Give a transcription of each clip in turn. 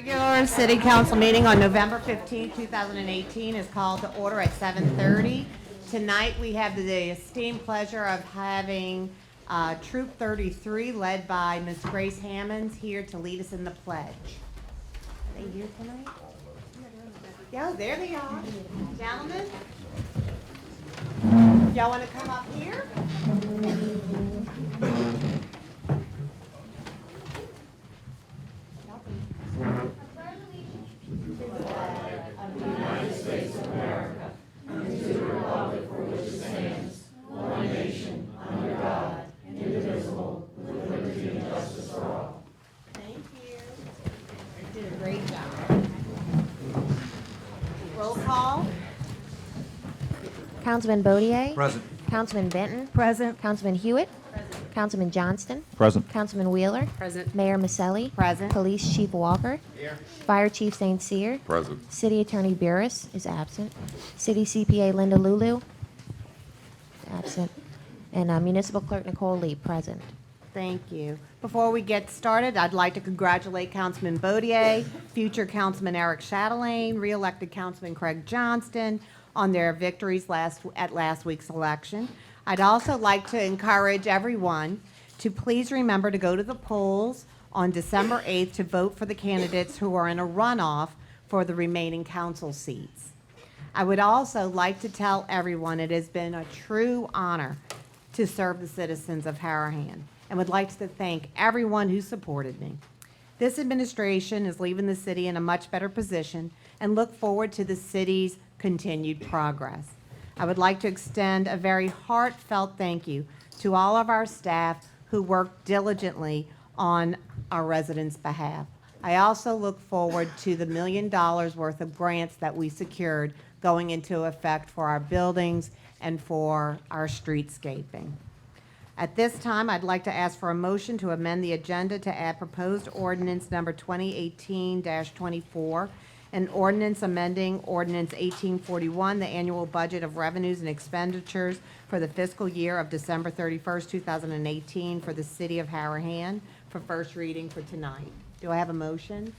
Regular City Council meeting on November 15, 2018 is called to order at 7:30. Tonight, we have the esteemed pleasure of having Troop 33, led by Ms. Grace Hammonds, here to lead us in the pledge. Are they here tonight? Yeah, there they are. Gentlemen, y'all want to come up here? Thank you. You did a great job. Roll call. Councilman Bodier. Present. Councilman Benton. Present. Councilman Hewitt. Councilman Johnston. Present. Councilman Wheeler. Present. Mayor Maselli. Present. Police Chief Walker. Fire Chief St. Cyr. Present. City Attorney Burris is absent. City CPA Linda Lulu. Absent. And Municipal Clerk Nicole Lee, present. Thank you. Before we get started, I'd like to congratulate Councilman Bodier, future Councilman Eric Chatelain, re-elected Councilman Craig Johnston on their victories at last week's election. I'd also like to encourage everyone to please remember to go to the polls on December 8th to vote for the candidates who are in a runoff for the remaining council seats. I would also like to tell everyone it has been a true honor to serve the citizens of Harahan, and would like to thank everyone who supported me. This administration is leaving the city in a much better position and look forward to the city's continued progress. I would like to extend a very heartfelt thank you to all of our staff who worked diligently on our residents' behalf. I also look forward to the $1 million worth of grants that we secured going into effect for our buildings and for our streetscaping. At this time, I'd like to ask for a motion to amend the agenda to add proposed ordinance number 2018-24, an ordinance amending ordinance 1841, the annual budget of revenues and expenditures for the fiscal year of December 31st, 2018 for the city of Harahan for first reading for tonight. Do I have a motion?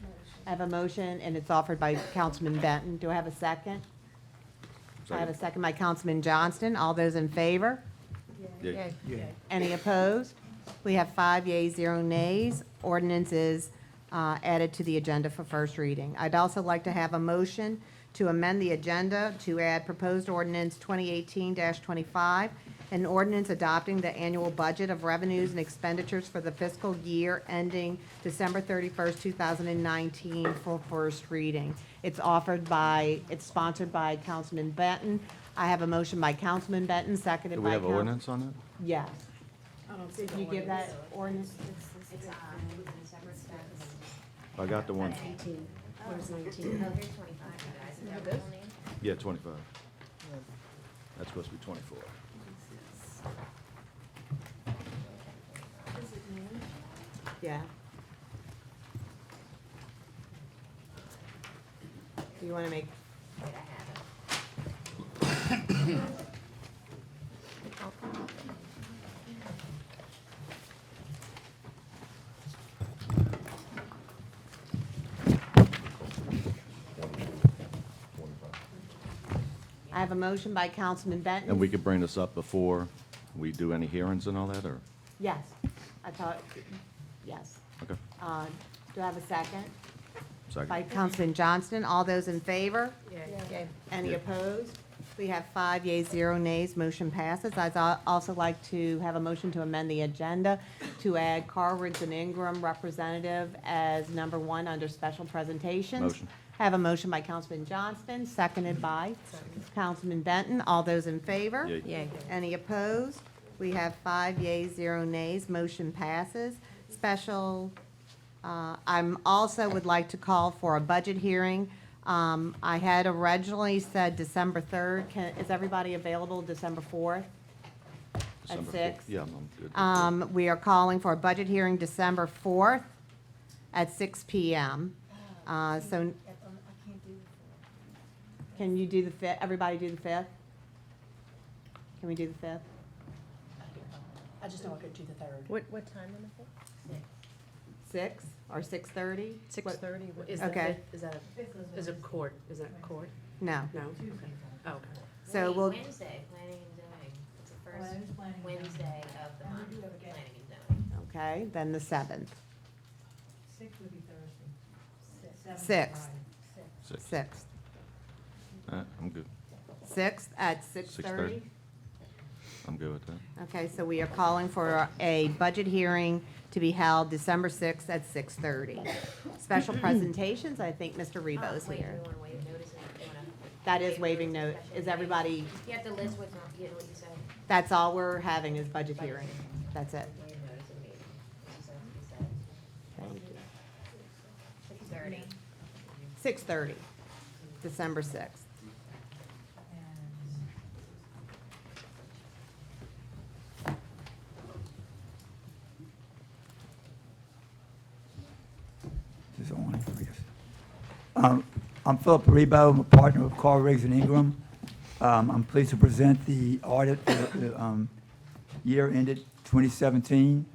I have a motion, and it's offered by Councilman Benton. Do I have a second? I have a second by Councilman Johnston. All those in favor? Yay. Any opposed? We have 5 yeas, 0 nays. Ordinance is added to the agenda for first reading. I'd also like to have a motion to amend the agenda to add proposed ordinance 2018-25, an ordinance adopting the annual budget of revenues and expenditures for the fiscal year ending December 31st, 2019 for first reading. It's sponsored by Councilman Benton. I have a motion by Councilman Benton, seconded Do by we have ordinance on that? Yes. Did you give that ordinance? I got the one. 18. Where's 19? Yeah, 25. That's supposed to be 24. Yeah. Do you want to make? I have a motion by Councilman Benton. And we could bring this up before we do any hearings and all that, or? Yes, I thought, yes. Okay, Do I have a second? By second. Councilman Johnston. All those in favor? Yay. Any Yeah. opposed? We have 5 yeas, 0 nays. Motion passes. I'd also like to have a motion to amend the agenda to add Carl Riggs and Ingram representative as number 1 under special presentations. Motion. I have a motion by Councilman Johnston, seconded by Councilman Benton. All those in favor? Yay. Any opposed? We have 5 yeas, 0 nays. Motion passes. I'm also would like to call for a budget hearing. I had originally said December 3rd. Is everybody available December 4th? December 6? 4th. Yeah, I'm good. We are calling for a budget hearing December 4th at 6 PM. So can you do the 5th? Everybody do the 5th? Can we do the 5th? I just know I could do the 3rd. What time on the 5th? 6? or 6:30? 6:30, is that, Okay. is that, is it court, is that court? No. No? Okay. Oh, okay. So we'll, Wednesday, planning and zoning. It's the first Well, it's planning and zoning. Wednesday of the And we month, do have a gap. planning and zoning. okay, then the 7th, 6th would be Thursday. 7th is Sixth. Friday. 6. 6th. I'm good. 6th at 6:30? 6:30? I'm good with that. Okay, so we are calling for a budget hearing to be held December 6th at 6:30. Special presentations, I think Mr. Rebo's Wait, here. do you want to waive notice? Do you wanna That is waive waiving notice note. of special Is meeting? everybody, You have to list what's not, you know what you said? that's all we're having is budget hearing. That's it. Waive notice of meeting. This is what you said. 6:30. 6:30, December 6th. This is on, I guess. I'm Philip Rebo, I'm a partner with Carl Riggs and Ingram. I'm pleased to present the audit for the year ended 2017.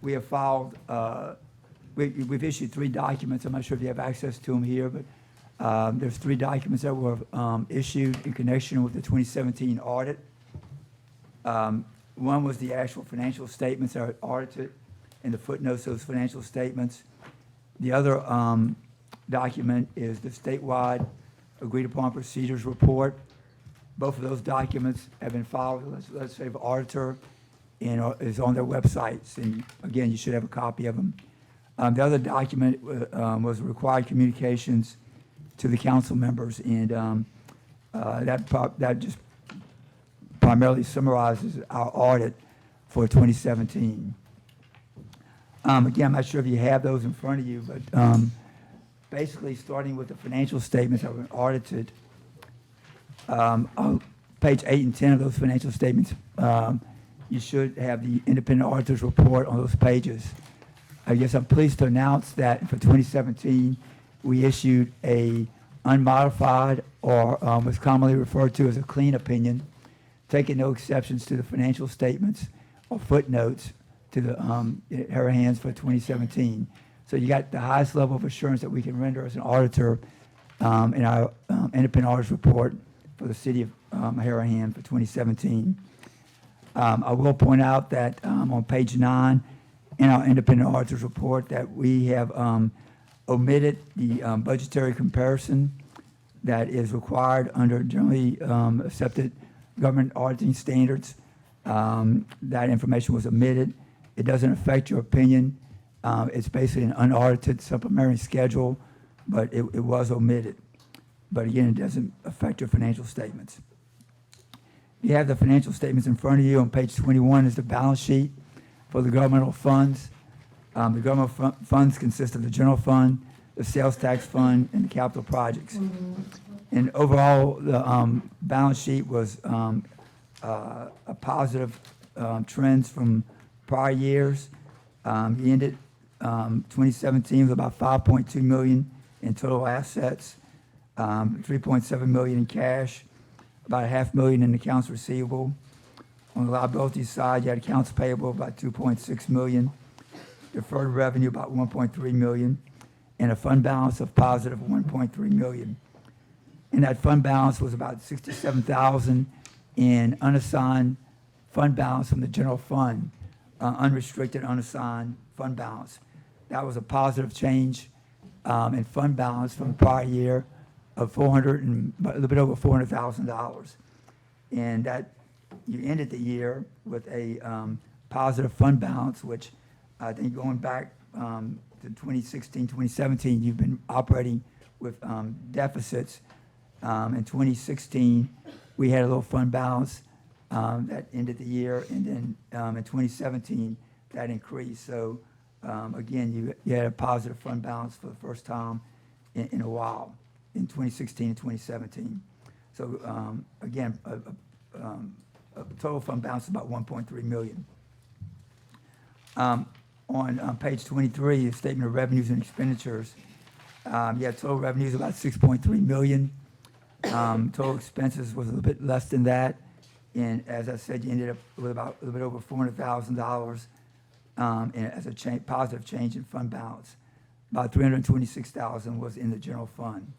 We have filed, we've issued 3 documents. I'm not sure if you have access to them here, but there's 3 documents that were issued in connection with the 2017 audit. One was the actual financial statements that are audited and the footnotes of those financial statements. The other document is the statewide agreed-upon procedures report. Both of those documents have been filed with the legislative auditor and is on their websites. And again, you should have a copy of them. The other document was required communications to the council members, and that just primarily summarizes our audit for 2017. Again, I'm not sure if you have those in front of you, but basically, starting with the financial statements that were audited, on page 8 and 10 of those financial statements, you should have the independent auditor's report on those pages. I guess I'm pleased to announce that for 2017, we issued a unmodified, or what's commonly referred to as a clean opinion, taking no exceptions to the financial statements or footnotes to the Harahan's for 2017. So you got the highest level of assurance that we can render as an auditor in our independent auditor's report for the city of Harahan for 2017. I will point out that on page 9 in our independent auditor's report that we have omitted the budgetary comparison that is required under generally accepted government auditing standards. That information was omitted. It doesn't affect your opinion. It's basically an unaudited supplementary schedule, but it was omitted. But again, it doesn't affect your financial statements. You have the financial statements in front of you. On page 21 is the balance sheet for the governmental funds. The governmental funds consist of the general fund, the sales tax fund, and the capital projects. And overall, the balance sheet was a positive trends from prior years. He ended 2017 with about $5.2 million in total assets, $3.7 million in cash, about $500,000 in accounts receivable. On the liability side, you had accounts payable about $2.6 million, deferred revenue about $1.3 million, and a fund balance of positive $1.3 million. And that fund balance was about $67,000 in unassigned fund balance from the general fund, unrestricted unassigned fund balance. That was a positive change in fund balance from the prior year of a little bit over $400,000. And that you ended the year with a positive fund balance, which I think going back to 2016, 2017, you've been operating with deficits. In 2016, we had a little fund balance that ended the year, and then in 2017, that increased. So again, you had a positive fund balance for the first time in a while, in 2016 and 2017. So again, a total fund balance is about $1.3 million. On page 23, the statement of revenues and expenditures, you have total revenues about $6.3 million. Total expenses was a little bit less than that. And as I said, you ended up with about a little bit over $400,000 and as a positive change in fund balance. About $326,000 was in the general fund.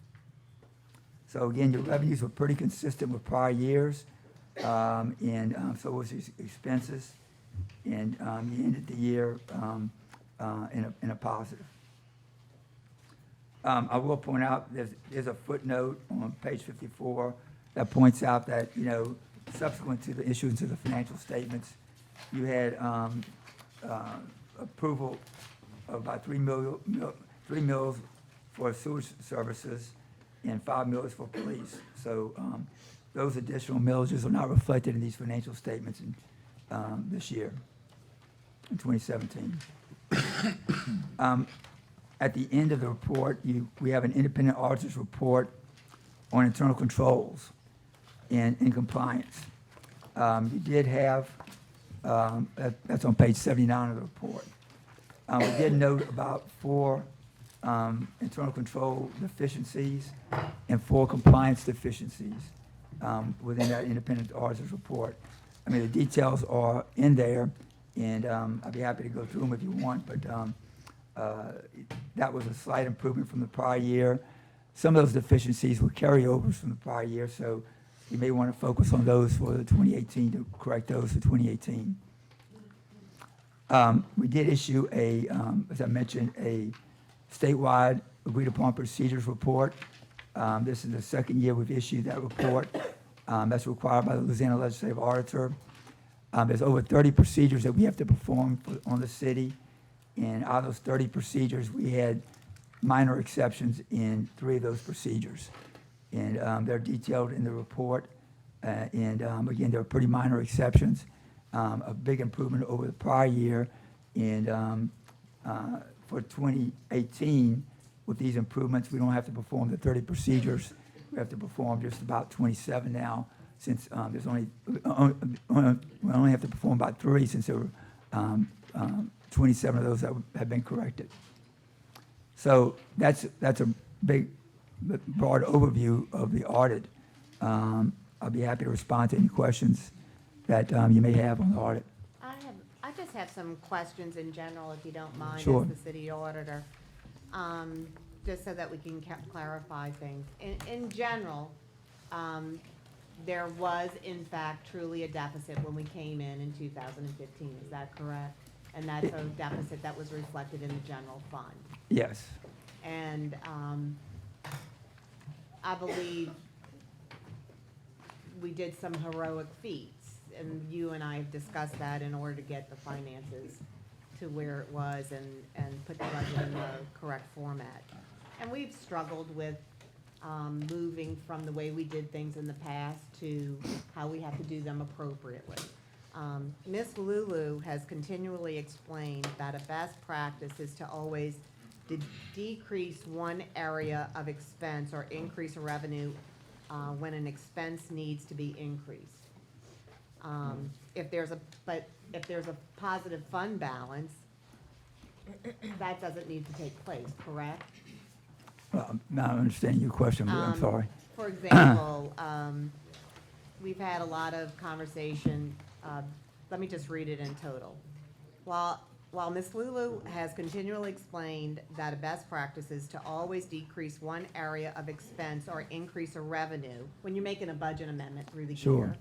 So again, your revenues were pretty consistent with prior years, and so was your expenses. And you ended the year in a positive. I will point out, there's a footnote on page 54 that points out that, subsequent to the issuance of the financial statements, you had approval of about $3 million for sewage services and $5 million for police. So those additional millages are not reflected in these financial statements in this year, in 2017. At the end of the report, we have an independent auditor's report on internal controls and compliance. You did have, that's on page 79 of the report. We did note about 4 internal control deficiencies and 4 compliance deficiencies within that independent auditor's report. I mean, the details are in there, and I'd be happy to go through them if you want, but that was a slight improvement from the prior year. Some of those deficiencies were carryovers from the prior year, so you may want to focus on those for the 2018 to correct those for 2018. We did issue as I mentioned, a statewide agreed-upon procedures report. This is the second year we've issued that report. That's required by the Louisiana Legislative Auditor. There's over 30 procedures that we have to perform on the city. And out of those 30 procedures, we had minor exceptions in 3 of those procedures. And they're detailed in the report. Again, they're pretty minor exceptions. A big improvement over the prior year. And for 2018, with these improvements, we don't have to perform the 30 procedures. We have to perform just about 27 now, since there's we only have to perform about 3, since there were 27 of those that have been corrected. So that's a big, broad overview of the audit. I'll be happy to respond to any questions that you may have on the audit. I just have some questions in general, if you don't mind, Sure. as the city auditor, just so that we can clarify things. In general, there was in fact truly a deficit when we came in 2015, is that correct? And that's a deficit that was reflected in the general fund. Yes. And I believe we did some heroic feats, and you and I have discussed that in order to get the finances to where it was and put the budget in the correct format. And we've struggled with moving from the way we did things in the past to how we have to do them appropriately. Ms. Lulu has continually explained that a best practice is to always decrease one area of expense or increase a revenue when an expense needs to be increased. If there's a positive fund balance, that doesn't need to take place, correct? Well, now I understand your question, but I'm sorry. For example, we've had a lot of conversation, let me just read it in total. While Ms. Lulu has continually explained that a best practice is to always decrease one area of expense or increase a revenue, when you're making a budget amendment through the Sure. year,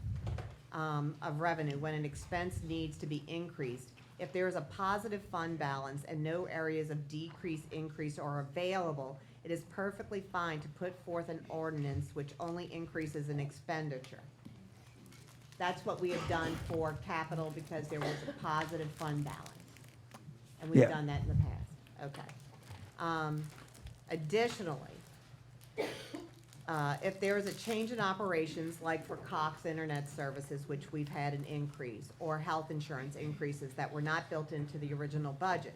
of revenue, when an expense needs to be increased, if there is a positive fund balance and no areas of decrease, increase, are available, it is perfectly fine to put forth an ordinance which only increases an expenditure. That's what we have done for capital because there was a positive fund balance. And we've Yeah. done that in the past. Okay. Additionally, if there is a change in operations, like for Cox Internet Services, which we've had an increase, or health insurance increases that were not built into the original budget,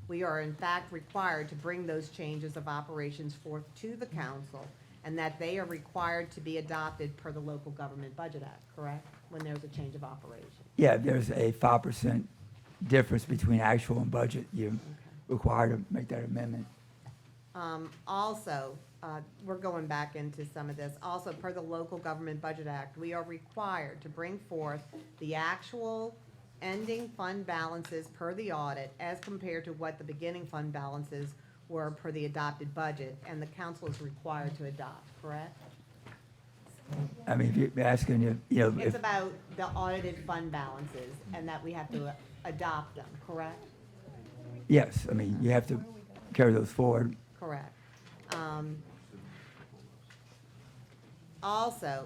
we are in fact required to bring those changes of operations forth to the council, and that they are required to be adopted per the Local Government Budget Act, correct? When there's a change of operation. Yeah, there's a 5% difference between actual and budget. You're required to make that amendment. Also, we're going back into some of this. Also, per the Local Government Budget Act, we are required to bring forth the actual ending fund balances per the audit as compared to what the beginning fund balances were per the adopted budget, and the council is required to adopt, correct? I mean, if you're asking, It's if, about the audited fund balances, and that we have to adopt them, correct? yes, I mean, you have to carry those forward. Correct. Also,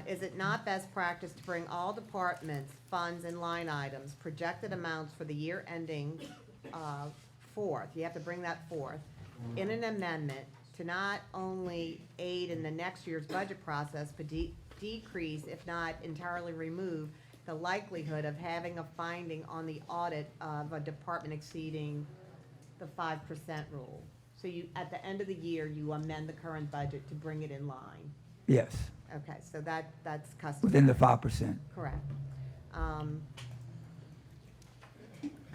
is it not best practice to bring all departments, funds, and line items, projected amounts for the year ending forth, you have to bring that forth, in an amendment to not only aid in the next year's budget process, but decrease, if not entirely remove, the likelihood of having a finding on the audit of a department exceeding the 5% rule? So you, at the end of the year, you amend the current budget to bring it in line. Yes, Okay, so that's customary. within the 5%. Correct.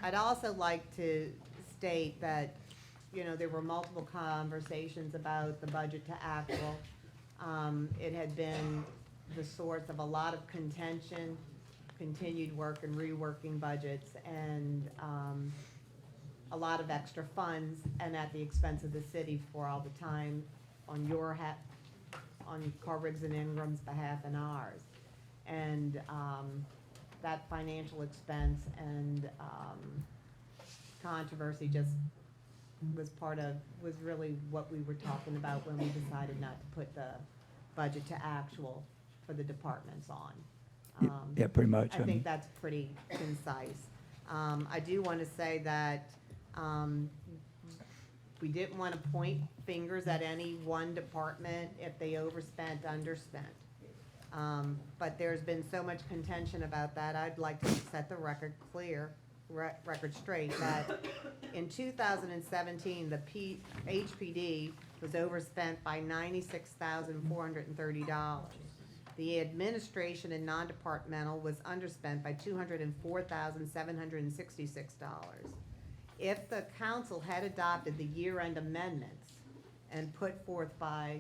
I'd also like to state that, there were multiple conversations about the budget to actual. It had been the source of a lot of contention, continued work and reworking budgets, and a lot of extra funds, and at the expense of the city for all the time on your on Carr Riggs and Ingram's behalf and ours. And that financial expense and controversy just was really what we were talking about when we decided not to put the budget to actual for the departments on. Yeah, pretty much. I think that's pretty concise. I do want to say that we didn't want to point fingers at any one department if they overspent, underspent. But there's been so much contention about that, I'd like to set the record record straight, that in 2017, the HPD was overspent by $96,430. The administration and non-departmental was underspent by $204,766. If the council had adopted the year-end amendments and put forth by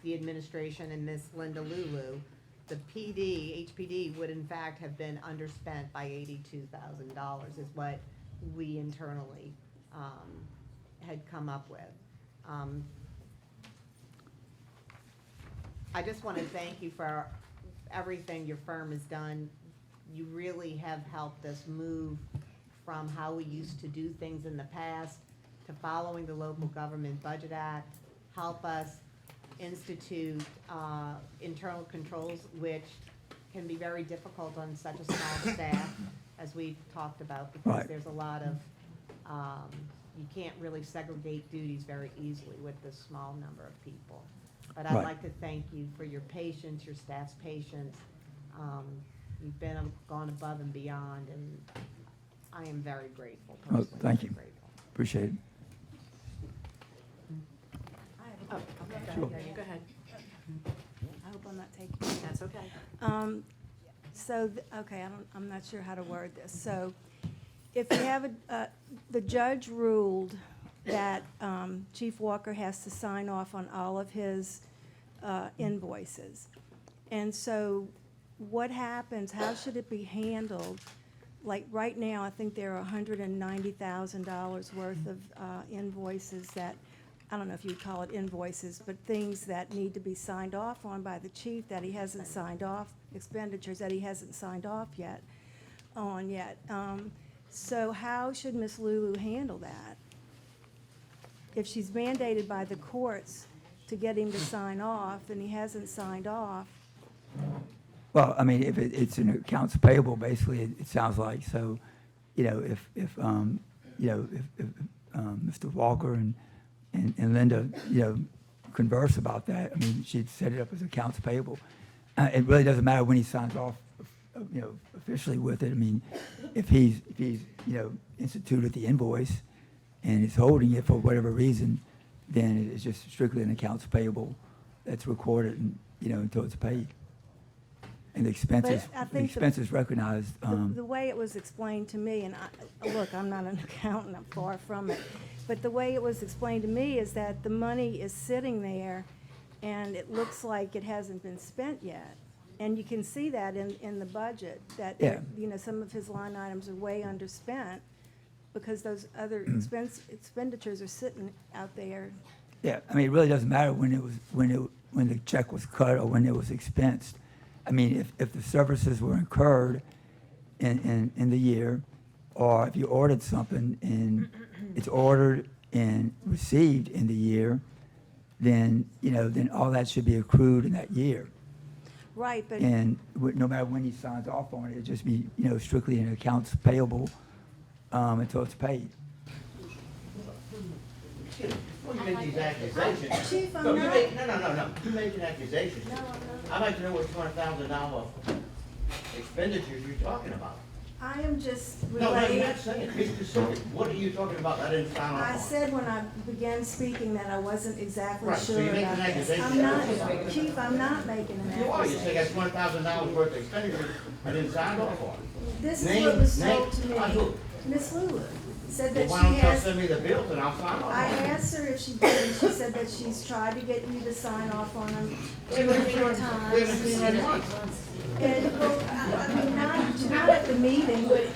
the administration and Ms. Linda Lulu, the HPD would in fact have been underspent by $82,000 is what we internally had come up with. I just want to thank you for everything your firm has done. You really have helped us move from how we used to do things in the past to following the Local Government Budget Act, help us institute internal controls, which can be very difficult on such a small staff, as we've talked about, because Right. there's a lot of, you can't really segregate duties very easily with this small number of people. But I'd Right. like to thank you for your patience, your staff's patience. You've gone above and beyond, and I am very grateful, Oh, personally. thank you. Grateful. Appreciate it. Oh, Sure. okay, go ahead. I hope I'm not taking. That's okay. Okay, I'm not sure how to word this. So if you have the judge ruled that Chief Walker has to sign off on all of his invoices. And so what happens, how should it be handled? Like right now, I think there are $190,000 worth of invoices that, I don't know if you'd call it invoices, but things that need to be signed off on by the chief that he hasn't signed off, expenditures that he hasn't signed off yet. So how should Ms. Lulu handle that? If she's mandated by the courts to get him to sign off and he hasn't signed off, Well, I mean, if it's an accounts payable, basically, it sounds like, so, if Mr. Walker and Linda, converse about that, I mean, she'd set it up as accounts payable. It really doesn't matter when he signs off, officially with it. I mean, if he's instituted the invoice and is holding it for whatever reason, then it's just strictly an accounts payable that's recorded and, until it's paid. And the expenses, I the think expenses recognized, the way it was explained to me, and look, I'm not an accountant, I'm far from it, but the way it was explained to me is that the money is sitting there and it looks like it hasn't been spent yet. And you can see that in the budget, that, Yeah. you know, some of his line items are way underspent because those other expenditures are sitting out there. Yeah, I mean, it really doesn't matter when the check was cut or when it was expensed. I mean, if the services were incurred in the year, or if you ordered something and it's ordered and received in the year, then, you know, then all that should be accrued in that year. Right, but And no matter when he signs off on it, it'd just be, you know, strictly in accounts payable until it's paid. Before you make these accusations. Chief, I'm No, you not- make, no. You making accusations. no, I'm not. I'd like to know what $200,000 expenditures you're talking about. I am just No, you're relaying. not saying, be specific. What are you talking about that I didn't sign off on? I said when I began speaking that I wasn't exactly Right, so sure you're making about an this. accusation. I'm not, Chief, I'm not making an You are, you say accusation. that's $1,000 worth of expenditures I didn't sign off on. This is Name- what was name- told to me. I who? Miss Lulu said Well, that why she don't you has, send me the bills and I'll sign off I on it? asked her if she did, and she said that she's tried to get you to sign off on them 2 or 4 We haven't times. seen it in months. And, well, I mean, not at the meeting, but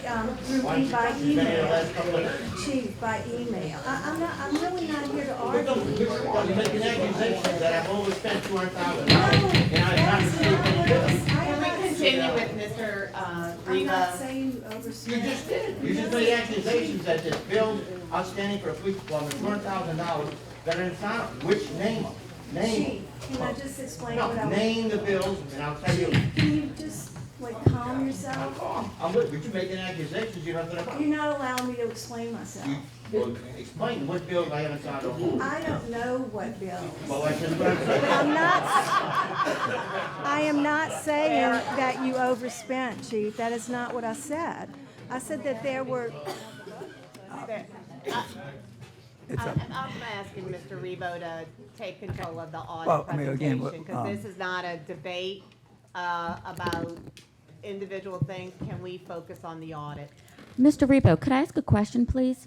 through Why me don't by you send me the email. last couple of days? Chief, by email. I'm really not here to But no, argue. you're making accusations that I've overspent $200,000 No, and I've not that is received not any what bills. I Can we am continue with Mr. not Reba? saying you overspent. You just did. You just made accusations that this bill outstanding for a police department, $200,000, that are in sign, which name them? Name Chief, can I just explain them. what I No, want? name the bills and I'll tell you. Can you just, like, calm yourself? Oh, I'm with, but you're making accusations you know nothing about. You're not allowing me to explain myself. Well, explain what bills I haven't signed off on. I don't know what bill. Well, that's just what I'm saying. I am not saying that you overspent, Chief. That is not what I said. I said that there were, It's up. I'm asking Mr. Rebo to take control of the Well, audit I mean, again, presentation, because this is not a debate about individual things. Can we focus on the audit? Mr. Rebo, could I ask a question, please?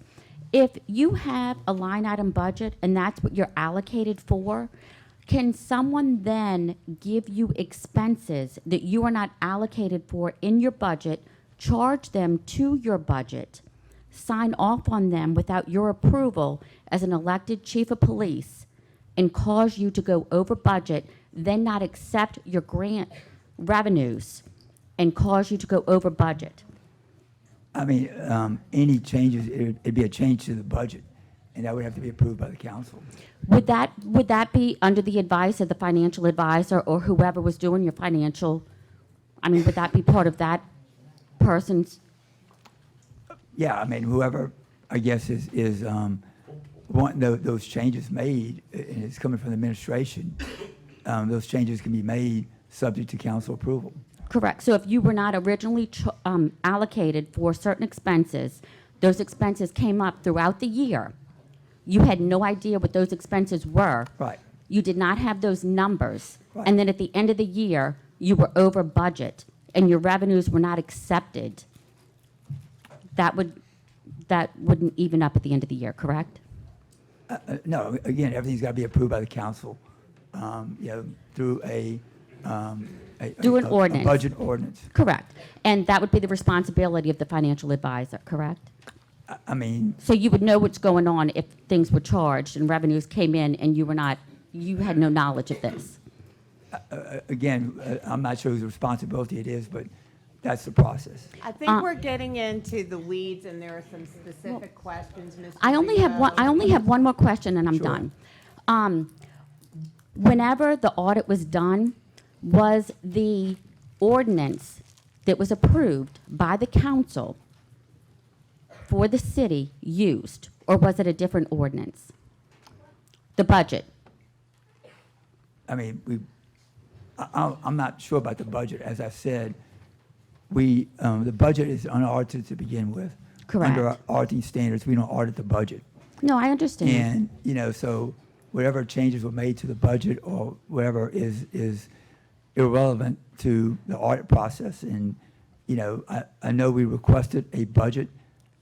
If you have a line item budget and that's what you're allocated for, can someone then give you expenses that you are not allocated for in your budget, charge them to your budget, sign off on them without your approval as an elected chief of police, and cause you to go over budget, then not accept your grant revenues and cause you to go over budget? I mean, any changes, it'd be a change to the budget, and that would have to be approved by the council. Would that be under the advice of the financial advisor or whoever was doing your financial, I mean, would that be part of that person's? Yeah, I mean, whoever, I guess, is wanting those changes made, and it's coming from the administration, those changes can be made subject to council approval. Correct. So if you were not originally allocated for certain expenses, those expenses came up throughout the year. You had no idea what those expenses were. Right. You did not have those numbers. Right. And then at the end of the year, you were over budget and your revenues were not accepted. That wouldn't even up at the end of the year, correct? No, again, everything's got to be approved by the council, you know, through Through an a ordinance. budget ordinance. Correct. And that would be the responsibility of the financial advisor, correct? I mean, So you would know what's going on if things were charged and revenues came in and you had no knowledge of this. again, I'm not sure whose responsibility it is, but that's the process. I think we're getting into the weeds, and there are some specific questions, Mr. I only have one more question and I'm Sure. done. Whenever the audit was done, was the ordinance that was approved by the council for the city used, or was it a different ordinance? The budget. I mean, I'm not sure about the budget. As I said, the budget is unaudited to begin with. Correct. Under our auditing standards, we don't audit the budget. No, I understand. And, you know, so whatever changes were made to the budget or whatever is irrelevant to the audit process. And, you know, I know we requested a budget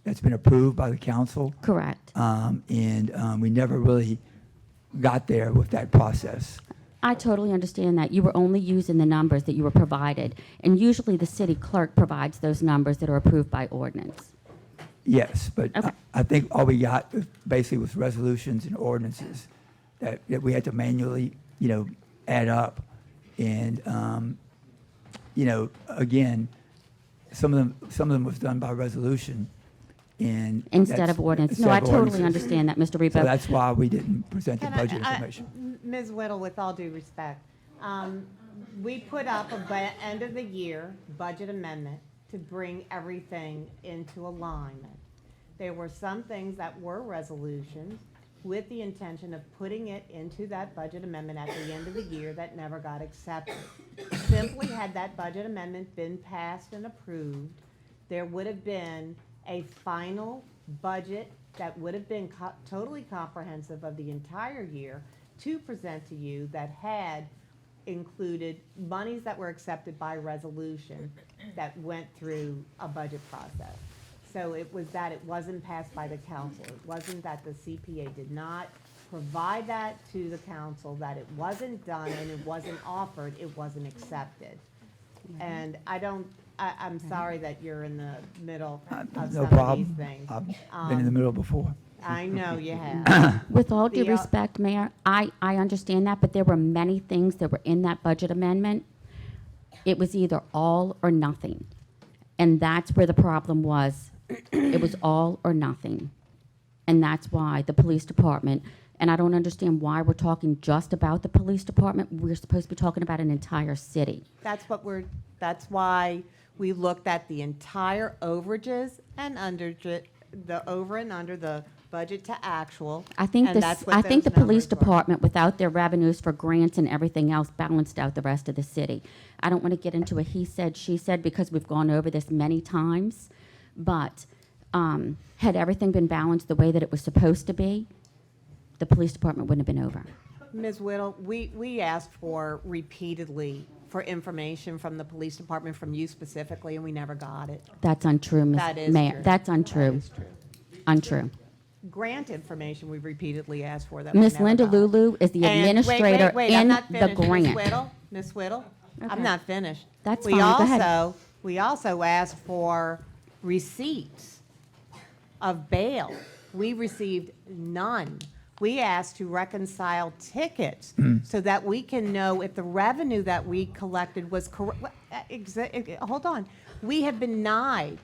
that's been approved by the council. Correct. And we never really got there with that process. I totally understand that. You were only using the numbers that you were provided, and usually the city clerk provides those numbers that are approved by ordinance. Yes, but Okay. I think all we got basically was resolutions and ordinances that we had to manually, add up. And, again, some of them was done by resolution and. Instead that's- of ordinance. No, instead I of totally ordinances. understand that, Mr. So Rebo. that's why we didn't present the Can budget information. Ms. Whittle, with all due respect, we put up a end of the year budget amendment to bring everything into alignment. There were some things that were resolutions with the intention of putting it into that budget amendment at the end of the year that never got accepted. Simply had that budget amendment been passed and approved, there would have been a final budget that would have been totally comprehensive of the entire year to present to you that had included monies that were accepted by resolution that went through a budget process. So it was that it wasn't passed by the council. It wasn't that the CPA did not provide that to the council, that it wasn't done and it wasn't offered, it wasn't accepted. And I'm sorry that you're in the middle of No some of problem. these things. I've been in the middle before. I know you have. With all due The, respect, Mayor, I understand that, but there were many things that were in that budget amendment. It was either all or nothing. And that's where the problem was. It was all or nothing. And that's why the police department, and I don't understand why we're talking just about the police department. We're supposed to be talking about an entire city. That's why we looked at the entire overages and the over and under the budget to actual. I think and that's what I think the those police numbers were. department, without their revenues for grants and everything else, balanced out the rest of the city. I don't want to get into a he said, she said, because we've gone over this many times. But had everything been balanced the way that it was supposed to be, the police department wouldn't have been over. Ms. Whittle, we asked for repeatedly for information from the police department, from you specifically, and we never got it. That's untrue, That Ms. is Mayor. true. That's untrue. That is true. Untrue. Grant information we repeatedly asked for that we Miss never Linda got. Lulu is the And- administrator wait, I'm in not the finished. grant. Ms. Whittle, Okay. I'm not finished. That's We fine. Go ahead. We also asked for receipts of bail. We received none. We asked to reconcile tickets so that we can know if the revenue that we collected was correct. Hold on. We have been denied.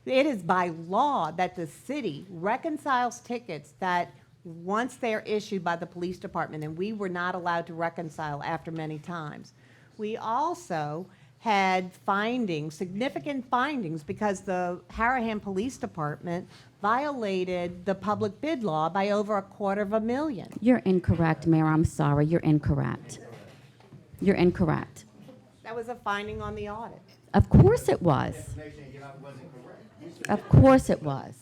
It is by law that the city reconciles tickets that once they're issued by the police department, and we were not allowed to reconcile after many times. We also had findings, significant findings, because the Harahan Police Department violated the public bid law by over $250,000. You're incorrect, Mayor. I'm sorry. You're incorrect. You're incorrect. That was a finding on the audit. Of course it was. Of course it was.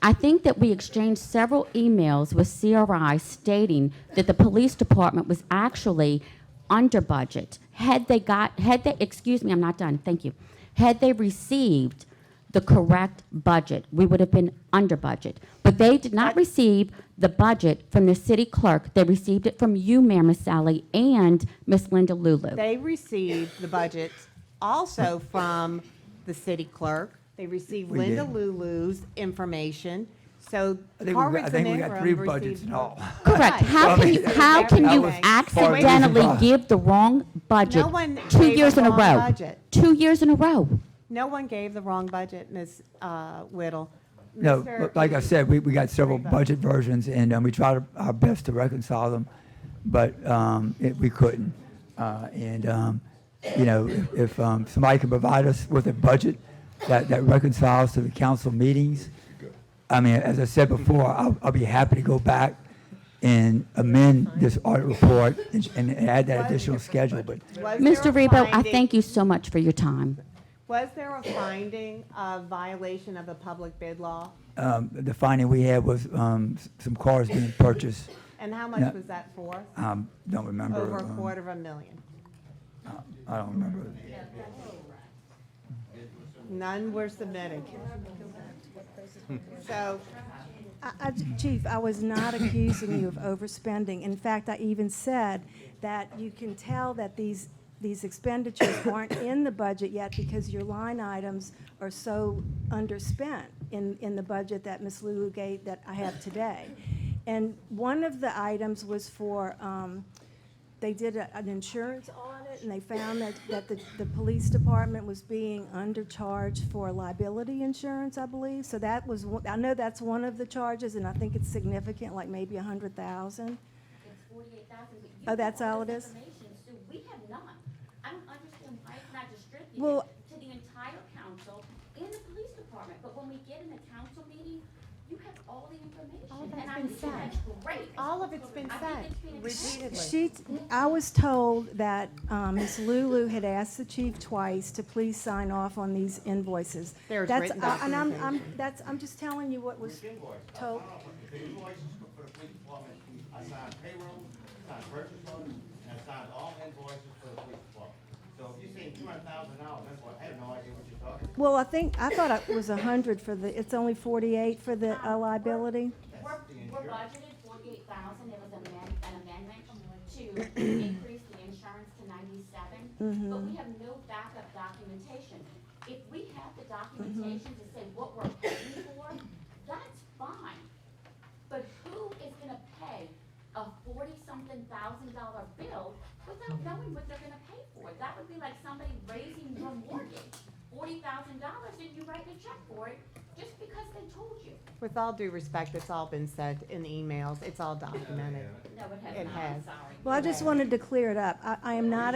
I think that we exchanged several emails with CRI stating that the police department was actually under budget. Had they, excuse me, I'm not done, thank you. Had they received the correct budget, we would have been under budget. But they did not receive the budget from the city clerk. They received it from you, Mayor Maselli, and Miss Linda Lulu. They received the budget also from the city clerk. They received We Linda did. Lulu's information. So I think Horwitz we and got Ingram 3 budgets received. in all. Correct. How Well, I can mean, you, how can that you was accidentally far- give the wrong budget No one 2 gave years the in a wrong row? budget. 2 years in a row. No one gave the wrong budget, Ms. Whittle. No, Mr. but like I said, we got several budget versions, and we tried our best to reconcile them, but we couldn't. If somebody can provide us with a budget that reconciles to the council meetings, I mean, as I said before, I'll be happy to go back and amend this audit report and add that additional schedule, but Was there Mr. a Rebo, I finding- thank you so much for your time. Was there a finding of violation of the public bid law? the finding we had was some cars being purchased. And how much No. was that for? Don't remember. Over $250,000. I don't remember. None were submitted. So Chief, I was not accusing you of overspending. In fact, I even said that you can tell that these expenditures aren't in the budget yet because your line items are so underspent in the budget that Ms. Lulu gave, that I have today. And one of the items was for, they did an insurance audit, and they found that the police department was being undercharged for liability insurance, I believe. So that was, I know that's one of the charges, and I think it's significant, like maybe 100,000. It's 48,000, but you Oh, that's have all it this is? information, Sue. We have none. I don't understand why it's not distributed Well- to the entire council and the police department. But when we get in the council meeting, you have all the information. All that's And I been think said. that's great. All of it's been I said think it's repeatedly. I was told that Ms. Lulu had asked the chief twice to please sign off on these invoices. There's That's- written and documentation. I'm just telling you what was Which invoice? told. The invoices for the police department, I signed payroll, I signed purchase orders, and I signed all invoices for the police department. So if you're saying $200,000 invoice, I have no idea what you're talking about. Well, I thought it was 100 for the, it's only 48 for the liability. We're budgeted 48,000. There was an amendment to increase the insurance to 97. But we have no backup documentation. If we have the documentation to say what we're paying for, that's fine. But who is gonna pay a 40-something thousand dollar bill without knowing what they're gonna pay for? That would be like somebody raising your mortgage, $40,000, and you write a check for it just because they told you. With all due respect, it's all been said in emails. It's all documented. No, it has It not, has. I'm sorry. Well, I just wanted to clear it up. I am not,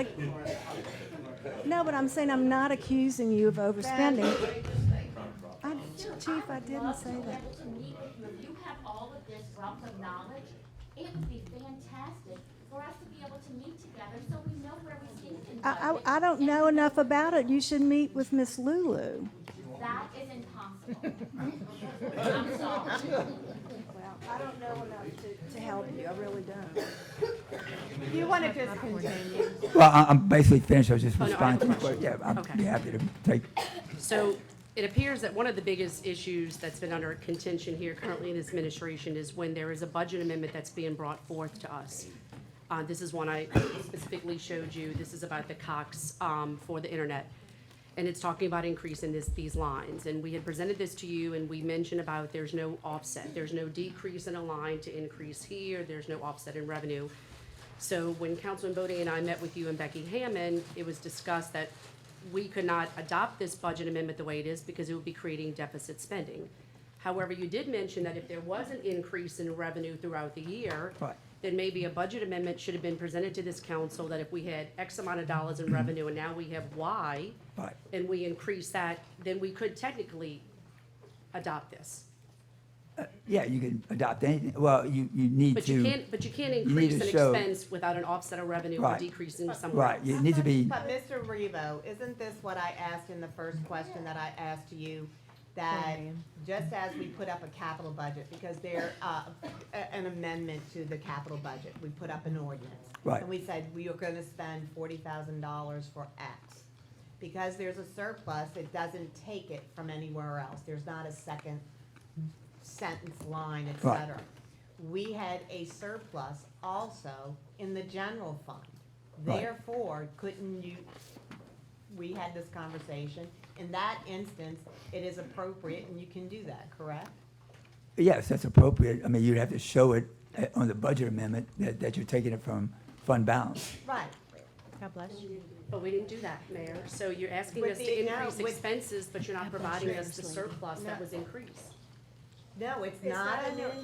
no, but I'm saying I'm not accusing you of overspending. Chief, I didn't say Love to be that. able to meet with you. If you have all of this wealth of knowledge, it would be fantastic for us to be able to meet together so we know where we stand in budget. I don't know enough about it. You should meet with Miss Lulu. That is impossible. I'm sorry. Well, I don't know enough to help you. I really don't. You want to just continue? Well, I'm basically finished, I was just Oh, no, I have a responding to question. your question. Yeah, Okay. I'd be happy to take, So it appears that one of the biggest issues that's been under contention here currently in this administration is when there is a budget amendment that's being brought forth to us. This is one I specifically showed you. This is about the Cox for the internet. And it's talking about increasing these lines. And we had presented this to you, and we mentioned about there's no offset. There's no decrease in a line to increase here. There's no offset in revenue. So when Councilman Bodie and I met with you and Becky Hammond, it was discussed that we could not adopt this budget amendment the way it is because it would be creating deficit spending. However, you did mention that if there was an increase in revenue throughout the year, Right. then maybe a budget amendment should have been presented to this council that if we had X amount of dollars in revenue and now we have Y, right. and we increase that, then we could technically adopt this. Yeah, you can adopt anything, well, you need But to. you can't need increase to an show- expense without an offset of revenue or Right. decreasing somewhere Right, else. you need to be, But Mr. Revo, isn't this what I asked in the first question that I asked to you? That just as we put up a capital budget, because there, an amendment to the capital budget, we put up an ordinance. Right. And we said we are gonna spend $40,000 for X. Because there's a surplus, it doesn't take it from anywhere else. There's not a second sentence line, et Right. cetera. We had a surplus also in the general fund. Right. Therefore, couldn't you, we had this conversation, in that instance, it is appropriate and you can do that, correct? yes, that's appropriate. I mean, you'd have to show it on the budget amendment that you're taking it from fund balance. Right. God bless you. But we didn't do that, Mayor. So you're asking With us the- to no, increase with- expenses, but you're not providing us the surplus that No. was increased. No, it's It's not not an, an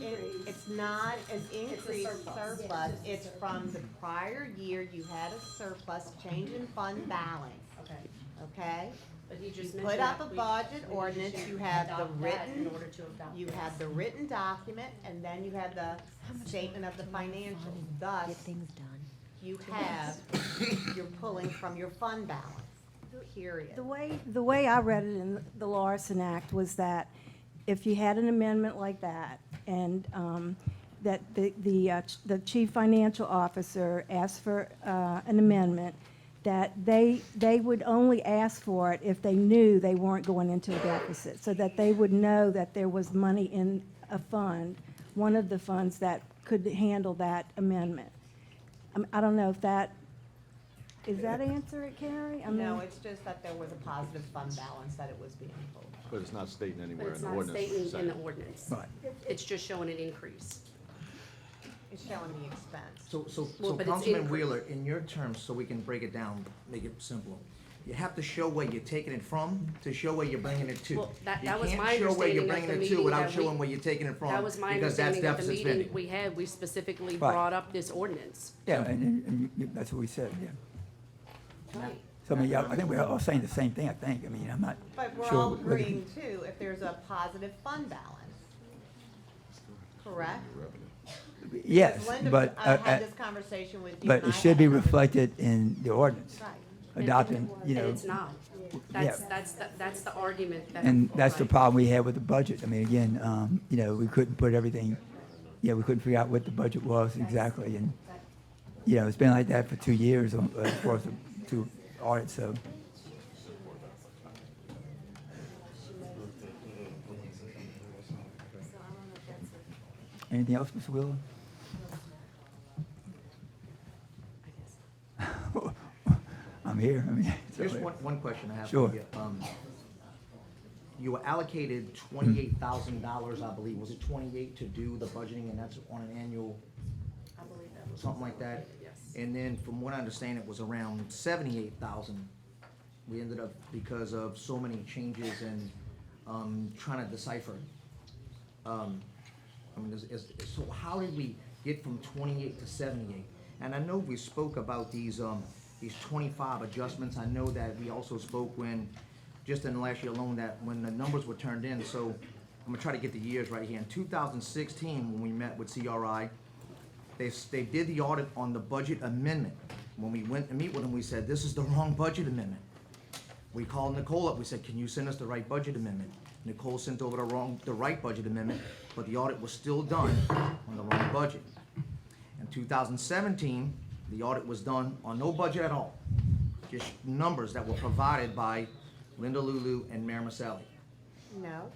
it's not an increased surplus. surplus. It's from the prior year, you had a surplus, change in fund balance, Okay. okay? But he You just put mentioned up that a we budget just ordinance, should you have the adopt that written, in order to adopt you this. have the written document, and then you have the statement of the financials. Thus, things done. you have, you're pulling from your fund balance, period. The way I read it in the Larson Act was that if you had an amendment like that, and that the chief financial officer asked for an amendment, that they would only ask for it if they knew they weren't going into a deficit, so that they would know that there was money in a fund, one of the funds that could handle that amendment. I don't know if that, is that answer it, Carrie? I No, mean, it's just that there was a positive fund balance that it was being pulled. But it's not stating But anywhere it's in the not ordinance. stating in the section. ordinance. Right. It's just showing an increase. It's showing the expense. Well, but it's Councilman increased. Wheeler, in your terms, so we can break it down, make it simple, you have to show where you're taking it from to show where you're bringing it to. Well, that was my You can't show where you're understanding of bringing the it to meeting without that we- showing where you're taking it from. That was my because that's understanding of the deficit meeting spending. we had. We specifically Right. brought up this ordinance. Yeah, and that's what we said, yeah. Right. So, I mean, yeah, I think we're all saying the same thing, I think. I mean, I'm not But we're sure all what- agreeing too, if there's a positive fund balance. Correct? Yes, Because Linda, but, I had this conversation with you. but and it I should had be a conversation- reflected in the ordinance, Right. adopting, you And know. it's not. That's the argument that. And that's the right. problem we had with the budget. I mean, again, you know, we couldn't put everything, we couldn't figure out what the budget was exactly. And, you know, it's been like that for 2 years as far as the two audits, so. Anything else, Mr. Wheeler? I'm here, I mean. so- Just one question I have Sure. for you. You were allocated $28,000, I believe, was it 28 to do the budgeting, and that's on an annual, I believe that was. something like that? Yes. And then, from what I understand, it was around 78,000. We ended up, because of so many changes and trying to decipher. I mean, so how did we get from 28 to 78? And I know we spoke about these 25 adjustments. I know that we also spoke when, just in the last year alone, that when the numbers were turned in, so I'm gonna try to get the years right here. In 2016, when we met with CRI, they did the audit on the budget amendment. When we went to meet with them, we said, this is the wrong budget amendment. We called Nicole up, we said, can you send us the right budget amendment? Nicole sent over the right budget amendment, but the audit was still done on the wrong budget. In 2017, the audit was done on no budget at all, just numbers that were provided by Linda Lulu and Mayor Maselli. No?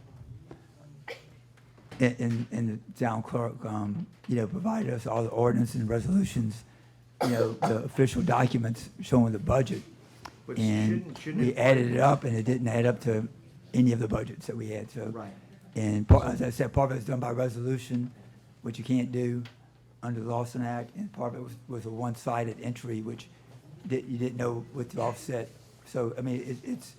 And the town clerk, you know, provided us all the ordinance and resolutions, you know, the official documents showing the budget. But And shouldn't we it- added it up, and it didn't add up to any of the budgets that we had, so. Right. And as I said, part of it was done by resolution, which you can't do under the Lawson Act, and part of it was a one-sided entry, which you didn't know what to offset. So, I mean, it's,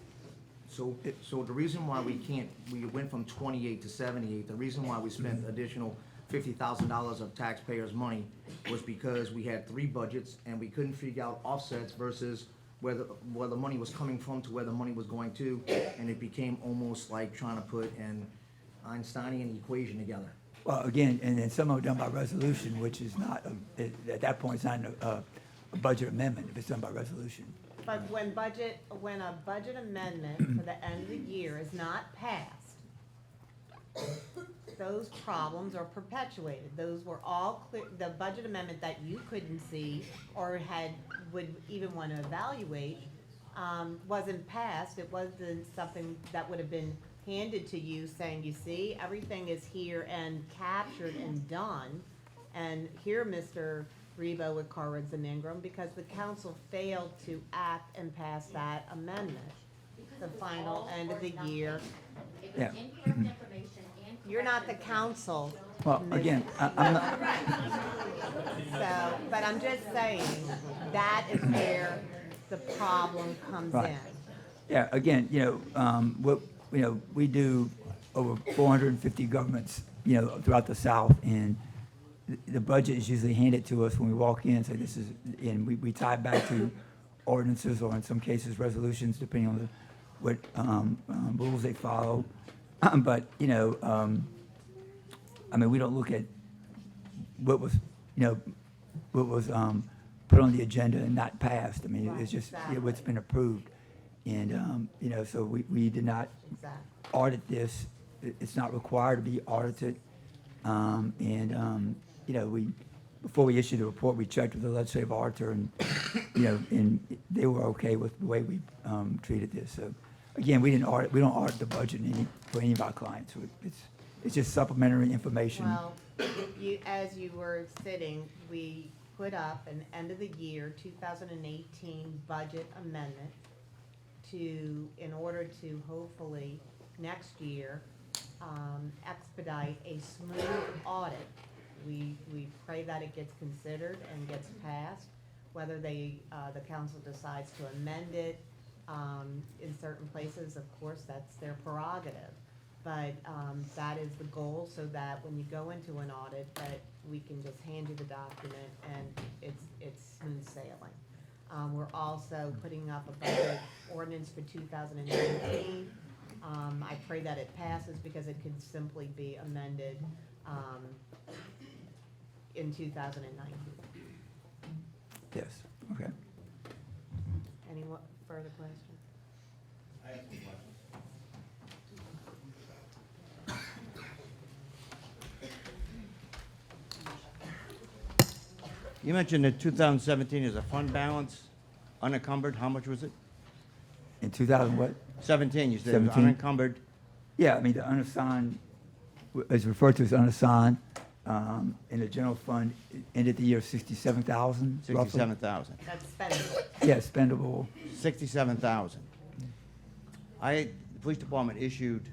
So the reason why we went from 28 to 78, the reason why we spent additional $50,000 of taxpayers' money was because we had 3 budgets and we couldn't figure out offsets versus where the money was coming from to where the money was going to, and it became almost like trying to put an Einsteinian equation together. well, again, and then some of it done by resolution, which is not, at that point, it's not a budget amendment if it's done by resolution. But when a budget amendment for the end of the year is not passed, those problems are perpetuated. Those were all clear, the budget amendment that you couldn't see or would even want to evaluate, wasn't passed. It wasn't something that would have been handed to you saying, you see, everything is here and captured and done. And here, Mr. Rebo with Carrigs and Ingram, because the council failed to act and pass that amendment. The final end of the year. Yeah. You're not the council. Well, Ms. again, I'm not, So, but I'm just saying, that is where the problem comes Right. in. yeah, again, we do over 450 governments, throughout the South, and the budget is usually handed to us when we walk in, so this is, and we tie it back to ordinances, or in some cases, resolutions, depending on what rules they follow. But, we don't look at what was put on the agenda and not passed. I mean, Right, it's just exactly. what's been approved. And, so we did not Exactly. audit this. It's not required to be audited. Before we issued the report, we checked with the legislative auditor, and, and they were okay with the way we treated this. So, again, we don't audit the budget for any of our clients. So it's, It's just supplementary information. Well, you, as you were sitting, we put up an end of the year 2018 budget amendment in order to hopefully next year expedite a smooth audit. We pray that it gets considered and gets passed, whether the council decides to amend it in certain places, of course, that's their prerogative. But that is the goal, so that when you go into an audit, that we can just hand you the document and it's smooth sailing. We're also putting up a budget ordinance for 2019. I pray that it passes because it can simply be amended in 2019. Yes, okay. Any further questions? I have some questions. You mentioned that 2017 is a fund balance, unencumbered. How much was it? In 2000 what? 17, you said it was 17. unencumbered. Yeah, I mean, the unassigned, is referred to as unassigned, in the general fund, it ended the year 67,000 roughly. 67,000. That's spendable. Yeah, spendable. 67,000. The police department issued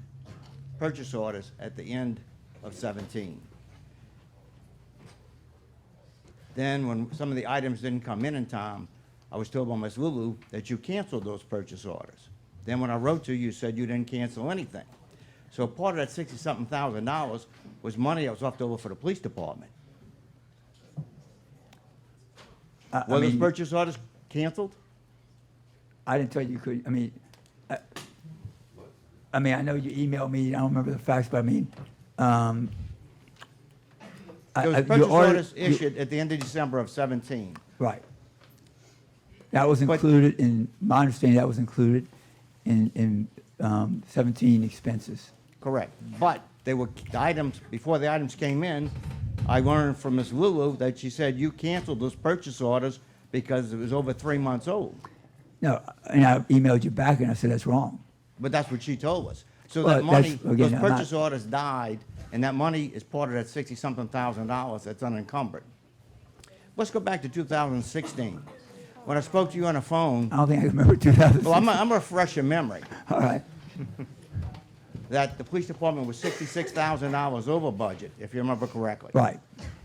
purchase orders at the end of 17. Then, when some of the items didn't come in time, I was told by Ms. Lulu that you canceled those purchase orders. Then when I wrote to you, you said you didn't cancel anything. So part of that $60-something thousand was money that was left over for the police department. I Were those mean, purchase orders canceled? I didn't tell you could, I mean, I know you emailed me, I don't remember the facts, but I mean, Those your purchase order- orders issued at the end of December of 17. Right. That was But- included in, my understanding, that was included in 17 expenses. Correct. But they were the items, before the items came in, I learned from Ms. Lulu that she said you canceled those purchase orders because it was over 3 months old. No, and I emailed you back and I said, that's wrong. But that's what she told us. So Well, that money, that's- again, those I'm not- purchase orders died, and that money is part of that $60-something thousand that's unencumbered. Let's go back to 2016. When I spoke to you on the phone, I don't think I can remember 2006. well, I'm gonna refresh your memory, All right, that the police department was $66,000 over budget, if you remember correctly. right,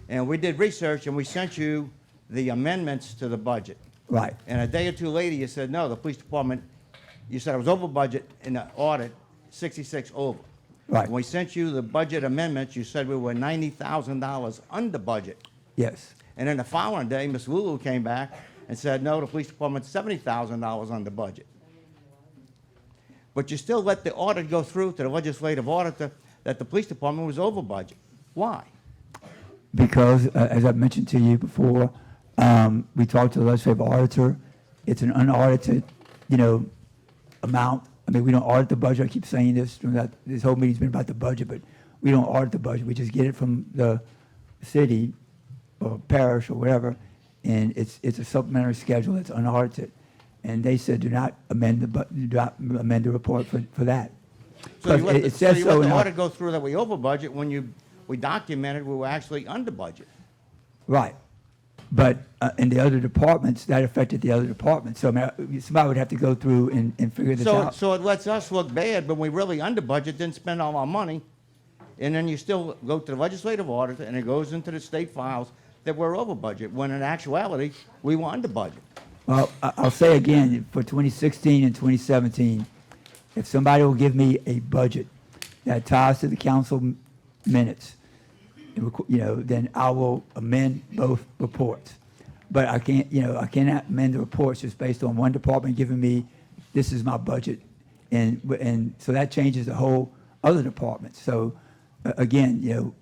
And we did research, and we sent you the amendments to the budget. right. And a day or two later, you said, no, the police department, you said it was over budget in the audit, 66 over. Right. When we sent you the budget amendments, you said we were $90,000 under budget. Yes, And then the following day, Ms. Lulu came back and said, no, the police department's $70,000 under budget. But you still let the audit go through to the legislative auditor that the police department was over budget. Why? because, as I've mentioned to you before, we talked to the legislative auditor. It's an unaudited, amount. I mean, we don't audit the budget. I keep saying this. This whole meeting's been about the budget, but we don't audit the budget. We just get it from the city or parish or whatever, and it's a supplementary schedule that's unaudited. And they said, do not amend the report for that. So you Because let it the, says so you so let in the our- audit go through that we over budget when we documented we were actually under budget. Right. But in the other departments, that affected the other departments. So I mean, somebody would have to go through and figure this out. So it lets us look bad, but we really under budget, didn't spend all our money. And then you still go to the legislative auditor and it goes into the state files that we're over budget, when in actuality, we were under budget. Well, I'll say again, for 2016 and 2017, if somebody will give me a budget that ties to the council minutes, then I will amend both reports. But I can't, I cannot amend the reports just based on one department giving me, this is my budget. And so that changes the whole other department. So, again,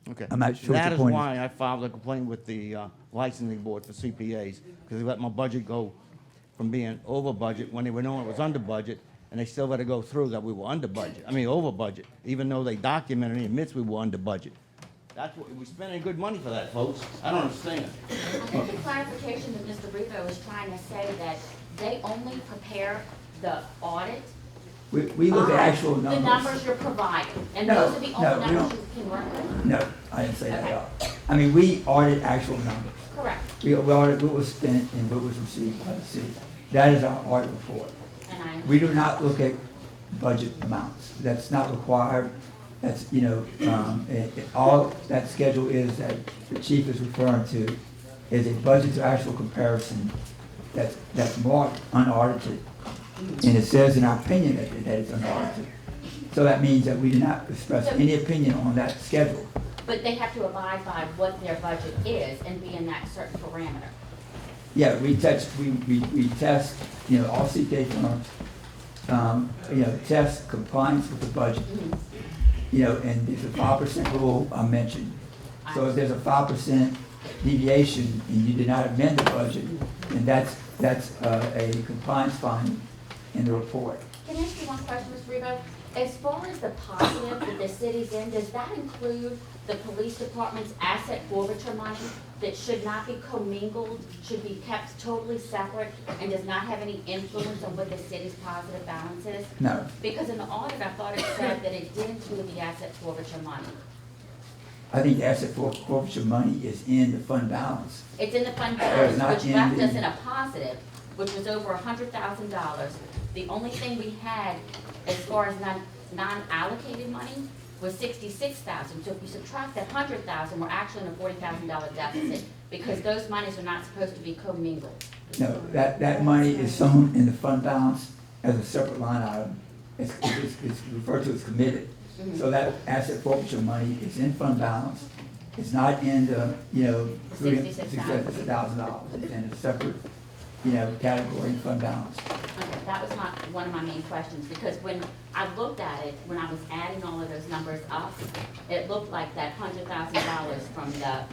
Okay. I'm not sure what That the is point is. why I filed a complaint with the licensing board for CPAs, because they let my budget go from being over budget when they were knowing it was under budget, and they still let it go through that we were under budget, over budget, even though they documented and admits we were under budget. That's what, we're spending good money for that, folks. I don't understand. I think the clarification that Mr. Rubio was trying to say that they only prepare the audit We look at actual The numbers. numbers you're providing, and No, those are the no, only we numbers don't. you can work with? No, I didn't say that at all. I mean, we audit actual numbers. Correct. We audit what was spent and what was received by the city. That is our audit report. And I, We do not look at budget amounts. That's not required. That's, all that schedule is that the chief is referring to is a budget to actual comparison that's marked unaudited. And it says in our opinion that it's unaudited. So that means that we do not express any opinion on that schedule. but they have to abide by what their budget is and be in that certain parameter. Yeah, we test, all CPA firms, test compliance with the budget. And there's a 5% rule I mentioned. So if there's a 5% deviation and you did not amend the budget, then that's a compliance finding in the report. Can I ask you one question, Mr. Rebo? As far as the positive that the city's in, does that include the police department's asset forfeiture money that should not be commingled, should be kept totally separate, and does not have any influence on what the city's positive balance is? No, Because in the audit, I thought it said that it did include the asset forfeiture money. I think the asset forfeiture money is in the fund balance. It's in the fund It's balance, not which in left the- us in a positive, which was over $100,000. The only thing we had as far as non-allocated money was $66,000. So if you subtract that $100,000, we're actually in a $40,000 deficit because those monies are not supposed to be commingled. No, that money is shown in the fund balance as a separate line item. It's referred to as committed. So that asset forfeiture money is in fund balance. It's not in the, $66,000. It's in a separate, category in fund balance. Okay, that was one of my main questions, because when I looked at it, when I was adding all of those numbers up, it looked like that $100,000 from the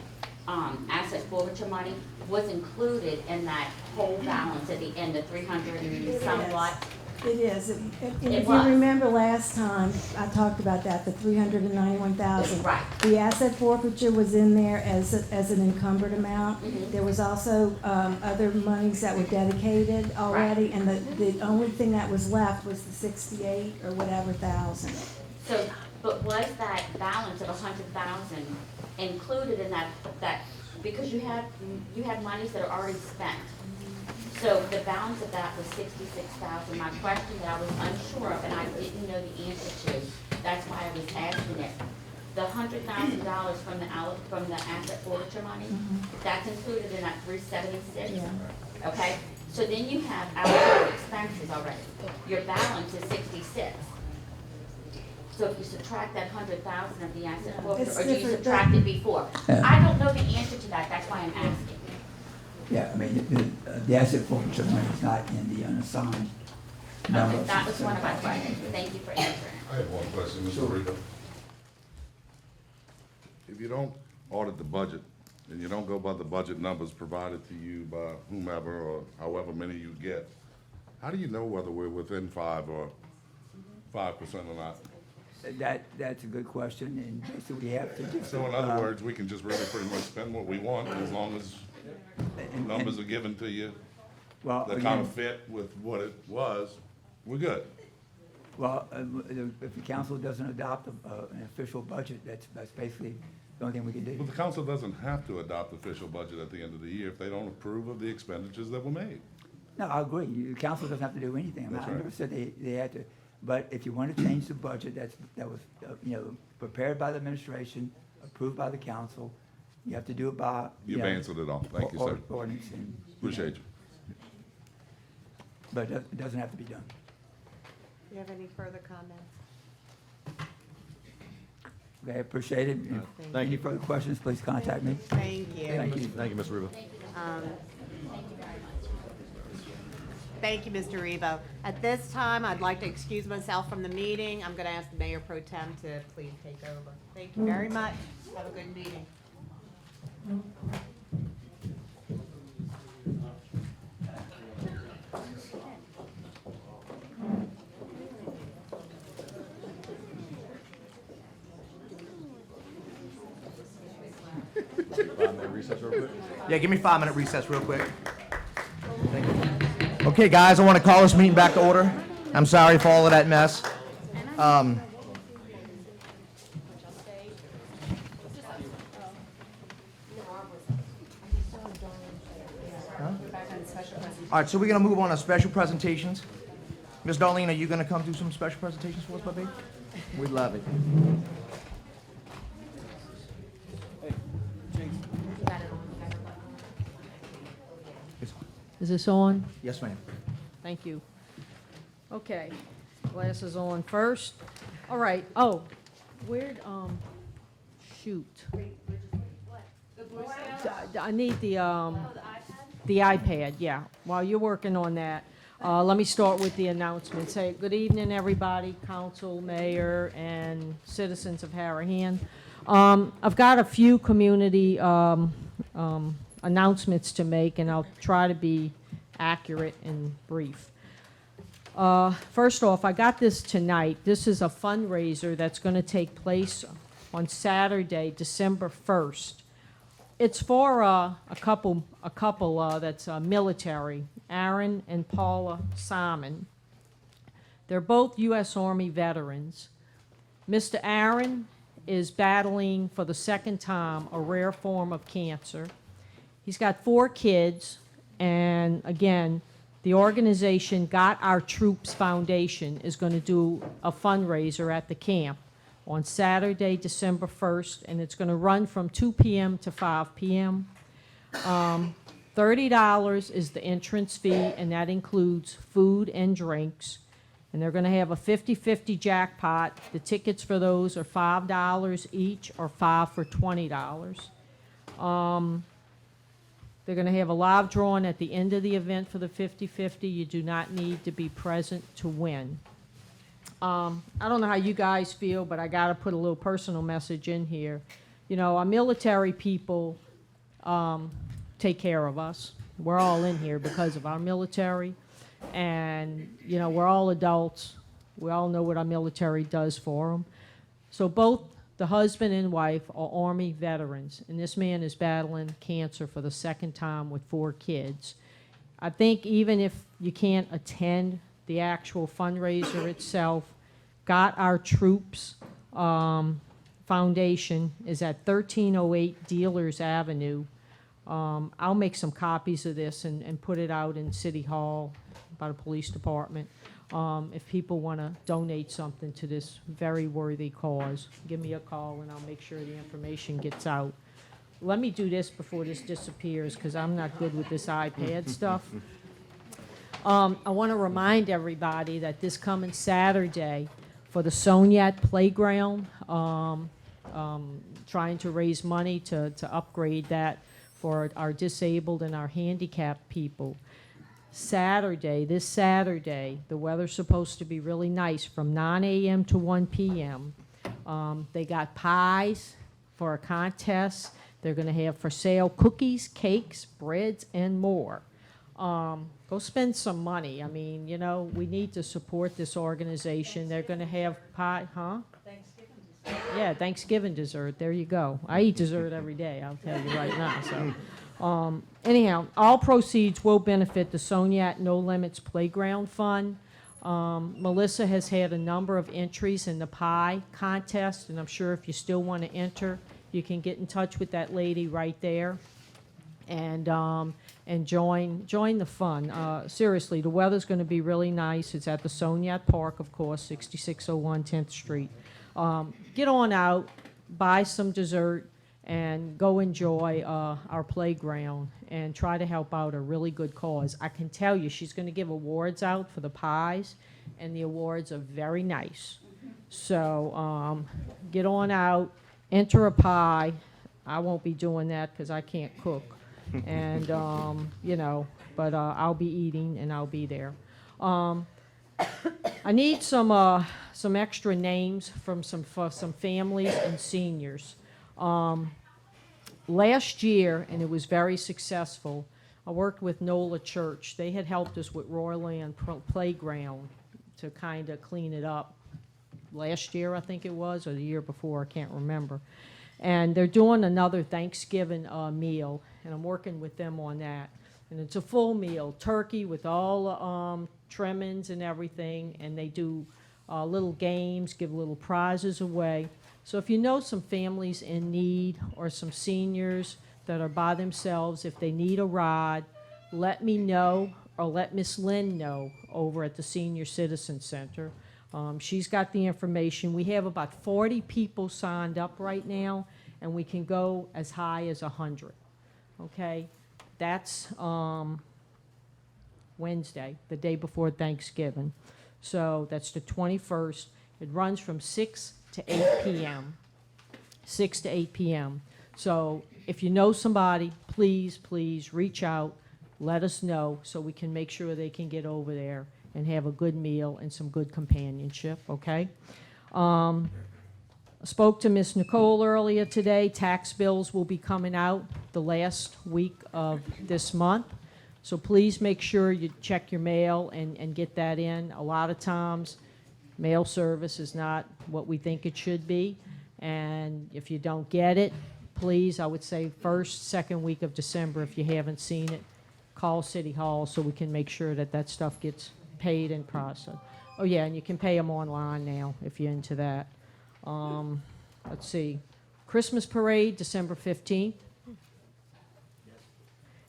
asset forfeiture money was included in that whole balance at the end of 300 and somewhat. It is. And It if you was. remember last time, I talked about that, the 391,000. Right. The asset forfeiture was in there as an encumbered amount. There was also other monies that were dedicated already, and the only thing that was left was the 68 or whatever thousand. So, but was that balance of 100,000 included in that, because you had monies that are already spent? So the balance of that was 66,000. My question that I was unsure of and I didn't know the answer to, that's why I was asking it. The $100,000 from the asset forfeiture money, that's included in that 376? Yeah. Okay, so then you have allocated expenses already. Your balance is 66. So if you subtract that 100,000 of the asset forfeiture, It's or do you different, subtract it before? Yeah. I don't know the answer to that, that's why I'm asking. Yeah, I mean, the asset forfeiture money is not in the unassigned number. Okay, that was one of my questions. Thank you for answering. I have one question, Mr. Rito. If you don't audit the budget, and you don't go by the budget numbers provided to you by whomever or however many you get, how do you know whether we're within 5% or not? That's a good question, and basically we have to just. So in other words, we can just really pretty much spend what we want as long as numbers are given to you Well, that kind again, of fit with what it was, we're good. well, if the council doesn't adopt an official budget, that's basically the only thing we can But do. the council doesn't have to adopt official budget at the end of the year if they don't approve of the expenditures that were made. No, I agree. The council doesn't have to do anything. I That's never right. said they had to. But if you want to change the budget, that was, prepared by the administration, approved by the council, you have to do it by. You've answered it all. Thank you, sir. Ordinance and. Appreciate you. But it doesn't have to be done. Do you have any further comments? Okay, appreciate it. If any further questions, please contact me. Thank you. Thank you. Thank you, Mr. Rubio. Thank you, Mr. Rebo. At this time, I'd like to excuse myself from the meeting. I'm going to ask the Mayor Pro Tem to please take over. Thank you very much. Have a good meeting. Yeah, give me a 5-minute recess real quick. Okay, guys, I want to call this meeting back to order. I'm sorry for all of that mess. All right, so we're gonna move on to special presentations. Ms. Darlene, are you gonna come do some special presentations for us, my baby? We'd love it. Is this on? Yes, ma'am. Thank you. Okay, glasses on first. All right, oh, where'd, shoot. I need the iPad, yeah. While you're working on that, let me start with the announcement. Say, good evening, everybody, council, mayor, and citizens of Harahan. I've got a few community announcements to make, and I'll try to be accurate and brief. First off, I got this tonight. This is a fundraiser that's going to take place on Saturday, December 1st. It's for a couple that's military, Aaron and Paula Simon. They're both U.S. Army veterans. Mr. Aaron is battling for the second time a rare form of cancer. He's got 4 kids, and again, the organization Got Our Troops Foundation is going to do a fundraiser at the camp on Saturday, December 1st, and it's going to run from 2 p.m. to 5 p.m. $30 is the entrance fee, and that includes food and drinks. And they're going to have a 50-50 jackpot. The tickets for those are $5 each, or 5 for $20. They're going to have a live drawing at the end of the event for the 50-50. You do not need to be present to win. I don't know how you guys feel, but I got to put a little personal message in here. You know, our military people take care of us. We're all in here because of our military. And, you know, we're all adults. We all know what our military does for them. So both the husband and wife are Army veterans, and this man is battling cancer for the second time with 4 kids. I think even if you can't attend the actual fundraiser itself, Got Our Troops Foundation is at 1308 Dealers Avenue. I'll make some copies of this and put it out in City Hall by the police department. If people want to donate something to this very worthy cause, give me a call and I'll make sure the information gets out. Let me do this before this disappears, because I'm not good with this iPad stuff. I want to remind everybody that this coming Saturday for the Soniat Playground, trying to raise money to upgrade that for our disabled and our handicapped people. This Saturday, the weather's supposed to be really nice from 9 a.m. to 1 p.m. They got pies for a contest. They're going to have for sale cookies, cakes, breads, and more. Go spend some money. I mean, you know, we need to support this organization. They're going to have pie, huh? Thanksgiving dessert. Yeah, Thanksgiving dessert. There you go. I eat dessert every day, I'll tell you right now. So. Anyhow, all proceeds will benefit the Soniat No Limits Playground Fund. Melissa has had a number of entries in the pie contest, and I'm sure if you still want to enter, you can get in touch with that lady right there and join the fun. Seriously, the weather's going to be really nice. It's at the Soniat Park, of course, 6601 10th Street. Get on out, buy some dessert, and go enjoy our playground and try to help out a really good cause. I can tell you she's going to give awards out for the pies, and the awards are very nice. So get on out, enter a pie. I won't be doing that because I can't cook. And, you know, but I'll be eating and I'll be there. I need some extra names for some families and seniors. Last year, and it was very successful, I worked with NOLA Church. They had helped us with Royland Playground to kind of clean it up. Last year, I think it was, or the year before, I can't remember. And they're doing another Thanksgiving meal, and I'm working with them on that. And it's a full meal, turkey with all the trimmings and everything, and they do little games, give little prizes away. So if you know some families in need or some seniors that are by themselves, if they need a ride, let me know or let Miss Lynn know over at the Senior Citizen Center. She's got the information. We have about 40 people signed up right now, and we can go as high as 100. Okay? That's Wednesday, the day before Thanksgiving. So that's the 21st. It runs from 6 to 8 p.m. 6 to 8 p.m. So if you know somebody, please, please reach out. Let us know so we can make sure they can get over there and have a good meal and some good companionship, okay? I spoke to Ms. Nicole earlier today. Tax bills will be coming out the last week of this month. So please make sure you check your mail and get that in. A lot of times, mail service is not what we think it should be. And if you don't get it, please, I would say first, second week of December, if you haven't seen it, call City Hall so we can make sure that that stuff gets paid and processed. Oh yeah, and you can pay them online now if you're into that. Let's see, Christmas parade, December 15th.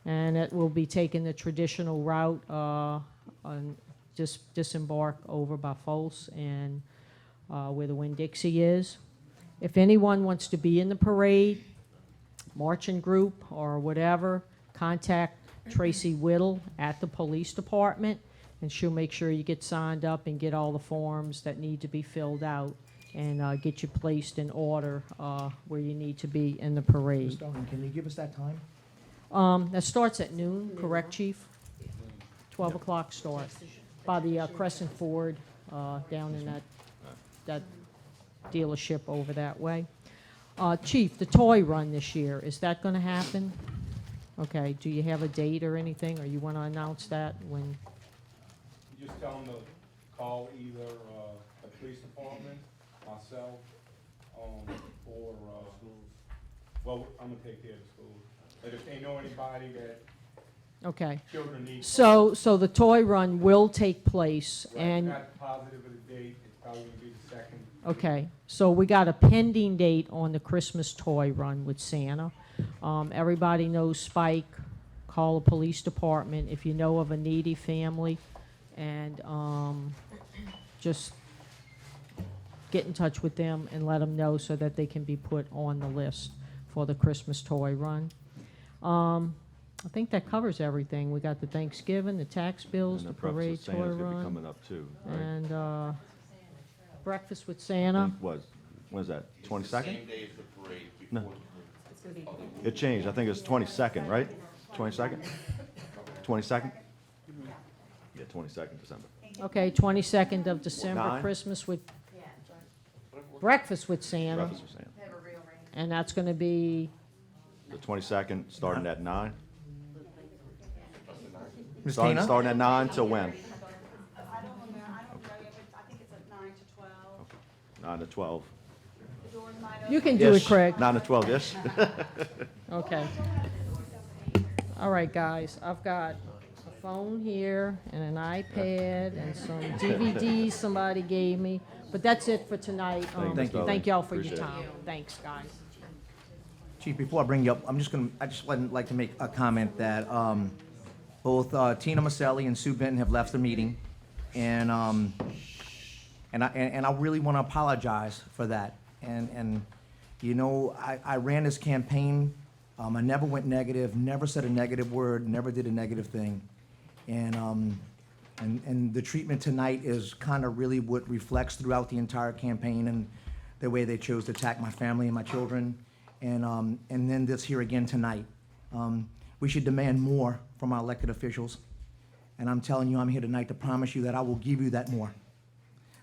And it will be taking the traditional route on disembark over by Folse and where the Winn-Dixie is. If anyone wants to be in the parade, marching group or whatever, contact Tracy Whittle at the police department, and she'll make sure you get signed up and get all the forms that need to be filled out and get you placed in order where you need to be in the parade. Mr. Owen, can you give us that time? That starts at noon, correct, Chief? 12 o'clock start by the Crescent Ford down in that dealership over that way. Chief, the toy run this year, is that going to happen? Okay, do you have a date or anything, or you want to announce that when? You just tell them to call either the police department, myself, or schools. Well, I'm gonna take care of the schools. But if they know anybody that Okay, children need. so the toy run will take place, Right, and, not positive of the date, it's probably gonna be the second. okay, so we got a pending date on the Christmas toy run with Santa. Everybody knows Spike, call the police department if you know of a needy family, and just get in touch with them and let them know so that they can be put on the list for the Christmas toy run. I think that covers everything. We got the Thanksgiving, the tax bills, And the Breakfast parade with toy Santa's gonna be run, coming up too, right? and breakfast with Santa. When is that, 22nd? Same day as the parade. No. It changed, I think it's 22nd, right? 22nd? 22nd? Yeah, 22nd December. Okay, 22nd of December, Nine? Christmas with, breakfast with Santa, Breakfast with Santa. and that's gonna be, The 22nd, starting at 9? Ms. Starting Tina? starting at 9 till when? I don't know, I don't know, I think it's at 9 to 12. 9 to 12. The doors might you open. can do it, Yes. Craig. 9 to 12, yes? Okay. All right, guys, I've got a phone here and an iPad and some DVDs somebody gave me, but that's it for tonight. Thank you. Thank y'all for your Appreciate it. time. Thanks, guys. Chief, before I bring you up, I just would like to make a comment that both Tina Maselli and Sue Benton have left the meeting, and I really want to apologize for that. And you know, I ran this campaign. I never went negative, never said a negative word, never did a negative thing, and the treatment tonight is kind of really what reflects throughout the entire campaign and the way they chose to attack my family and my children. And then this here again tonight. We should demand more from our elected officials. And I'm telling you, I'm here tonight to promise you that I will give you that more.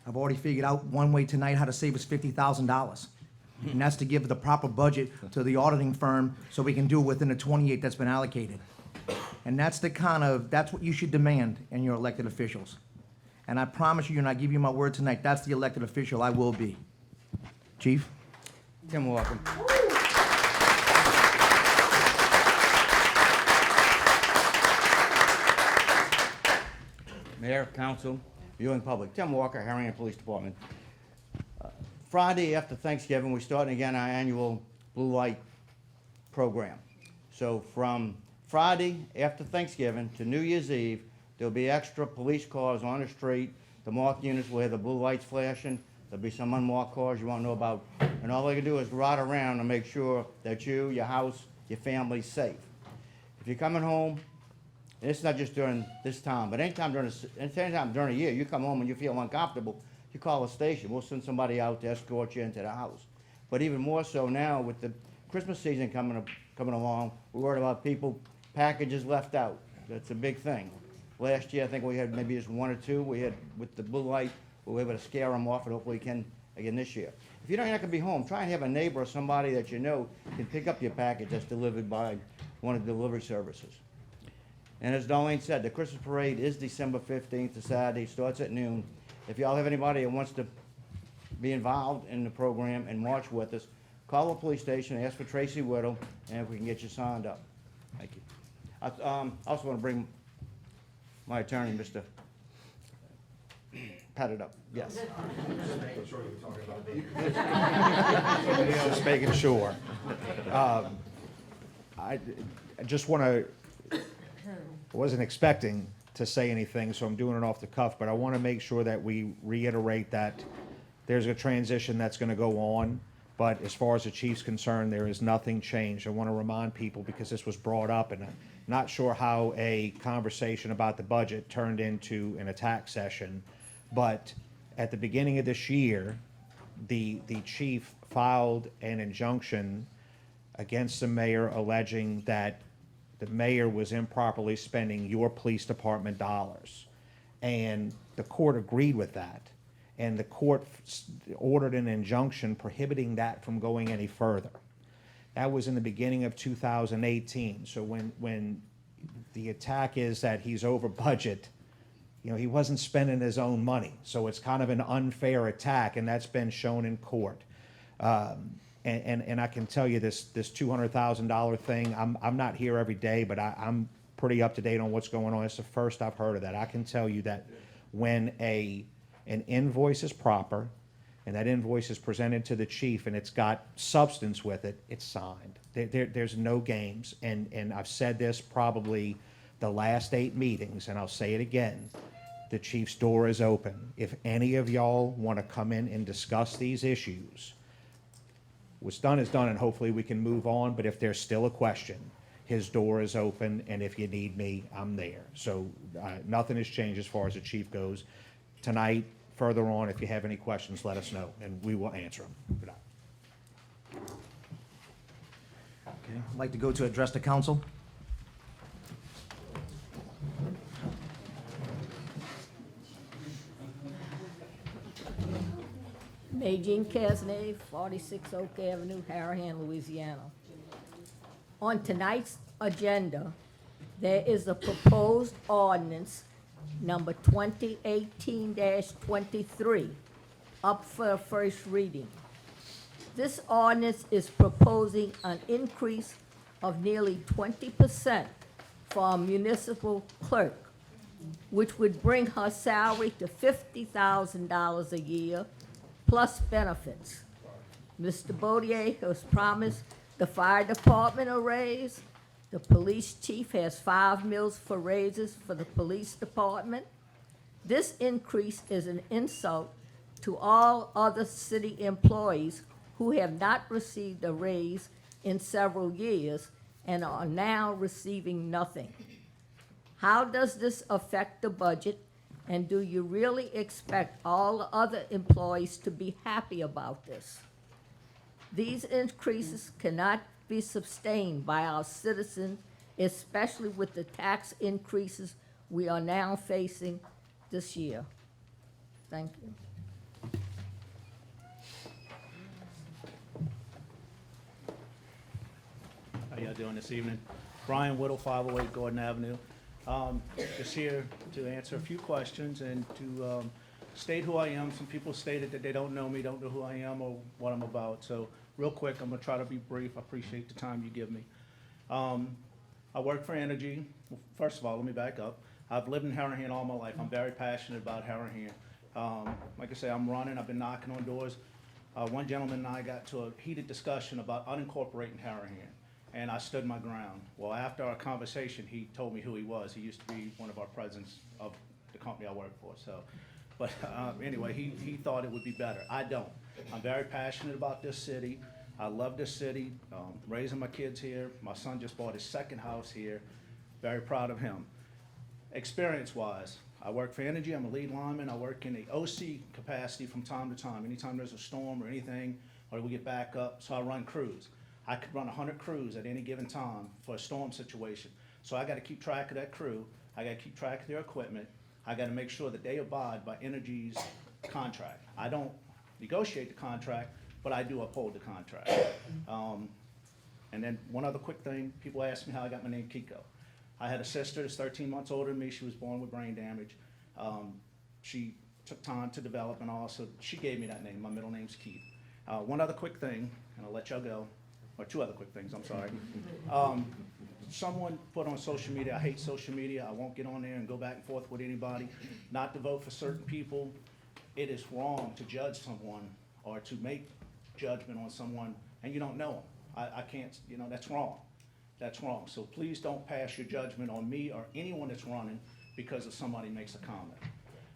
I've already figured out one way tonight how to save us $50,000. And that's to give the proper budget to the auditing firm so we can do it within the 28 that's been allocated. And that's what you should demand in your elected officials. And I promise you, and I give you my word tonight, that's the elected official I will be. Chief? Tim Walker. Mayor, council, viewing public. Tim Walker, Harahan Police Department. Friday after Thanksgiving, we're starting again our annual blue light program. So from Friday after Thanksgiving to New Year's Eve, there'll be extra police cars on the street. The marked units will have the blue lights flashing. There'll be some unmarked cars you won't know about. And all they can do is ride around and make sure that you, your house, your family's safe. If you're coming home, and it's not just during this time, but anytime during the year, you come home and you feel uncomfortable, you call the station. We'll send somebody out to escort you into the house. But even more so now with the Christmas season coming along, we're worried about people, packages left out. That's a big thing. Last year, I think we had maybe just one or two. We had, with the blue light, we were able to scare them off, and hopefully we can again this year. If you're not going to be home, try and have a neighbor or somebody that you know can pick up your package that's delivered by one of the delivery services. And as Darlene said, the Christmas parade is December 15th, to Saturday, starts at noon. If y'all have anybody that wants to be involved in the program and march with us, call the police station, ask for Tracy Whittle, and if we can get you signed up. Thank you. I also want to bring my attorney, Mr. Pat it up, yes. Just making sure. I just want to, I wasn't expecting to say anything, so I'm doing it off the cuff, but I want to make sure that we reiterate that there's a transition that's going to go on, but as far as the chief's concerned, there is nothing changed. I want to remind people, because this was brought up, and I'm not sure how a conversation about the budget turned into an attack session, but at the beginning of this year, the chief filed an injunction against the mayor alleging that the mayor was improperly spending your police department dollars. And the court agreed with that. And the court ordered an injunction prohibiting that from going any further. That was in the beginning of 2018. So when the attack is that he's over budget, you know, he wasn't spending his own money. So it's kind of an unfair attack, and that's been shown in court. And I can tell you this $200,000 thing, I'm not here every day, but I'm pretty up to date on what's going on. It's the first I've heard of that. I can tell you that when an invoice is proper, and that invoice is presented to the chief and it's got substance with it, it's signed. There's no games. And I've said this probably the last 8 meetings, and I'll say it again. The chief's door is open. If any of y'all want to come in and discuss these issues, what's done is done, and hopefully we can move on. But if there's still a question, his door is open, and if you need me, I'm there. So nothing has changed as far as the chief goes. Tonight, further on, if you have any questions, let us know, and we will answer them. Good night. Okay, I'd like to go to address the council. Majin Casnay, 46 Oak Avenue, Harahan, Louisiana. On tonight's agenda, there is a proposed ordinance number 2018-23 up for first reading. This ordinance is proposing an increase of nearly 20% for a municipal clerk, which would bring her salary to $50,000 a year plus benefits. Mr. Bodier has promised the fire department a raise. The police chief has 5 mills for raises for the police department. This increase is an insult to all other city employees who have not received a raise in several years and are now receiving nothing. How does this affect the budget? And do you really expect all other employees to be happy about this? These increases cannot be sustained by our citizens, especially with the tax increases we are now facing this year. Thank you. How y'all doing this evening? Brian Whittle, 508 Gordon Avenue. Just here to answer a few questions and to state who I am. Some people stated that they don't know me, don't know who I am or what I'm about. So real quick, I'm gonna try to be brief. I appreciate the time you give me. I work for Energy. Well, first of all, let me back up. I've lived in Harahan all my life. I'm very passionate about Harahan. Like I say, I'm running, I've been knocking on doors. One gentleman and I got to a heated discussion about unincorporating Harahan, and I stood my ground. Well, after our conversation, he told me who he was. He used to be one of our presidents of the company I work for, so. But anyway, he thought it would be better. I don't. I'm very passionate about this city. I love this city, raising my kids here. My son just bought his second house here. Very proud of him. Experience-wise, I work for Energy. I'm a lead lineman. I work in the OC capacity from time to time. Anytime there's a storm or anything, or we get back up, so I run crews. I could run 100 crews at any given time for a storm situation. So I got to keep track of that crew. I got to keep track of their equipment. I got to make sure that they abide by Energy's contract. I don't negotiate the contract, but I do uphold the contract. And then one other quick thing, people ask me how I got my name Kiko. I had a sister that's 13 months older than me. She was born with brain damage. She took time to develop, and also she gave me that name. My middle name's Keith. One other quick thing, and I'll let y'all go, or two other quick things, I'm sorry. Someone put on social media, I hate social media, I won't get on there and go back and forth with anybody, not to vote for certain people. It is wrong to judge someone or to make judgment on someone and you don't know them. I can't, that's wrong. That's wrong. So please don't pass your judgment on me or anyone that's running because of somebody makes a comment.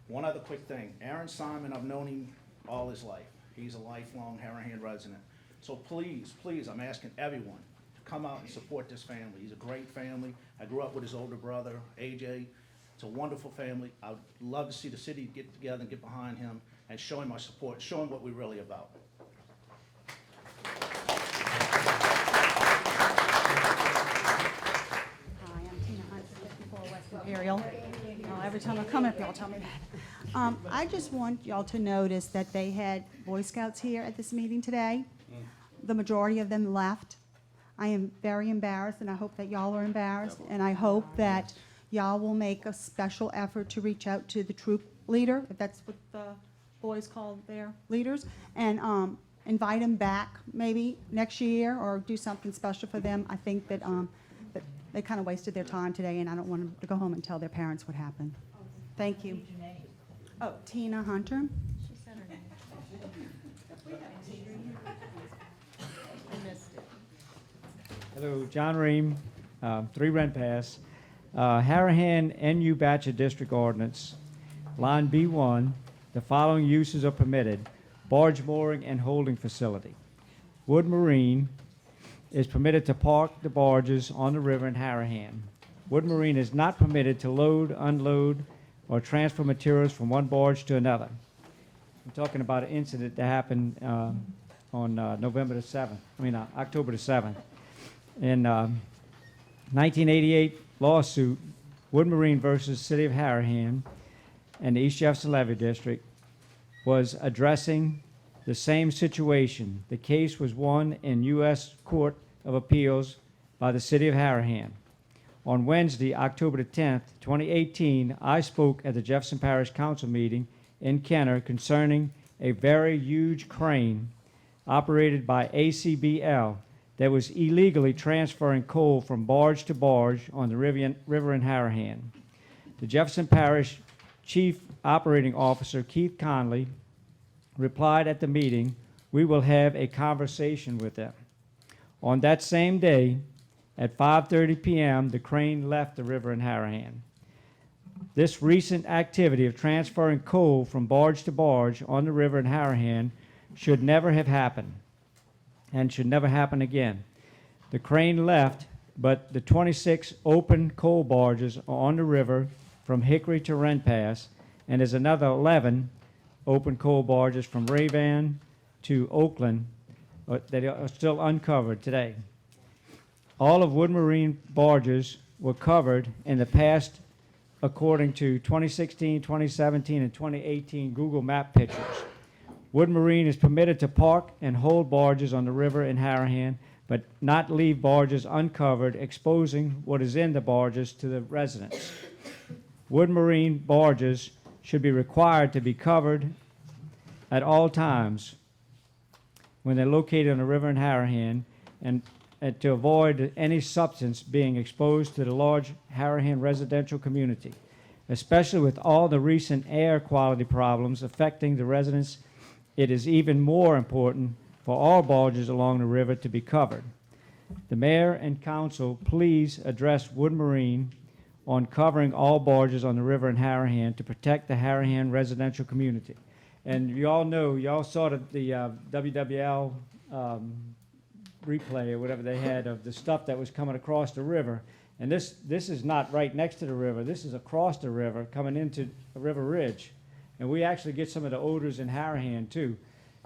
One other quick thing, Aaron Simon, I've known him all his life. He's a lifelong Harahan resident. So please, please, I'm asking everyone to come out and support this family. He's a great family. I grew up with his older brother, AJ. It's a wonderful family. I would love to see the city get together and get behind him and show him our support, show him what we're really about. Hi, I'm Tina Hunt, 54 West Imperial. Every time I come up, y'all tell me that. I just want y'all to notice that they had Boy Scouts here at this meeting today. The majority of them left. I am very embarrassed, and I hope that y'all are embarrassed, and I hope that y'all will make a special effort to reach out to the troop leader, if that's what the boys call their leaders, and invite them back maybe next year or do something special for them. I think that, that they kind of wasted their time today, and I don't want them to go home and tell their parents what happened. Thank you. Oh, Tina Hunter. Hello, John Ream, 3 Rent Pass. Harahan NU Batcher District Ordinance, line B1, the following uses are permitted: barge mooring and holding facility. Wood Marine is permitted to park the barges on the river in Harahan. Wood Marine is not permitted to load, unload, or transfer materials from one barge to another. I'm talking about an incident that happened on October the 7th. In 1988 lawsuit, Wood Marine versus City of Harahan and the East Jefferson Levee District was addressing the same situation. The case was won in U.S. Court of Appeals by the City of Harahan. On Wednesday, October the 10th, 2018, I spoke at the Jefferson Parish Council meeting in Kenner concerning a very huge crane operated by ACBL that was illegally transferring coal from barge to barge on the river in Harahan. The Jefferson Parish Chief Operating Officer, Keith Conley, replied at the meeting, "We will have a conversation with them." On that same day, at 5:30 p.m., the crane left the river in Harahan. This recent activity of transferring coal from barge to barge on the river in Harahan should never have happened and should never happen again. The crane left, but the 26 open coal barges are on the river from Hickory to Rent Pass, and there's another 11 open coal barges from Rayvan to Oakland that are still uncovered today. All of Wood Marine barges were covered in the past according to 2016, 2017, and 2018 Google Map pictures. Wood Marine is permitted to park and hold barges on the river in Harahan, but not leave barges uncovered, exposing what is in the barges to the residents. Wood Marine barges should be required to be covered at all times when they're located on the river in Harahan, and to avoid any substance being exposed to the large Harahan residential community. Especially with all the recent air quality problems affecting the residents, it is even more important for all barges along the river to be covered. The mayor and council please address Wood Marine on covering all barges on the river in Harahan to protect the Harahan residential community. And you all know, you all saw the WWL replay or whatever they had of the stuff that was coming across the river. And this is not right next to the river. This is across the river coming into River Ridge. And we actually get some of the odors in Harahan too.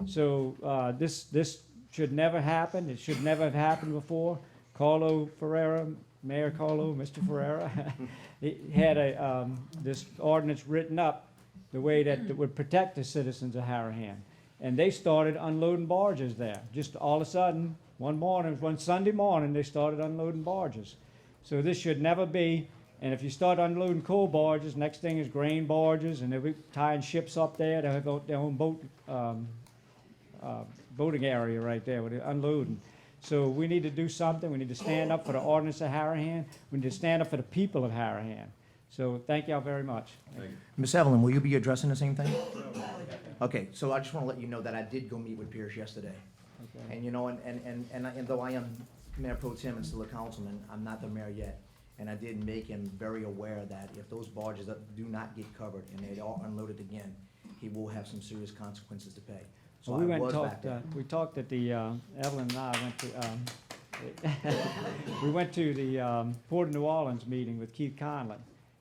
So this should never happen. It should never have happened before. Carlo Ferreira, Mayor Carlo, Mr. Ferreira, he had this ordinance written up the way that it would protect the citizens of Harahan. And they started unloading barges there. Just all of a sudden, one Sunday morning, they started unloading barges. So this should never be. And if you start unloading coal barges, next thing is grain barges, and they'll be tying ships up there. They'll have their own boating area right there where they're unloading. So we need to do something. We need to stand up for the ordinance of Harahan. We need to stand up for the people of Harahan. So thank y'all very much. Ms. Evelyn, will you be addressing the same thing? Okay, so I just want to let you know that I did go meet with Pierce yesterday. Okay. And, you know, and though I am Mayor Pro Tem and still a councilman, I'm not the mayor yet. And I did make him very aware that if those barges that do not get covered and they are unloaded again, he will have some serious consequences to pay. So Well, we I went was and back talked, there. we talked at the, Evelyn and I went to, we went to the Port of New Orleans meeting with Keith Conley,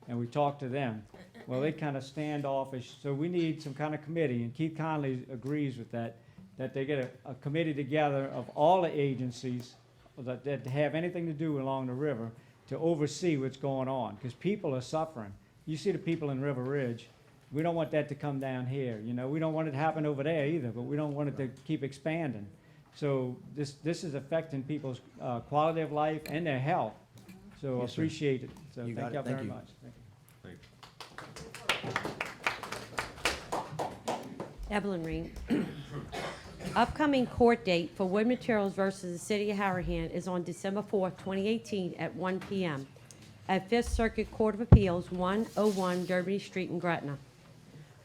and we talked to them. Well, they kind of standoffish, so we need some kind of committee, and Keith Conley agrees with that they get a committee together of all the agencies that have anything to do along the river to oversee what's going on, because people are suffering. You see the people in River Ridge. We don't want that to come down here, you know. We don't want it to happen over there either, but we don't want it to keep expanding. So this is affecting people's quality of life and their health. So Yes, sir. appreciate it. So You got thank it. y'all Thank very you. much. Thank you. Evelyn Ring. Upcoming court date for Wood Materials versus the City of Harahan is on December 4th, 2018 at 1 p.m. at Fifth Circuit Court of Appeals, 101 Derby Street in Gretna.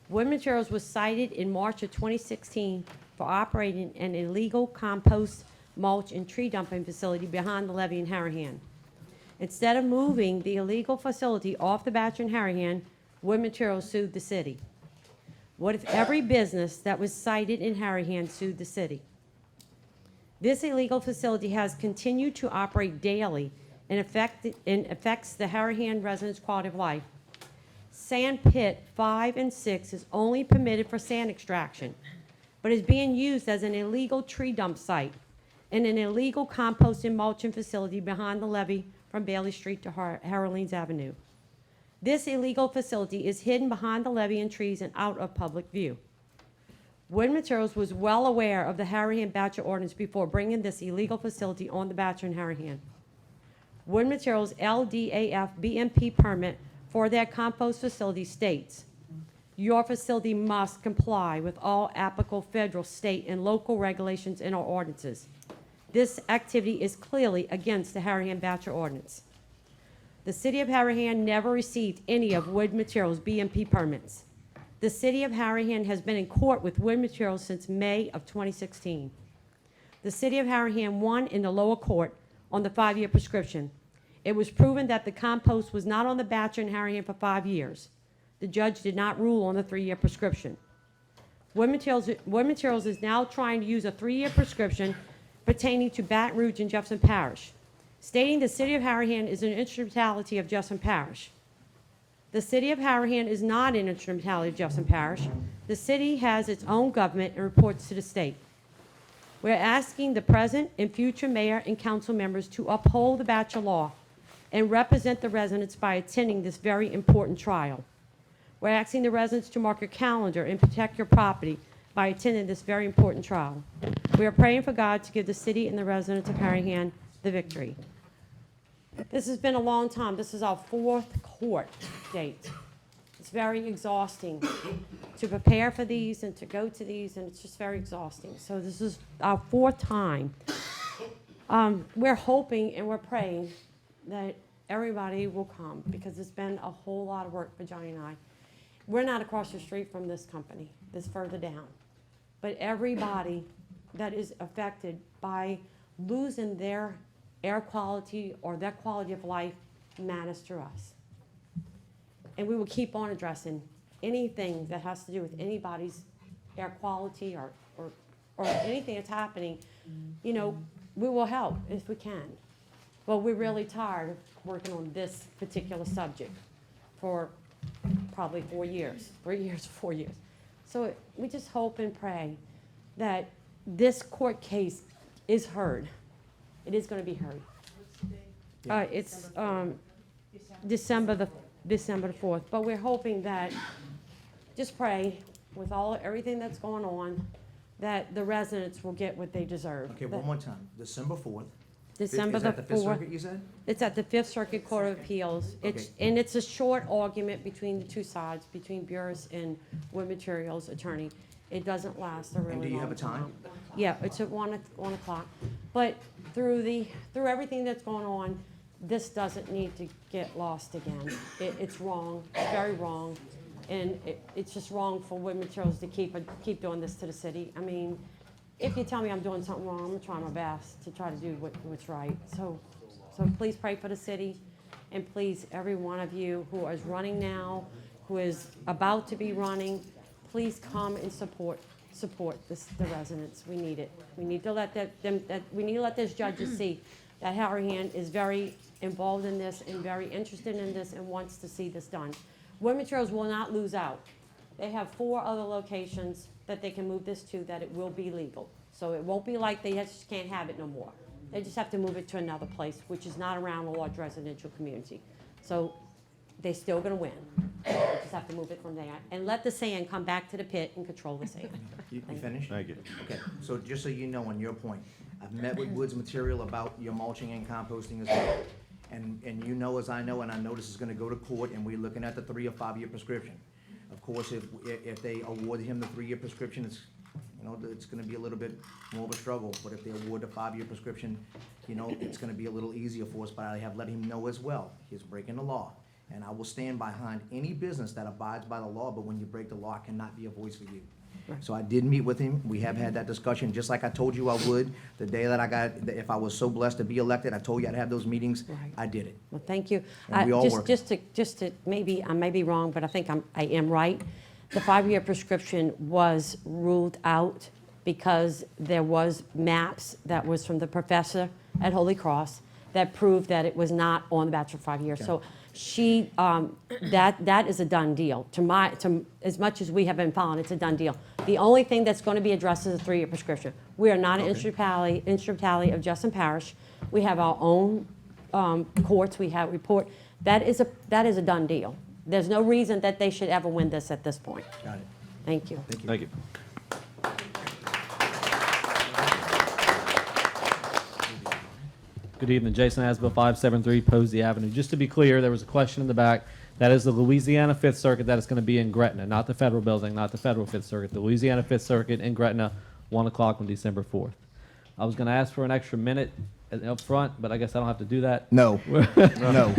Wood Materials was cited in March of 2016 for operating an illegal compost, mulch, and tree dumping facility behind the levee in Harahan. Instead of moving the illegal facility off the Bachelor in Harahan, Wood Materials sued the city. What if every business that was cited in Harahan sued the city? This illegal facility has continued to operate daily and affects the Harahan residents' quality of life. Sand Pit 5 and 6 is only permitted for sand extraction, but is being used as an illegal tree dump site and an illegal compost and mulching facility behind the levee from Bailey Street to Harlene's Avenue. This illegal facility is hidden behind the levee and trees and out of public view. Wood Materials was well aware of the Harahan Bachelor ordinance before bringing this illegal facility on the Bachelor in Harahan. Wood Materials LDAF BMP permit for their compost facility states, your facility must comply with all applicable federal, state, and local regulations and or ordinances. This activity is clearly against the Harahan Bachelor ordinance. The City of Harahan never received any of Wood Materials' BMP permits. The City of Harahan has been in court with Wood Materials since May of 2016. The City of Harahan won in the lower court on the 5-year prescription. It was proven that the compost was not on the Bachelor in Harahan for 5 years. The judge did not rule on the 3-year prescription. Wood Materials is now trying to use a 3-year prescription pertaining to Baton Rouge and Jefferson Parish, stating the City of Harahan is an instrumentality of Jefferson Parish. The City of Harahan is not an instrumentality of Jefferson Parish. The city has its own government and reports to the state. We're asking the present and future mayor and council members to uphold the Bachelor law and represent the residents by attending this very important trial. We're asking the residents to mark your calendar and protect your property by attending this very important trial. We are praying for God to give the city and the residents of Harahan the victory. This has been a long time. This is our 4th court date. It's very exhausting to prepare for these and to go to these, and it's just very exhausting. So this is our 4th time. We're hoping and we're praying that everybody will come, because it's been a whole lot of work for Johnny and I. We're not across the street from this company, this further down. But everybody that is affected by losing their air quality or their quality of life matters to us. And we will keep on addressing anything that has to do with anybody's air quality or anything that's happening. You know, we will help if we can. Well, we're really tired of working on this particular subject for probably 4 years, 3 years, 4 years. So we just hope and pray that this court case is heard. It is going to be heard. It's December the 4th. But we're hoping that, just pray with everything that's going on, that the residents will get what they deserve. Okay, one more time, December 4th. December Is the that the Fifth 4th. Circuit, you said? It's at the Fifth Circuit Court of Appeals. And it's a short argument between the two sides, between Burris and Wood Materials attorney. It doesn't last a really long time. And do you have a time? Yeah, it's at 1 o'clock. But through everything that's going on, this doesn't need to get lost again. It's wrong, it's very wrong. And it's just wrong for Wood Materials to keep doing this to the city. I mean, if you tell me I'm doing something wrong, I'm gonna try my best to try to do what's right. So please pray for the city, and please, every one of you who is running now, who is about to be running, please come and support the residents. We need it. We need to let we need to let those judges see that Harahan is very involved in this and very interested in this and wants to see this done. Wood Materials will not lose out. They have 4 other locations that they can move this to, that it will be legal. So it won't be like they just can't have it no more. They just have to move it to another place, which is not around a large residential community. So they're still gonna win. They just have to move it from there. And let the sand come back to the pit and control the sand. You finished? Thank you. Okay, so just so you know, on your point, I've met with Woods Material about your mulching and composting as well. And you know as I know, and I know this is gonna go to court, and we're looking at the 3 or 5 year prescription. Of course, if they award him the 3 year prescription, it's gonna be a little bit more of a struggle. But if they award the 5 year prescription, it's gonna be a little easier for us. But I have let him know as well, he's breaking the law. And I will stand behind any business that abides by the law, but when you break the law, I cannot be a voice for you. So I did meet with him. We have had that discussion, just like I told you I would. The day that if I was so blessed to be elected, I told you I'd have those meetings. Right. I did it. Well, thank you. And we all Just to, maybe, I may be wrong, but I think I am right. The 5 year prescription was ruled out because there was maps that was from the professor at Holy Cross that proved that it was not on the Bachelor of 5 years. So she, that is a done deal. As much as we have been following, it's a done deal. The only thing that's going to be addressed is a 3 year prescription. We are not an instrumentality of Justin Parish. We have our own courts. We have report. That is a done deal. There's no reason that they should ever win this at this point. Got it. Thank you. Thank you. Good evening, Jason Asbill, 573 Posey Avenue. Just to be clear, there was a question in the back. That is the Louisiana Fifth Circuit that is going to be in Gretna, not the federal building, not the federal Fifth Circuit. The Louisiana Fifth Circuit in Gretna, 1 o'clock on December 4th. I was going to ask for an extra minute up front, but I guess I don't have to do that. No. No.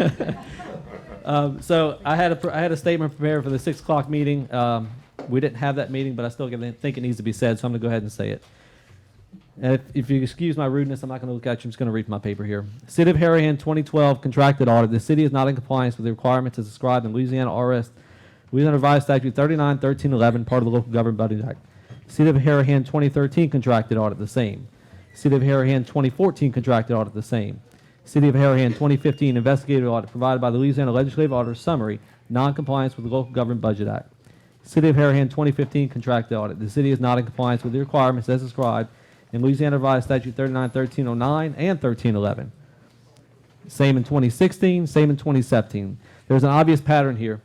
So I had a statement prepared for the 6 o'clock meeting. We didn't have that meeting, but I still think it needs to be said, so I'm going to go ahead and say it. And if you excuse my rudeness, I'm not going to look at you. I'm just going to read my paper here. City of Harahan 2012 contracted audit. The city is not in compliance with the requirements as described in Louisiana Revised Statute 39-1311, part of the Local Government Budget Act. City of Harahan 2013 contracted audit, the same. City of Harahan 2014 contracted audit, the same. City of Harahan 2015 investigative audit provided by the Louisiana Legislative Auditor summary, non-compliance with the Local Government Budget Act. City of Harahan 2015 contracted audit. The city is not in compliance with the requirements as described in Louisiana Revised Statute 39-1309 and 1311. Same in 2016, same in 2017. There's an obvious pattern here.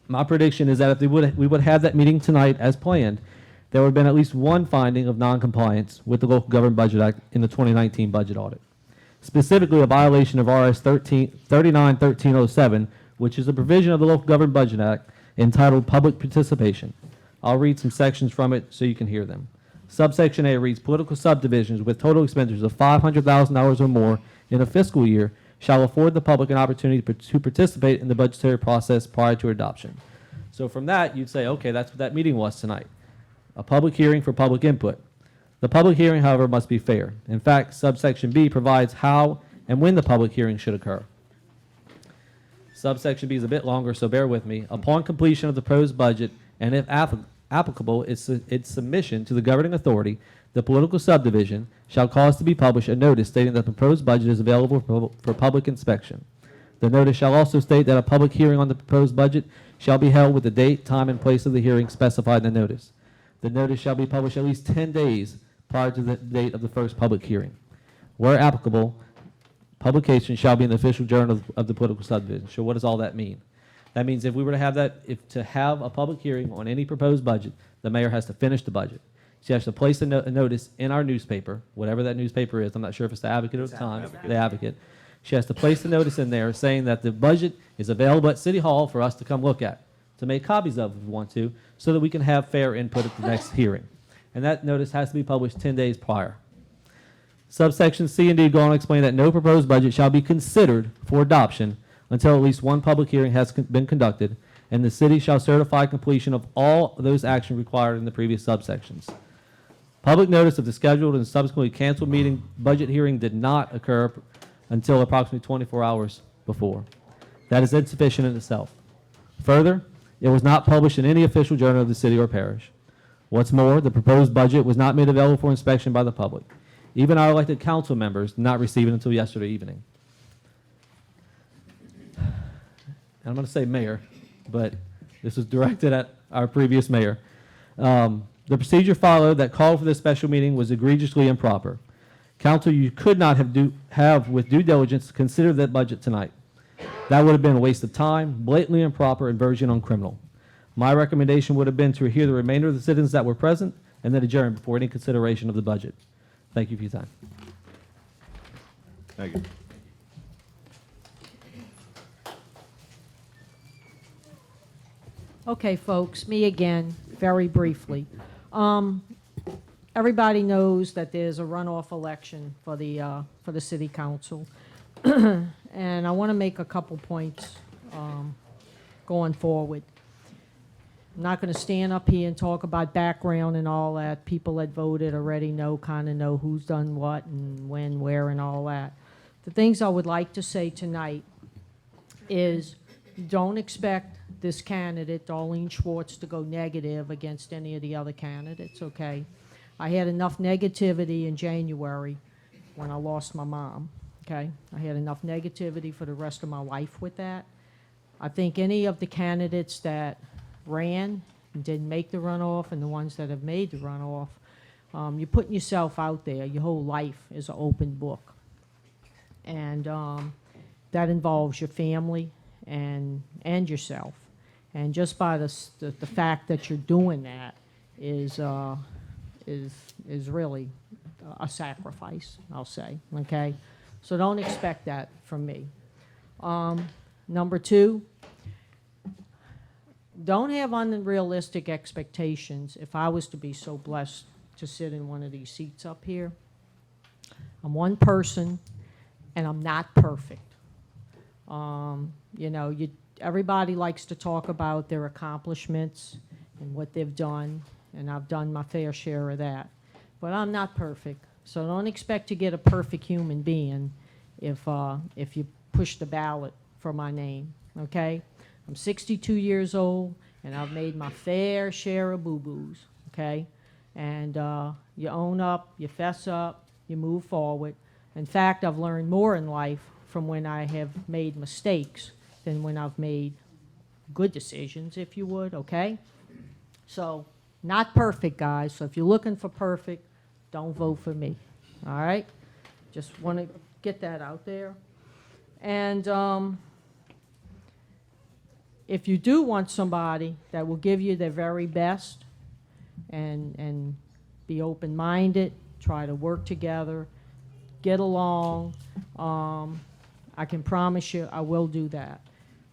My prediction is that if we would have that meeting tonight as planned, there would have been at least one finding of noncompliance with the Local Government Budget Act in the 2019 budget audit. Specifically, a violation of RS 39-1307, which is a provision of the Local Government Budget Act entitled Public Participation. I'll read some sections from it so you can hear them. Subsection A reads, political subdivisions with total expenditures of $500,000 or more in a fiscal year shall afford the public an opportunity to participate in the budgetary process prior to adoption. So from that, you'd say, okay, that's what that meeting was tonight. A public hearing for public input. The public hearing, however, must be fair. In fact, subsection B provides how and when the public hearing should occur. Subsection B is a bit longer, so bear with me. Upon completion of the proposed budget, and if applicable, its submission to the governing authority, the political subdivision shall cause to be published a notice stating that the proposed budget is available for public inspection. The notice shall also state that a public hearing on the proposed budget shall be held with the date, time, and place of the hearing specified in the notice. The notice shall be published at least 10 days prior to the date of the first public hearing. Where applicable, publication shall be in the official journal of the political subdivision. So what does all that mean? That means if we were to have that, to have a public hearing on any proposed budget, the mayor has to finish the budget. She has to place a notice in our newspaper, whatever that newspaper is. I'm not sure if it's the Advocate or the Times, the Advocate. She has to place the notice in there saying that the budget is available at City Hall for us to come look at, to make copies of if we want to, so that we can have fair input at the next hearing. And that notice has to be published 10 days prior. Subsection C and D go on to explain that no proposed budget shall be considered for adoption until at least one public hearing has been conducted, and the city shall certify completion of all those actions required in the previous subsections. Public notice of the scheduled and subsequently canceled meeting budget hearing did not occur until approximately 24 hours before. That is insufficient in itself. Further, it was not published in any official journal of the city or parish. What's more, the proposed budget was not made available for inspection by the public. Even our elected council members did not receive it until yesterday evening. And I'm going to say mayor, but this was directed at our previous mayor. The procedure followed that called for this special meeting was egregiously improper. Council, you could not have with due diligence considered that budget tonight. That would have been a waste of time, blatantly improper, and verging on criminal. My recommendation would have been to hear the remainder of the citizens that were present and then adjourn before any consideration of the budget. Thank you for your time. Thank you. Okay, folks, me again, very briefly. Everybody knows that there's a runoff election for the city council. And I want to make a couple points going forward. I'm not going to stand up here and talk about background and all that. People that voted already kind of know who's done what and when, where, and all that. The things I would like to say tonight is don't expect this candidate, Darlene Schwartz, to go negative against any of the other candidates, okay? I had enough negativity in January when I lost my mom, okay? I had enough negativity for the rest of my life with that. I think any of the candidates that ran and didn't make the runoff and the ones that have made the runoff, you're putting yourself out there. Your whole life is an open book. And that involves your family and yourself. And just by the fact that you're doing that is really a sacrifice, I'll say, okay? So don't expect that from me. Number two, don't have unrealistic expectations if I was to be so blessed to sit in one of these seats up here. I'm one person, and I'm not perfect. You know, everybody likes to talk about their accomplishments and what they've done, and I've done my fair share of that. But I'm not perfect, so don't expect to get a perfect human being if you push the ballot for my name, okay? I'm 62 years old, and I've made my fair share of boo-boos, okay? And you own up, you fess up, you move forward. In fact, I've learned more in life from when I have made mistakes than when I've made good decisions, if you would, okay? So, not perfect, guys. So if you're looking for perfect, don't vote for me, all right? Just want to get that out there. And if you do want somebody that will give you their very best and be open-minded, try to work together, get along, I can promise you I will do that.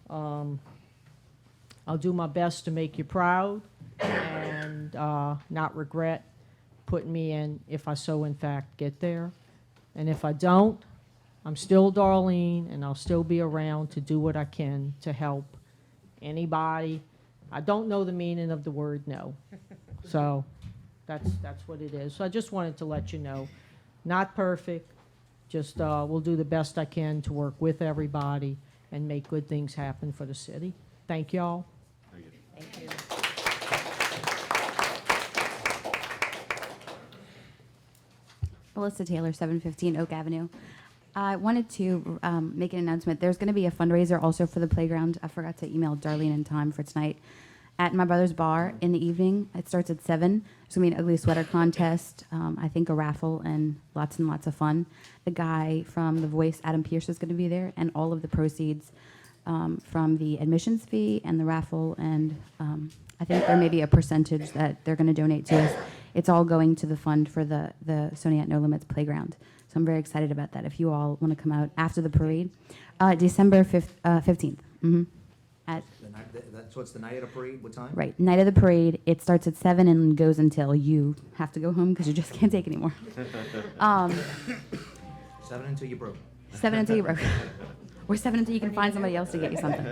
I'll do my best to make you proud and not regret putting me in if I so in fact get there. And if I don't, I'm still Darlene, and I'll still be around to do what I can to help anybody. I don't know the meaning of the word no. So that's what it is. So I just wanted to let you know, not perfect, just we'll do the best I can to work with everybody and make good things happen for the city. Thank y'all. Thank you. Melissa Taylor, 715 Oak Avenue. I wanted to make an announcement. There's going to be a fundraiser also for the playground. I forgot to email Darlene in time for tonight. At my brother's bar in the evening. It starts at 7. There's going to be an ugly sweater contest, I think a raffle, and lots of fun. The guy from The Voice, Adam Pierce, is going to be there, and all of the proceeds from the admissions fee and the raffle, and I think there may be a percentage that they're going to donate to us. It's all going to the fund for the Sony at No Limits playground. So I'm very excited about that. If you all want to come out after the parade, December 15th. So it's the night of the parade, what time? Right, night of the parade. It starts at 7 and goes until you have to go home because you just can't take anymore. 7 until you broke. 7 until you broke. Or 7 until you can find somebody else to get you something.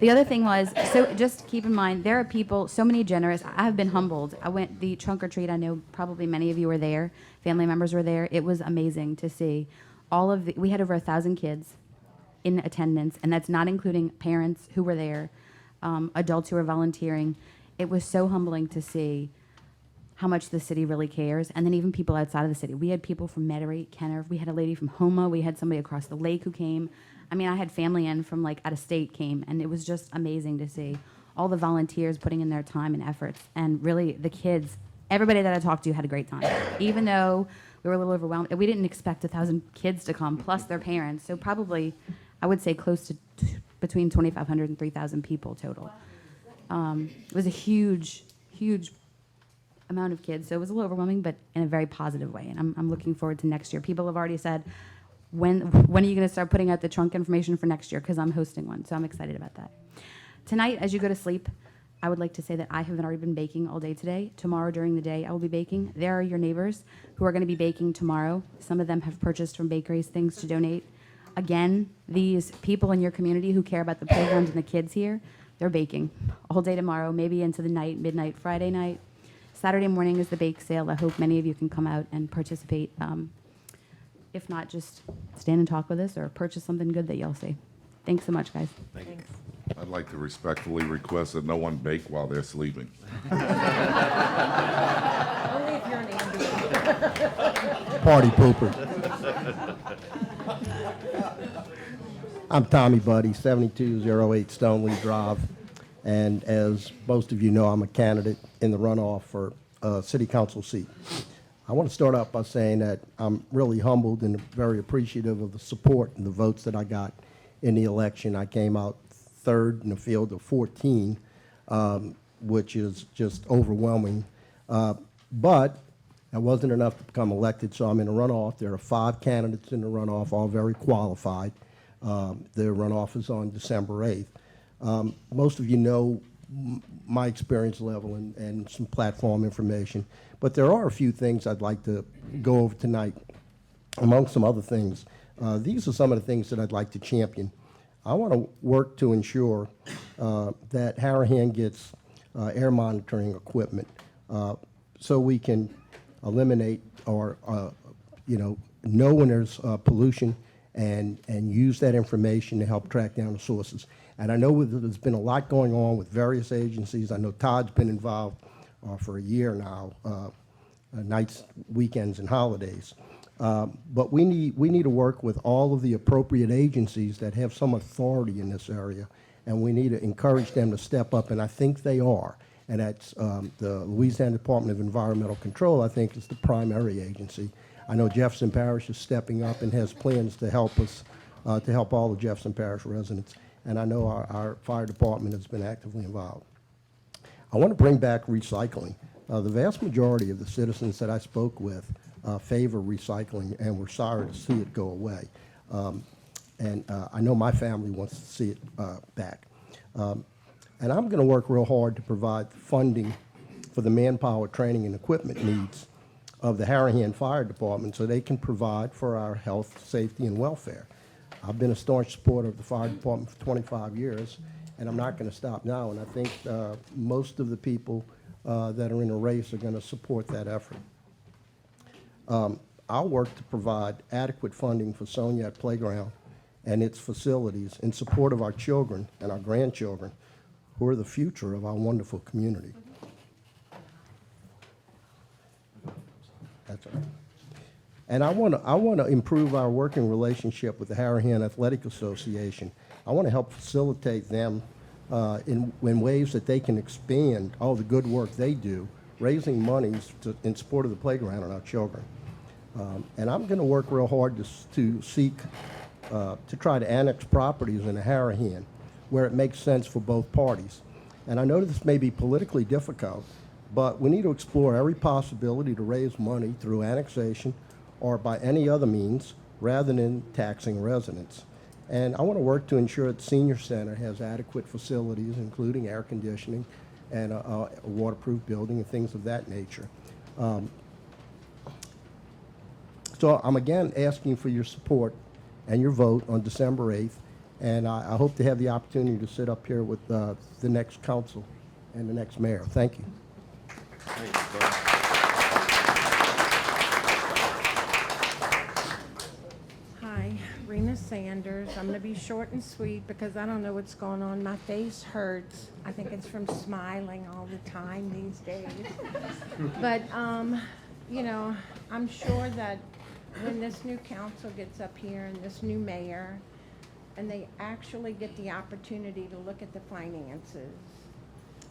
The other thing was, so just keep in mind, there are people, so many generous. I've been humbled. I went the trunk or treat. I know probably many of you were there. Family members were there. It was amazing to see all of the, we had over 1,000 kids in attendance, and that's not including parents who were there, adults who were volunteering. It was so humbling to see how much the city really cares, and then even people outside of the city. We had people from Metairie, Kenner. We had a lady from Homa. We had somebody across the lake who came. I mean, I had family in from like out of state came, and it was just amazing to see all the volunteers putting in their time and efforts, and really the kids. Everybody that I talked to had a great time, even though we were a little overwhelmed. We didn't expect 1,000 kids to come, plus their parents. So probably, I would say close to between 2,500 and 3,000 people total. It was a huge amount of kids, so it was a little overwhelming, but in a very positive way. And I'm looking forward to next year. People have already said, when are you going to start putting out the trunk information for next year? Because I'm hosting one, so I'm excited about that. Tonight, as you go to sleep, I would like to say that I have already been baking all day today. Tomorrow during the day, I will be baking. There are your neighbors who are going to be baking tomorrow. Some of them have purchased from bakeries things to donate. Again, these people in your community who care about the playground and the kids here, they're baking all day tomorrow, maybe into the night, midnight, Friday night. Saturday morning is the bake sale. I hope many of you can come out and participate. If not, just stand and talk with us or purchase something good that you'll see. Thanks so much, guys. Thank you. I'd like to respectfully request that no one bake while they're sleeping. Only if you're an ambulance. Party pooper. I'm Tommy Buddy, 7208 Stoneleaf Drive. And as most of you know, I'm a candidate in the runoff for a city council seat. I want to start out by saying that I'm really humbled and very appreciative of the support and the votes that I got in the election. I came out third in a field of 14, which is just overwhelming. But that wasn't enough to become elected, so I'm in a runoff. There are 5 candidates in the runoff, all very qualified. The runoff is on December 8th. Most of you know my experience level and some platform information, but there are a few things I'd like to go over tonight. Among some other things, these are some of the things that I'd like to champion. I want to work to ensure that Harahan gets air monitoring equipment so we can eliminate or know when there's pollution and use that information to help track down the sources. And I know there's been a lot going on with various agencies. I know Todd's been involved for a year now, nights, weekends, and holidays. But we need to work with all of the appropriate agencies that have some authority in this area, and we need to encourage them to step up, and I think they are. And that's the Louisiana Department of Environmental Control, I think, is the primary agency. I know Jefferson Parish is stepping up and has plans to help us, to help all the Jefferson Parish residents. And I know our fire department has been actively involved. I want to bring back recycling. The vast majority of the citizens that I spoke with favor recycling, and we're sorry to see it go away. And I know my family wants to see it back. And I'm going to work real hard to provide funding for the manpower, training, and equipment needs of the Harahan Fire Department so they can provide for our health, safety, and welfare. I've been a staunch supporter of the fire department for 25 years, and I'm not going to stop now. And I think most of the people that are in a race are going to support that effort. I'll work to provide adequate funding for Soniat Playground and its facilities in support of our children and our grandchildren, who are the future of our wonderful community. That's all right. And I want to improve our working relationship with the Harahan Athletic Association. I want to help facilitate them in ways that they can expand all the good work they do, raising monies in support of the playground and our children. And I'm going to work real hard to seek to try to annex properties in the Harahan where it makes sense for both parties. And I know this may be politically difficult, but we need to explore every possibility to raise money through annexation or by any other means rather than taxing residents. And I want to work to ensure that the senior center has adequate facilities, including air conditioning and a waterproof building and things of that nature. So I'm again asking for your support and your vote on December 8th. And I hope to have the opportunity to sit up here with the next council and the next mayor. Thank you. Hi, Rena Sanders. I'm going to be short and sweet because I don't know what's going on. My face hurts. I think it's from smiling all the time these days. But, you know, I'm sure that when this new council gets up here and this new mayor, and they actually get the opportunity to look at the finances,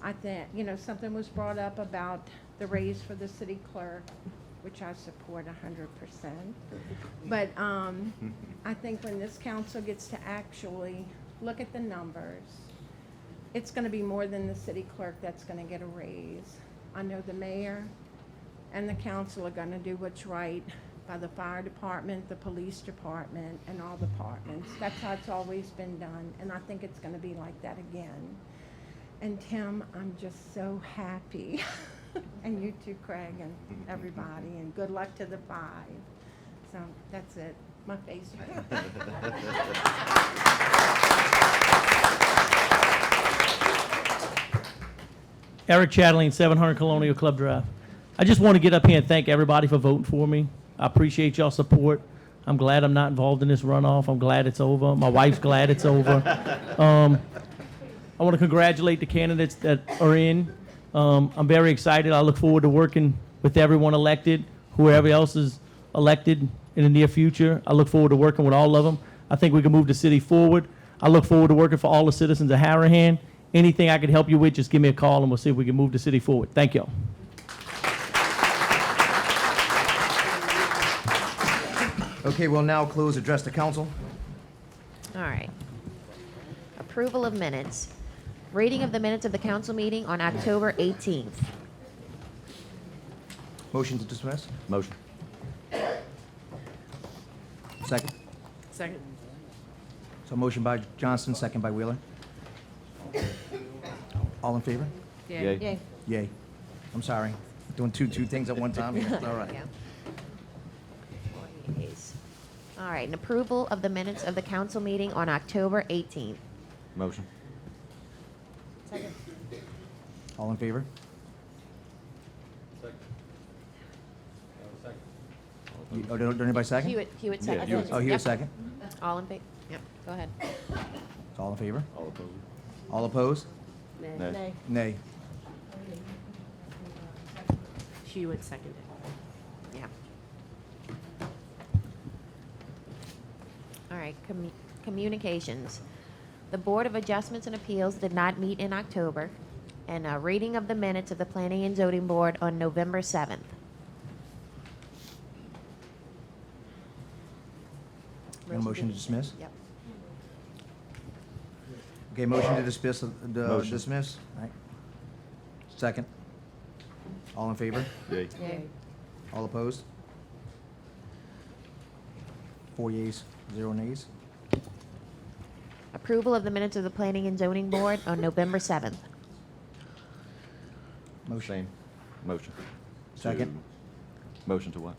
I think, you know, something was brought up about the raise for the city clerk, which I support 100%. But I think when this council gets to actually look at the numbers, it's going to be more than the city clerk that's going to get a raise. I know the mayor and the council are going to do what's right by the fire department, the police department, and all departments. That's how it's always been done, and I think it's going to be like that again. And Tim, I'm just so happy. And you too, Craig, and everybody, and good luck to the 5. So that's it. My face hurts. Eric Chatelain, 700 Colonial Club Drive. I just want to get up here and thank everybody for voting for me. I appreciate y'all support. I'm glad I'm not involved in this runoff. I'm glad it's over. My wife's glad it's over. I want to congratulate the candidates that are in. I'm very excited. I look forward to working with everyone elected, whoever else is elected in the near future. I look forward to working with all of them. I think we can move the city forward. I look forward to working for all the citizens of Harahan. Anything I can help you with, just give me a call and we'll see if we can move the city forward. Thank y'all. Okay, we'll now close address to council. All right. Approval of minutes. Reading of the minutes of the council meeting on October 18th. Motion to dismiss? Motion. Second? Second. So motion by Johnson, second by Wheeler. All in favor? Yay. Yay. Yay. I'm sorry. Doing two things at one time here. All right. Yeah. 4 yeas. All right, an approval of the minutes of the council meeting on October 18th. Motion. Second. All in favor? Oh, did anybody second? Hewitt second. Hewitt. Oh, Hewitt second. All in favor? Yep, go ahead. All in favor? All opposed? All opposed? Nay. Nay. Hewitt seconded. Yeah. All right, communications. The Board of Adjustments and Appeals did not meet in October, and a reading of the minutes of the Planning and Zoning Board on November 7th. And a motion to dismiss? Yep. Okay, motion to dismiss, Motion. dismiss? All right. Second. All in favor? Yay. Yay. All opposed? 4 yeas, 0 nays. Approval of the minutes of the Planning and Zoning Board on November 7th. Motion. Same. Motion. Second. To Motion to what?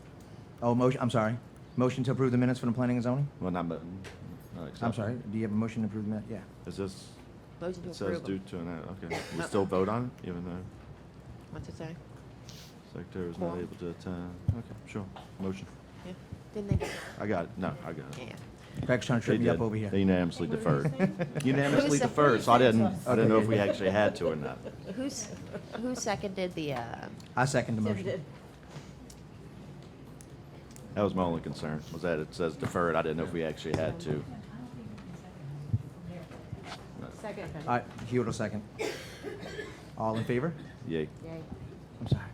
Oh, motion, I'm sorry. Motion to approve the minutes from the planning and zoning? Well, not, not I'm accept. sorry, do you have a motion to approve the minute? Yeah. Is this, Motion to it says approve due 'em. to an, okay. We still vote on it, even though What's it say? secretary was not Quorum. able to attend? Okay, sure. Motion. Yeah. Didn't they? I got it. No, I got it. Yeah. Craig's trying to trip They me up did. over here. They unanimously deferred. Unanimously Who sec- deferred, so I didn't Okay. know if we actually had to or not. Who seconded the, I second the motion. That was my only concern, was that it says deferred. I didn't know if we actually had to. Second. All right, Hewitt will second. All in favor? Yay. I'm sorry.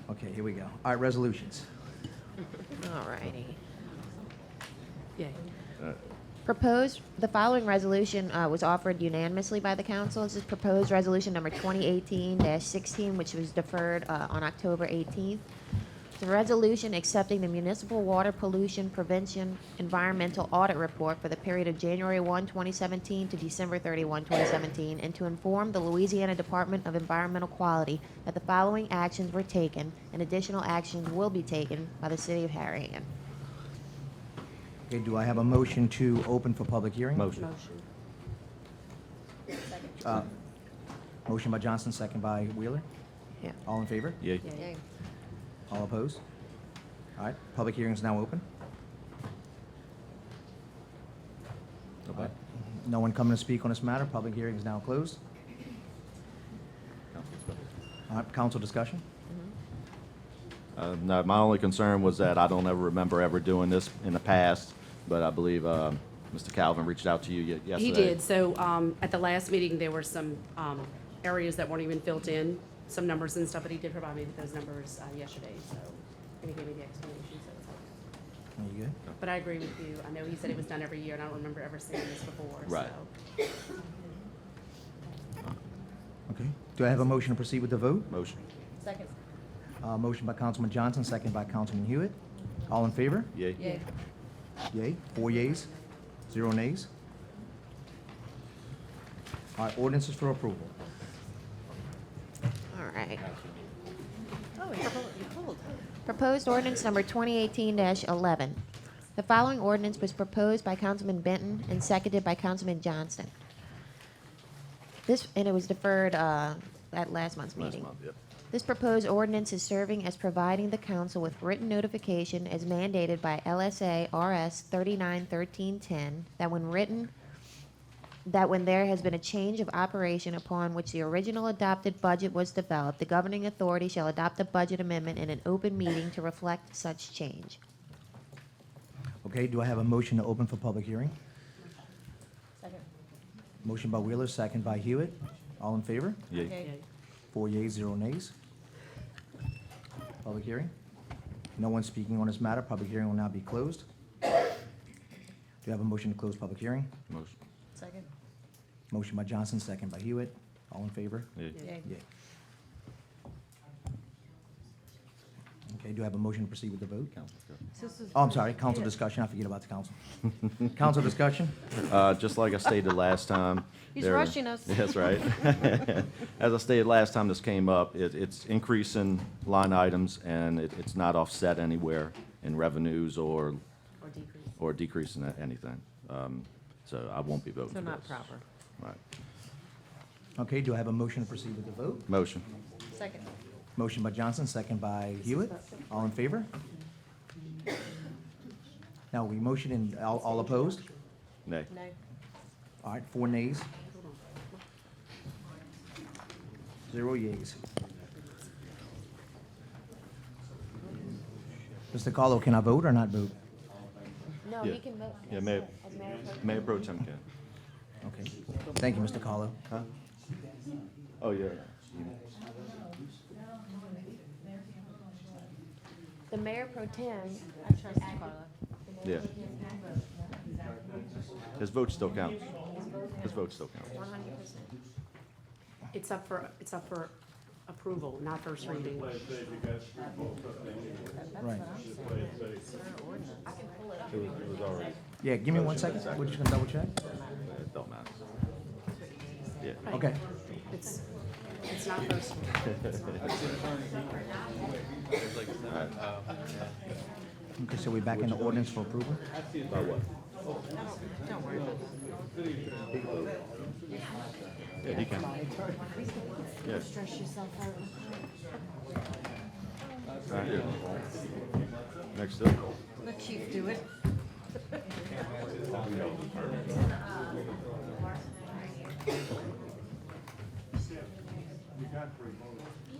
Okay, here we go. All right, resolutions. All righty. Uh, The following resolution was offered unanimously by the council. This is proposed resolution number 2018-16, which was deferred on October 18th. The resolution accepting the municipal water pollution prevention environmental audit report for the period of January 1, 2017 to December 31, 2017, and to inform the Louisiana Department of Environmental Quality that the following actions were taken and additional actions will be taken by the city of Harahan. Okay, do I have a motion to open for public hearing? Motion. Motion by Johnson, second by Wheeler. Yeah. All in favor? Yay. Yay. All opposed? All right, public hearing is now open. Okay. No one coming to speak on this matter. Public hearing is now closed. All right, council discussion? No, my only concern was that I don't ever remember ever doing this in the past, but I believe Mr. Calvin reached out to you yesterday. He did. So at the last meeting, there were some areas that weren't even filled in, some numbers and stuff, but he did provide me with those numbers yesterday, so, and he gave me the explanation, so it's all. Are you good? But I agree with you. I know he said it was done every year, and I don't remember ever seeing this before, so. Right. Okay. Do I have a motion to proceed with the vote? Motion. Second. Motion by Councilman Johnson, second by Councilman Hewitt. All in favor? Yay. Yay. Yay. 4 yeas, 0 nays. All right, ordinances for approval. All right. Proposed ordinance number 2018-11. The following ordinance was proposed by Councilman Benton and seconded by Councilman Johnston. And it was deferred at last month's meeting. Last month, yep. This proposed ordinance is serving as providing the council with written notification as mandated by LSA RS 391310 that when there has been a change of operation upon which the original adopted budget was developed, the governing authority shall adopt a budget amendment in an open meeting to reflect such change. Okay, do I have a motion to open for public hearing? Second. Motion by Wheeler, second by Hewitt. All in favor? Yay. 4 yeas, 0 nays. Public hearing. No one speaking on this matter. Public hearing will now be closed. Do you have a motion to close public hearing? Motion. Second. Motion by Johnson, second by Hewitt. All in favor? Yay. Yay. Okay, do I have a motion to proceed with the vote? Oh, I'm sorry, council discussion. I forget about the council. Council discussion? Just like I stated last time. He's there- rushing us. That's right. As I stated last time this came up, it's increasing line items, and it's not offset anywhere in revenues or decreasing anything. So I won't be voting for So this. not proper. Right. Okay, do I have a motion to proceed with the vote? Motion. Second. Motion by Johnson, second by Hewitt. All in favor? Now, we motion and all opposed? Nay. All right, 4 nays. 0 yeas. Mr. Carlo, can I vote or not vote? No, Yeah. he can vote. Yeah, Mayor Pro Tem can. Okay. Thank you, Mr. Carlo. Huh? Oh, yeah. The mayor pro tem. Yeah. His vote still counts. His vote still counts. 100%. It's up for approval, not first reading. Right. It was already. Yeah, give me 1 second. We're just gonna double check. It don't matter. Yeah. Okay. It's It's not first reading. It's not first reading. Okay, so we're back in the ordinance for approval? About what? Don't worry about it. Yeah, he can. Yes. Stress yourself out. Right here. Next up. Let Chief do it.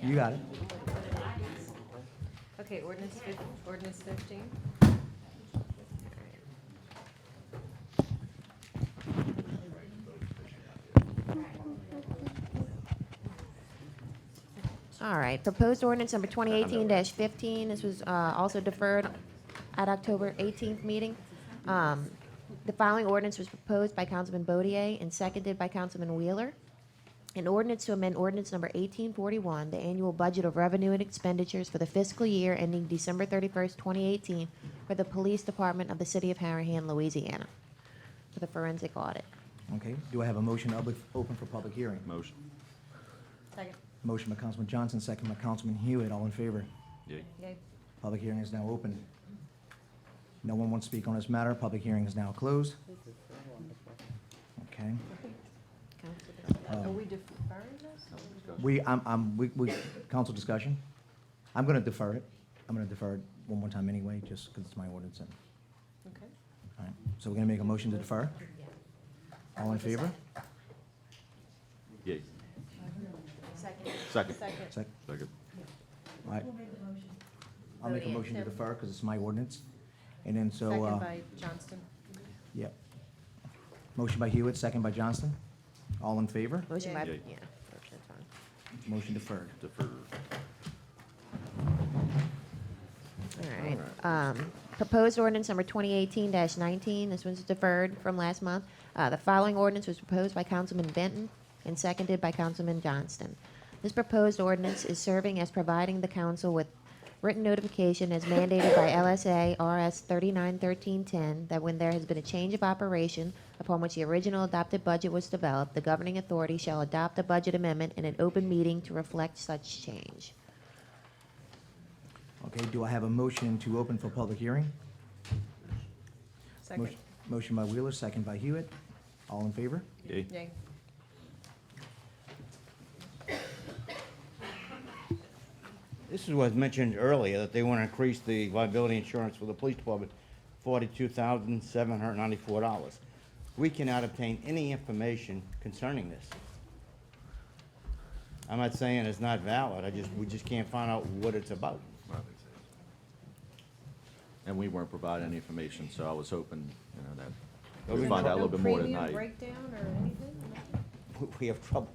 You got it. Okay, ordinance 15. All right, proposed ordinance number 2018-15. This was also deferred at October 18th meeting. The following ordinance was proposed by Councilman Bodier and seconded by Councilman Wheeler. An ordinance to amend ordinance number 1841, the annual budget of revenue and expenditures for the fiscal year ending December 31st, 2018, for the Police Department of the City of Harahan, Louisiana, for the forensic audit. Okay, do I have a motion to open for public hearing? Motion. Second. Motion by Councilman Johnson, second by Councilman Hewitt. All in favor? Yay. Yay. Public hearing is now open. No one wants to speak on this matter. Public hearing is now closed. Okay. Are we deferring this? We, council discussion. I'm gonna defer it. I'm gonna defer it one more time anyway, just because it's my ordinance. Okay. All right, so we're gonna make a motion to defer? All in favor? Yay. Second. Second. Second. Second. All right. I'll make a motion to defer because it's my ordinance. And then so, Second by Johnston. yep. Motion by Hewitt, second by Johnston. All in favor? Motion by, Yay. yeah, that's fine. Motion deferred. Defer. All right. Proposed ordinance number 2018-19. This one's deferred from last month. The following ordinance was proposed by Councilman Benton and seconded by Councilman Johnston. This proposed ordinance is serving as providing the council with written notification as mandated by LSA RS 391310 that when there has been a change of operation upon which the original adopted budget was developed, the governing authority shall adopt a budget amendment in an open meeting to reflect such change. Okay, do I have a motion to open for public hearing? Second. Motion by Wheeler, second by Hewitt. All in favor? Yay. Yay. This is what was mentioned earlier, that they want to increase the liability insurance for the police department, $42,794. We cannot obtain any information concerning this. I'm not saying it's not valid, we just can't find out what it's about. And we weren't provided any information, so I was hoping, you know, that No we'd find out a little bit more premium tonight. breakdown or anything? We have trouble.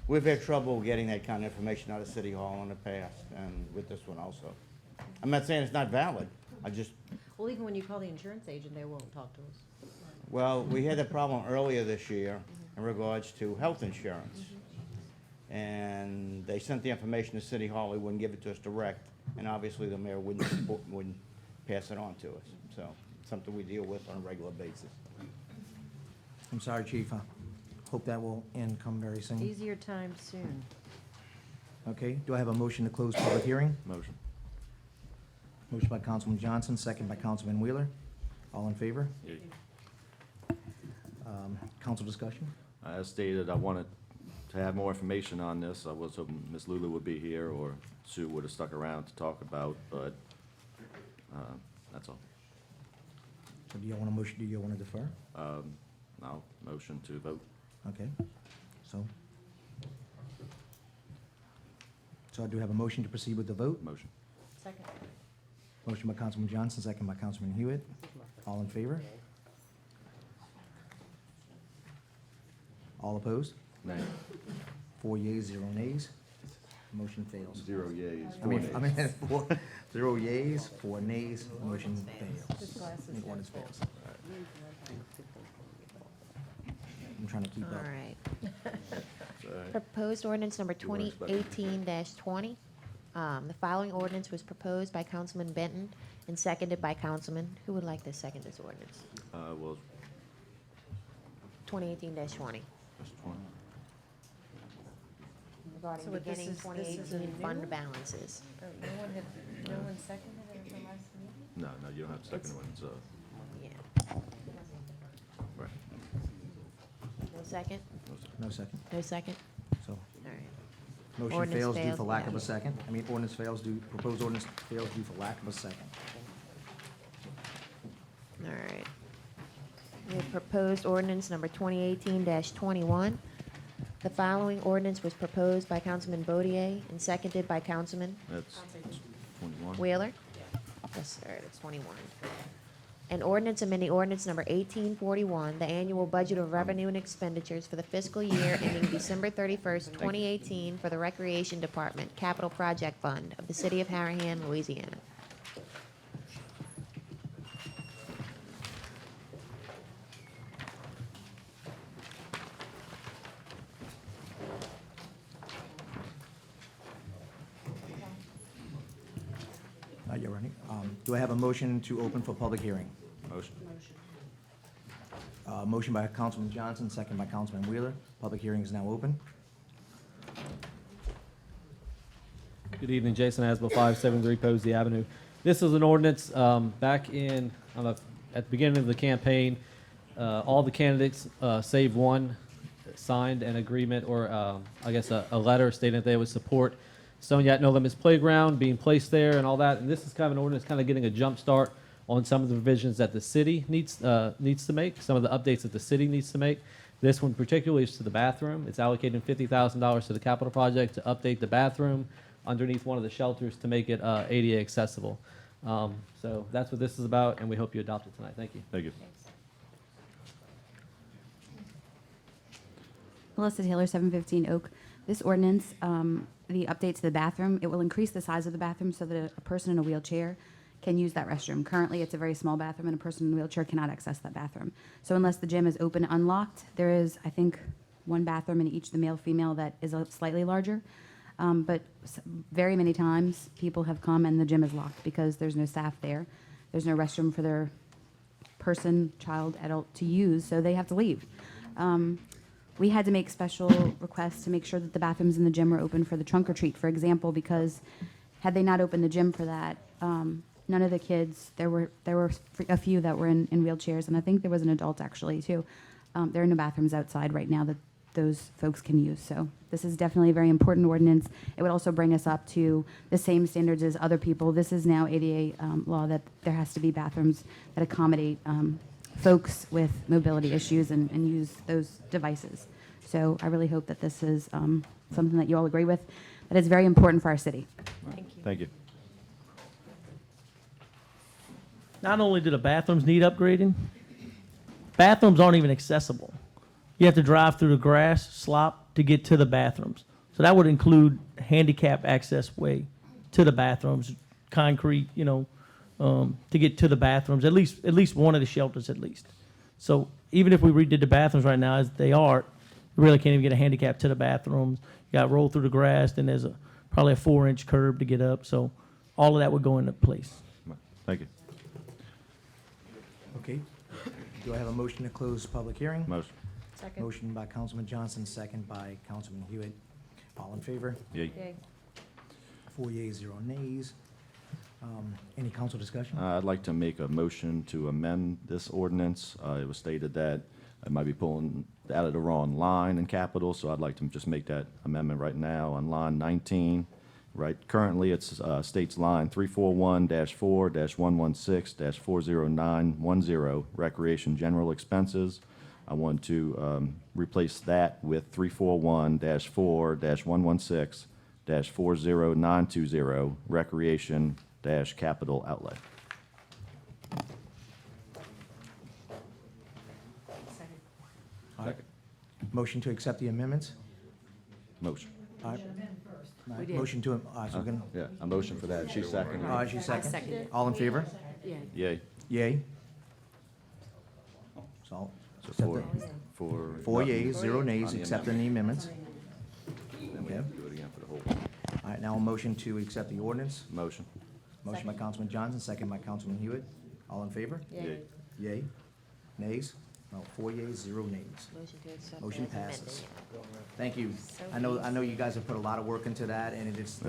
We've had trouble getting that kind of information out of City Hall in the past, and with this one also. I'm not saying it's not valid, Well, even when you call the insurance agent, they won't talk to us. well, we had a problem earlier this year in regards to health insurance. And they sent the information to City Hall, they wouldn't give it to us direct, and obviously the mayor wouldn't pass it on to us. So, something we deal with on a regular basis. I'm sorry, Chief. I hope that will end come very soon. Easier times soon. Okay, do I have a motion to close public hearing? Motion. Motion by Councilman Johnson, second by Councilman Wheeler. All in favor? Yay. Council discussion? As stated, I wanted to have more information on this. I was hoping Ms. Lulu would be here, or Sue would have stuck around to talk about, but that's all. So do you want a motion, do you want to defer? I'll motion to vote. Okay, so I do have a motion to proceed with the vote. Motion. Second. Motion by Councilman Johnson, second by Councilman Hewitt. All in favor? All opposed? Nay. 4 yeas, 0 nays. Motion fails. 0 yeas, I mean, 4 I nays. mean, 0 yeas, 4 nays, motion fails. This glass is The ordinance full. fails. I'm trying to keep All up. right. Sorry. Proposed ordinance number You weren't expecting 2018-20. The following ordinance was proposed by Councilman Benton and seconded by Councilman. Who would like to second this ordinance? Well, 2018-20. just 20. regarding So what, this beginning is- this is a 2018 new fund one? balances. No one seconded it at the last meeting? No, you don't have to second one, so, Yeah. right. No second? No second. No second? So, All right. motion Ordinance fails due fails, for lack of yeah. a second. I mean, ordinance fails due, proposed ordinance fails due for lack of a second. All right. We have proposed ordinance number 2018-21. The following ordinance was proposed by Councilman Bodier and seconded by Councilman That's 21. Wheeler? Yes, sir, it's 21. An ordinance amending ordinance number 1841, the annual budget of revenue and expenditures for the fiscal year ending December 31st, 2018 for the Recreation Department Capital Project Fund of the City of Harahan, Louisiana. You're running. Do I have a motion to open for public hearing? Motion. Motion by Councilman Johnson, second by Councilman Wheeler. Public hearing is now open. Good evening, Jason Asbel, 573 Posey Avenue. This is an ordinance back in, at the beginning of the campaign. All the candidates, save one, signed an agreement or I guess a letter stating that they would support Stone Yat No Limits Playground being placed there and all that. And this is kind of an ordinance kind of getting a jump start on some of the revisions that the city needs to make, some of the updates that the city needs to make. This one particularly is to the bathroom. It's allocating $50,000 to the capital project to update the bathroom underneath one of the shelters to make it ADA accessible. So that's what this is about, and we hope you adopt it tonight. Thank you. Thank you. Melissa Taylor, 715 Oak. This ordinance, the update to the bathroom, it will increase the size of the bathroom so that a person in a wheelchair can use that restroom. Currently, it's a very small bathroom, and a person in a wheelchair cannot access that bathroom. So unless the gym is open and unlocked, there is, I think, one bathroom in each, the male, female, that is slightly larger. But very many times, people have come and the gym is locked because there's no staff there. There's no restroom for their person, child, adult to use, so they have to leave. We had to make special requests to make sure that the bathrooms in the gym were open for the trunk or treat, for example, because had they not opened the gym for that, none of the kids, there were a few that were in wheelchairs, and I think there was an adult actually too. There are no bathrooms outside right now that those folks can use. So this is definitely a very important ordinance. It would also bring us up to the same standards as other people. This is now ADA law that there has to be bathrooms that accommodate folks with mobility issues and use those devices. So I really hope that this is something that you all agree with, that it's very important for our city. Thank you. Not only do the bathrooms need upgrading, bathrooms aren't even accessible. You have to drive through the grass, slop to get to the bathrooms. So that would include handicap access way to the bathrooms, concrete, to get to the bathrooms, at least one of the shelters at least. So even if we redid the bathrooms right now as they are, you really can't even get a handicap to the bathrooms. You got to roll through the grass, then there's probably a 4-inch curb to get up. So all of that would go into place. Thank you. Okay. Do I have a motion to close public hearing? Motion. Second. Motion by Councilman Johnson, second by Councilman Hewitt. All in favor? Yay. Yay. 4 yeas, 0 nays. Any council discussion? I'd like to make a motion to amend this ordinance. It was stated that I might be pulling out of the wrong line in capital, so I'd like to just make that amendment right now on line 19. Right, currently it's states line 341-4-116-40910, recreation general expenses. I want to replace that with 341-4-116-40920, recreation capital outlay. All right. Motion to accept the amendments? Motion. All right. We did. Motion to, so we're gonna, Yeah, a motion for that. She seconded. all right, she second. seconded. All in favor? Yeah. Yay. Yay. So, So accept for, it. for. 4 yeas, 0 on nays, the accepting the amendments. Then we Okay. have to do it again for the whole. All right, now a motion to accept the ordinance. Motion. Motion by Councilman Johnson, second by Councilman Hewitt. All in favor? Yay. Yay. Nays? No, 4 yeas, 0 nays. Motion to accept Motion as amended. passes. Thank you. I know you guys have put a lot of work into that, and it is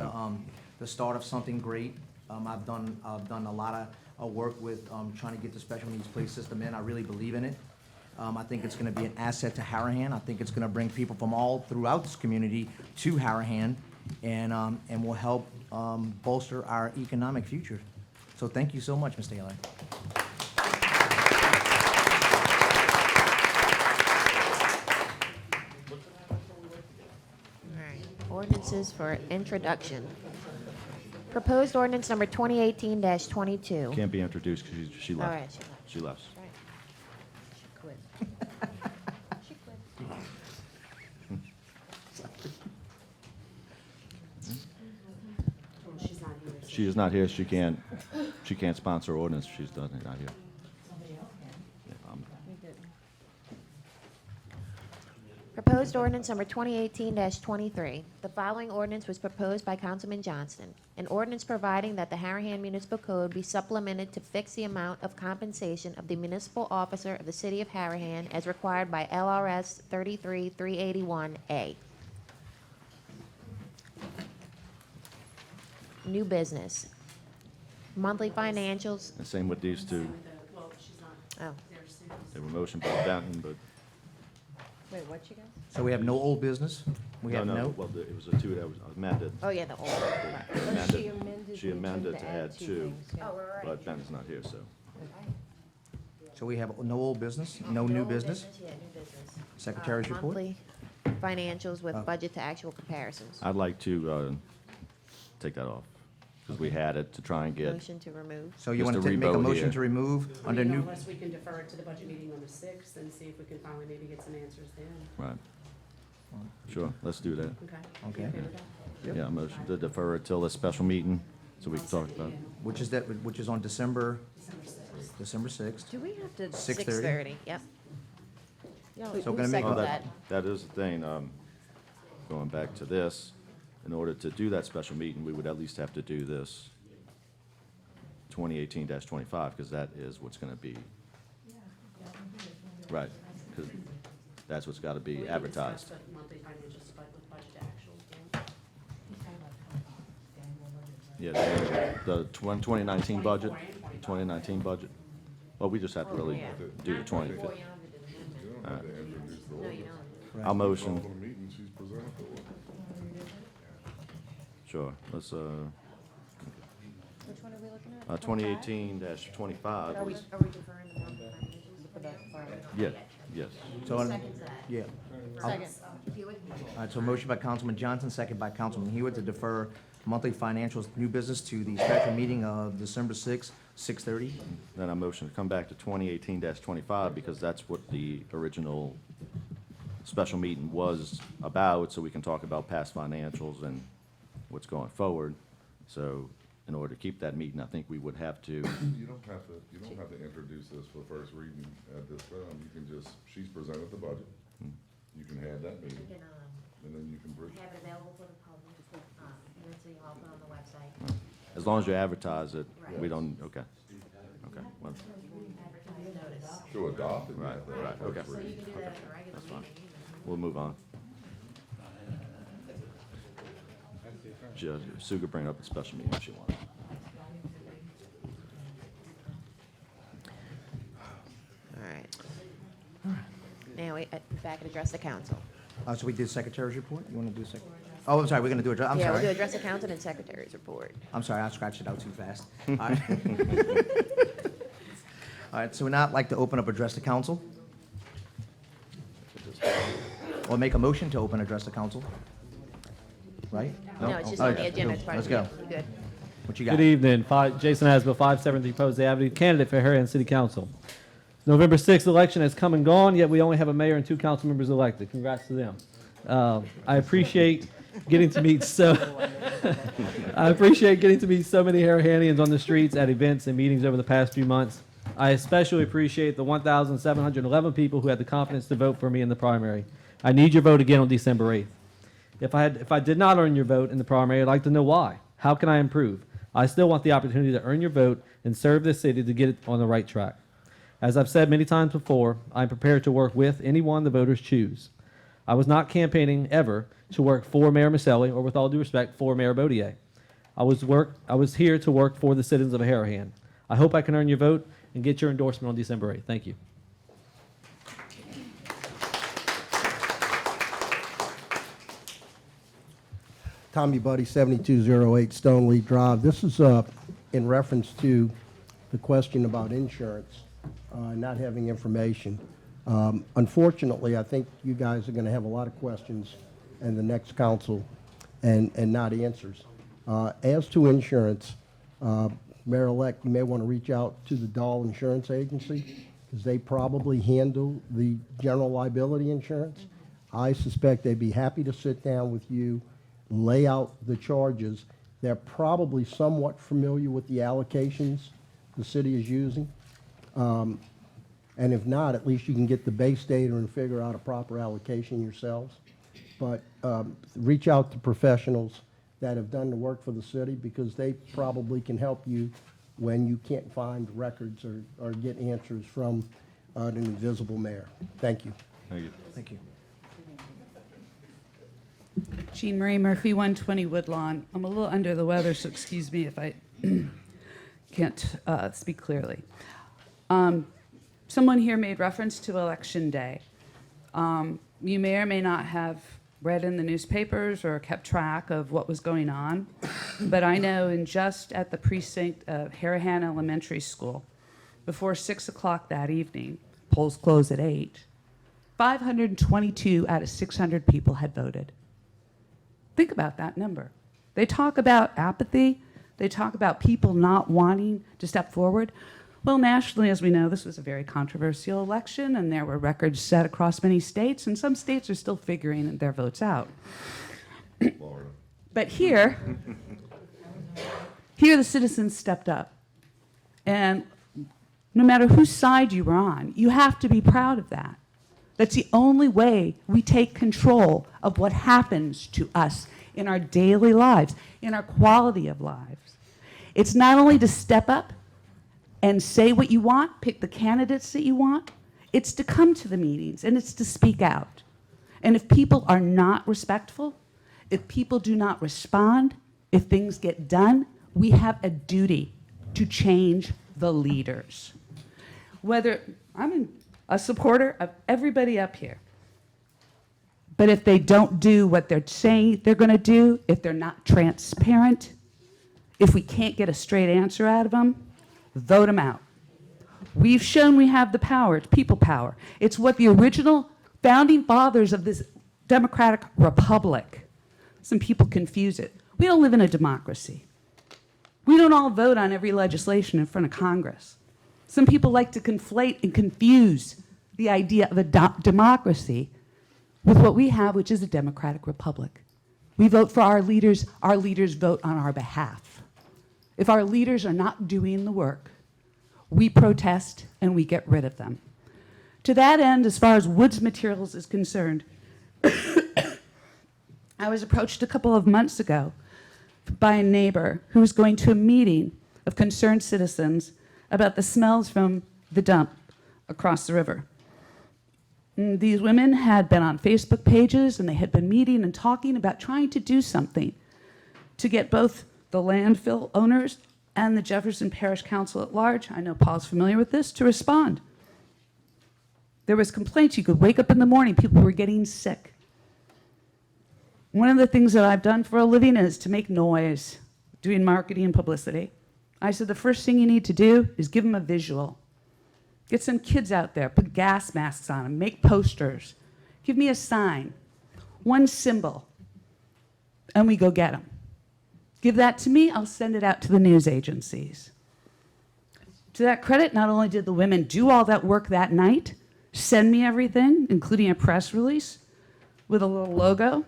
the start of something great. I've done a lot of work with trying to get the special needs play system in. I really believe in it. I think it's gonna be an asset to Harahan. I think it's gonna bring people from all throughout this community to Harahan, and will help bolster our economic future. So thank you so much, Mr. Taylor. All right, ordinances for introduction. Proposed ordinance number 2018-22. Can't be introduced because she All left. right, She left. Right. She quit. She quit. She's not here. She is not here. She can't sponsor ordinance. She's not here. Yeah, Proposed ordinance number 2018-23. The following ordinance was proposed by Councilman Johnston. An ordinance providing that the Harahan Municipal Code be supplemented to fix the amount of compensation of the municipal officer of the City of Harahan as required by LRS 33381A. New business. Monthly financials. And same with these two. Well, she's not. Oh. They were motioned by Benton, but. Wait, what you guys? So we have no old business? We have no? Well, it was the two that was amended. Oh, yeah, the old. She amended to add two, Oh, right. but Benton's not here, so. So we have no old business, no new business? Yeah, new business. Secretary's report? Monthly financials with Oh. budget to actual comparisons. I'd like to take that off, because we had it to try and get. Motion to remove. So you Mr. want to make a Rebo motion here. to remove under new? Unless we can defer it to the budget meeting on the 6th and see if we can finally maybe get some answers then. Right. Sure, let's do that. Okay. Okay. You okay with that? Yeah, motion to defer it till the special meeting, so we can talk about it. Which is that, which is on December? December 6th. Do we have to? 6:30? 6:30, yep. So Who gonna make- Oh, seconded that? that is the thing, going back to this, in order to do that special meeting, we would at least have to do this 2018-25, because that is what's gonna be. Right, because that's what's gotta be We can advertised. discuss the monthly financials with budget to actuals then. Yeah, the 2019 budget, 2019 budget. Well, we just have to really do the 20. You don't have to introduce the ordinance. I'll motion. Call for the meeting, she's presented the ordinance. Sure, let's, Which one are we looking at? 2018-25. Are we was- deferring the monthly financials? Yeah, yes. So, Seconds that. yeah. Second. All right, so motion by Councilman Johnson, second by Councilman Hewitt to defer monthly financials, new business to the special meeting of December 6th, 6:30. Then I motion to come back to 2018-25, because that's what the original special meeting was about, so we can talk about past financials and what's going forward. So in order to keep that meeting, I think we would have to, You don't have to introduce this for first reading at this time. You can just, she's presented the budget. You can have that meeting, and then you can bring. Have it available for the public, and then so you all put on the website. as long as you advertise it, we Right. don't, okay. Okay, well, Advertise notice. To adopt it. you right, have to have right, first okay. So you can do Okay, that at the regular that's fine. meeting. We'll move on. Sue could bring it up at special meeting if she wants. All right. Now, we back and address the council. So we did Secretary's report? You want to do Sec? Oh, I'm sorry, we're going to do it, I'm Yeah, we'll do sorry. address the council and secretary's report. I'm sorry, I scratched it out too fast. All right. All right, so we'd now like to open up address to council. Or make a motion to open address to council. Right? No, it's just All on right, the agenda. It's part Let's of go. the, you good? What you got? Good evening. Jason Asbill, 573 Posey Avenue, candidate for Harahan City Council. November 6th election has come and gone, yet we only have a mayor and 2 council members elected. Congrats to them. I appreciate getting to meet so many Harahanians on the streets at events and meetings over the past few months. I especially appreciate the 1,711 people who had the confidence to vote for me in the primary. I need your vote again on December 8th. If I did not earn your vote in the primary, I'd like to know why. How can I improve? I still want the opportunity to earn your vote and serve this city to get it on the right track. As I've said many times before, I'm prepared to work with anyone the voters choose. I was not campaigning ever to work for Mayor Maselli, or with all due respect, for Mayor Bodier. I was here to work for the citizens of Harahan. I hope I can earn your vote and get your endorsement on December 8th. Thank you. Tommy Buddy, 7208 Stoneleaf Drive. This is in reference to the question about insurance, not having information. Unfortunately, I think you guys are going to have a lot of questions in the next council and not answers. As to insurance, Mayor-elect, you may want to reach out to the Dahl Insurance Agency, because they probably handle the general liability insurance. I suspect they'd be happy to sit down with you, lay out the charges. They're probably somewhat familiar with the allocations the city is using. And if not, at least you can get the base data and figure out a proper allocation yourselves. But reach out to professionals that have done the work for the city, because they probably can help you when you can't find records or get answers from an invisible mayor. Thank you. Thank you. Thank you. Jean Marie Murphy, 120 Woodlawn. I'm a little under the weather, so excuse me if I can't speak clearly. Someone here made reference to Election Day. You may or may not have read in the newspapers or kept track of what was going on, but I know just at the precinct of Harahan Elementary School, before 6 o'clock that evening, polls close at 8, 522 out of 600 people had voted. Think about that number. They talk about apathy. They talk about people not wanting to step forward. Well, nationally, as we know, this was a very controversial election, and there were records set across many states, and some states are still figuring their votes out. But here the citizens stepped up. And no matter whose side you were on, you have to be proud of that. That's the only way we take control of what happens to us in our daily lives, in our quality of lives. It's not only to step up and say what you want, pick the candidates that you want, it's to come to the meetings and it's to speak out. And if people are not respectful, if people do not respond, if things get done, we have a duty to change the leaders. Whether I'm a supporter of everybody up here, but if they don't do what they're saying they're going to do, if they're not transparent, if we can't get a straight answer out of them, vote them out. We've shown we have the power. It's people power. It's what the original founding fathers of this democratic republic, some people confuse it. We don't live in a democracy. We don't all vote on every legislation in front of Congress. Some people like to conflate and confuse the idea of a democracy with what we have, which is a democratic republic. We vote for our leaders vote on our behalf. If our leaders are not doing the work, we protest and we get rid of them. To that end, as far as Woods Materials is concerned, I was approached a couple of months ago by a neighbor who was going to a meeting of concerned citizens about the smells from the dump across the river. And these women had been on Facebook pages and they had been meeting and talking about trying to do something to get both the landfill owners and the Jefferson Parish Council at large, I know Paul's familiar with this, to respond. There was complaints. You could wake up in the morning, people were getting sick. One of the things that I've done for a living is to make noise, doing marketing and publicity. I said the first thing you need to do is give them a visual. Get some kids out there, put gas masks on them, make posters. Give me a sign, one symbol, and we go get them. Give that to me, I'll send it out to the news agencies. To that credit, not only did the women do all that work that night, send me everything, including a press release with a little logo,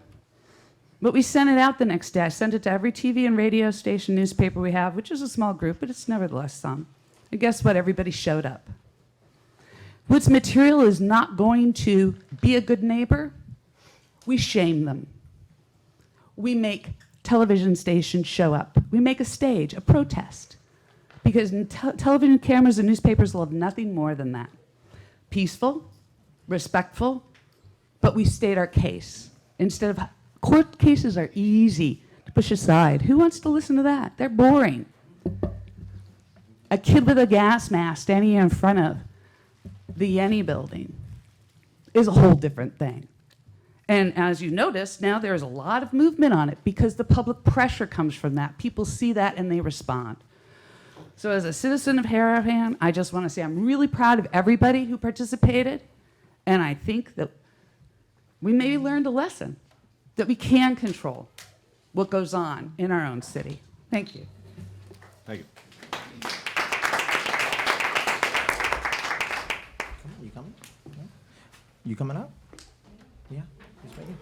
but we sent it out the next day. I sent it to every TV and radio station newspaper we have, which is a small group, but it's nevertheless some. And guess what? Everybody showed up. Woods Material is not going to be a good neighbor. We shame them. We make television stations show up. We make a stage, a protest. because television cameras and newspapers love nothing more than that. Peaceful, respectful, but we state our case. Instead of court cases are easy to push aside. Who wants to listen to that? They're boring. A kid with a gas mask standing in front of the Yenny building is a whole different thing. And as you notice, now there's a lot of movement on it because the public pressure comes from that. People see that and they respond. So as a citizen of Harahan, I just want to say I'm really proud of everybody who participated. And I think that we maybe learned a lesson that we can control what goes on in our own city. Thank you. Thank you. You coming? Yeah. You coming up? Yeah. He's ready.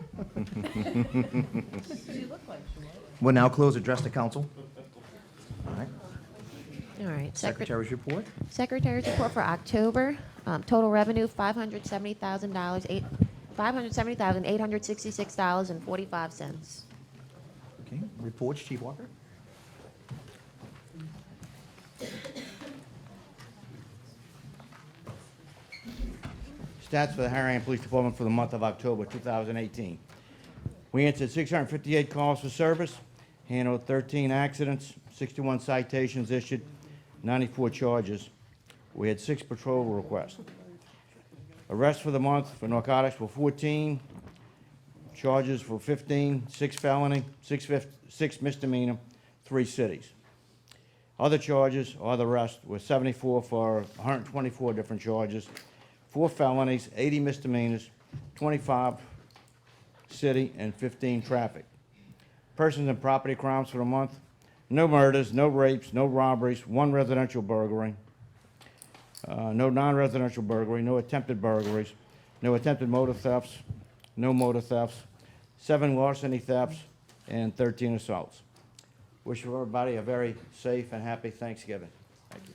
We'll now close address to council. All right. All right. Secretary's report. Secretary's report for October. Total revenue, $570,000, $570,866.45. Okay. Reports, Chief Walker. Stats for the Harahan Police Department for the month of October 2018. We answered 658 calls for service, handled 13 accidents, 61 citations issued, 94 charges. We had 6 patrol requests. Arrests for the month for narcotics were 14, charges for 15, 6 felony, 6 misdemeanor, 3 cities. Other charges, or other arrests, were 74 for 124 different charges, 4 felonies, 80 misdemeanors, 25 city, and 15 traffic. Persons and property crimes for the month: no murders, no rapes, no robberies, 1 residential burglary, no non-residential burglary, no attempted burglaries, no attempted motor thefts, no motor thefts, 7 larceny thefts, and 13 assaults. Wish everybody a very safe and happy Thanksgiving. Thank you.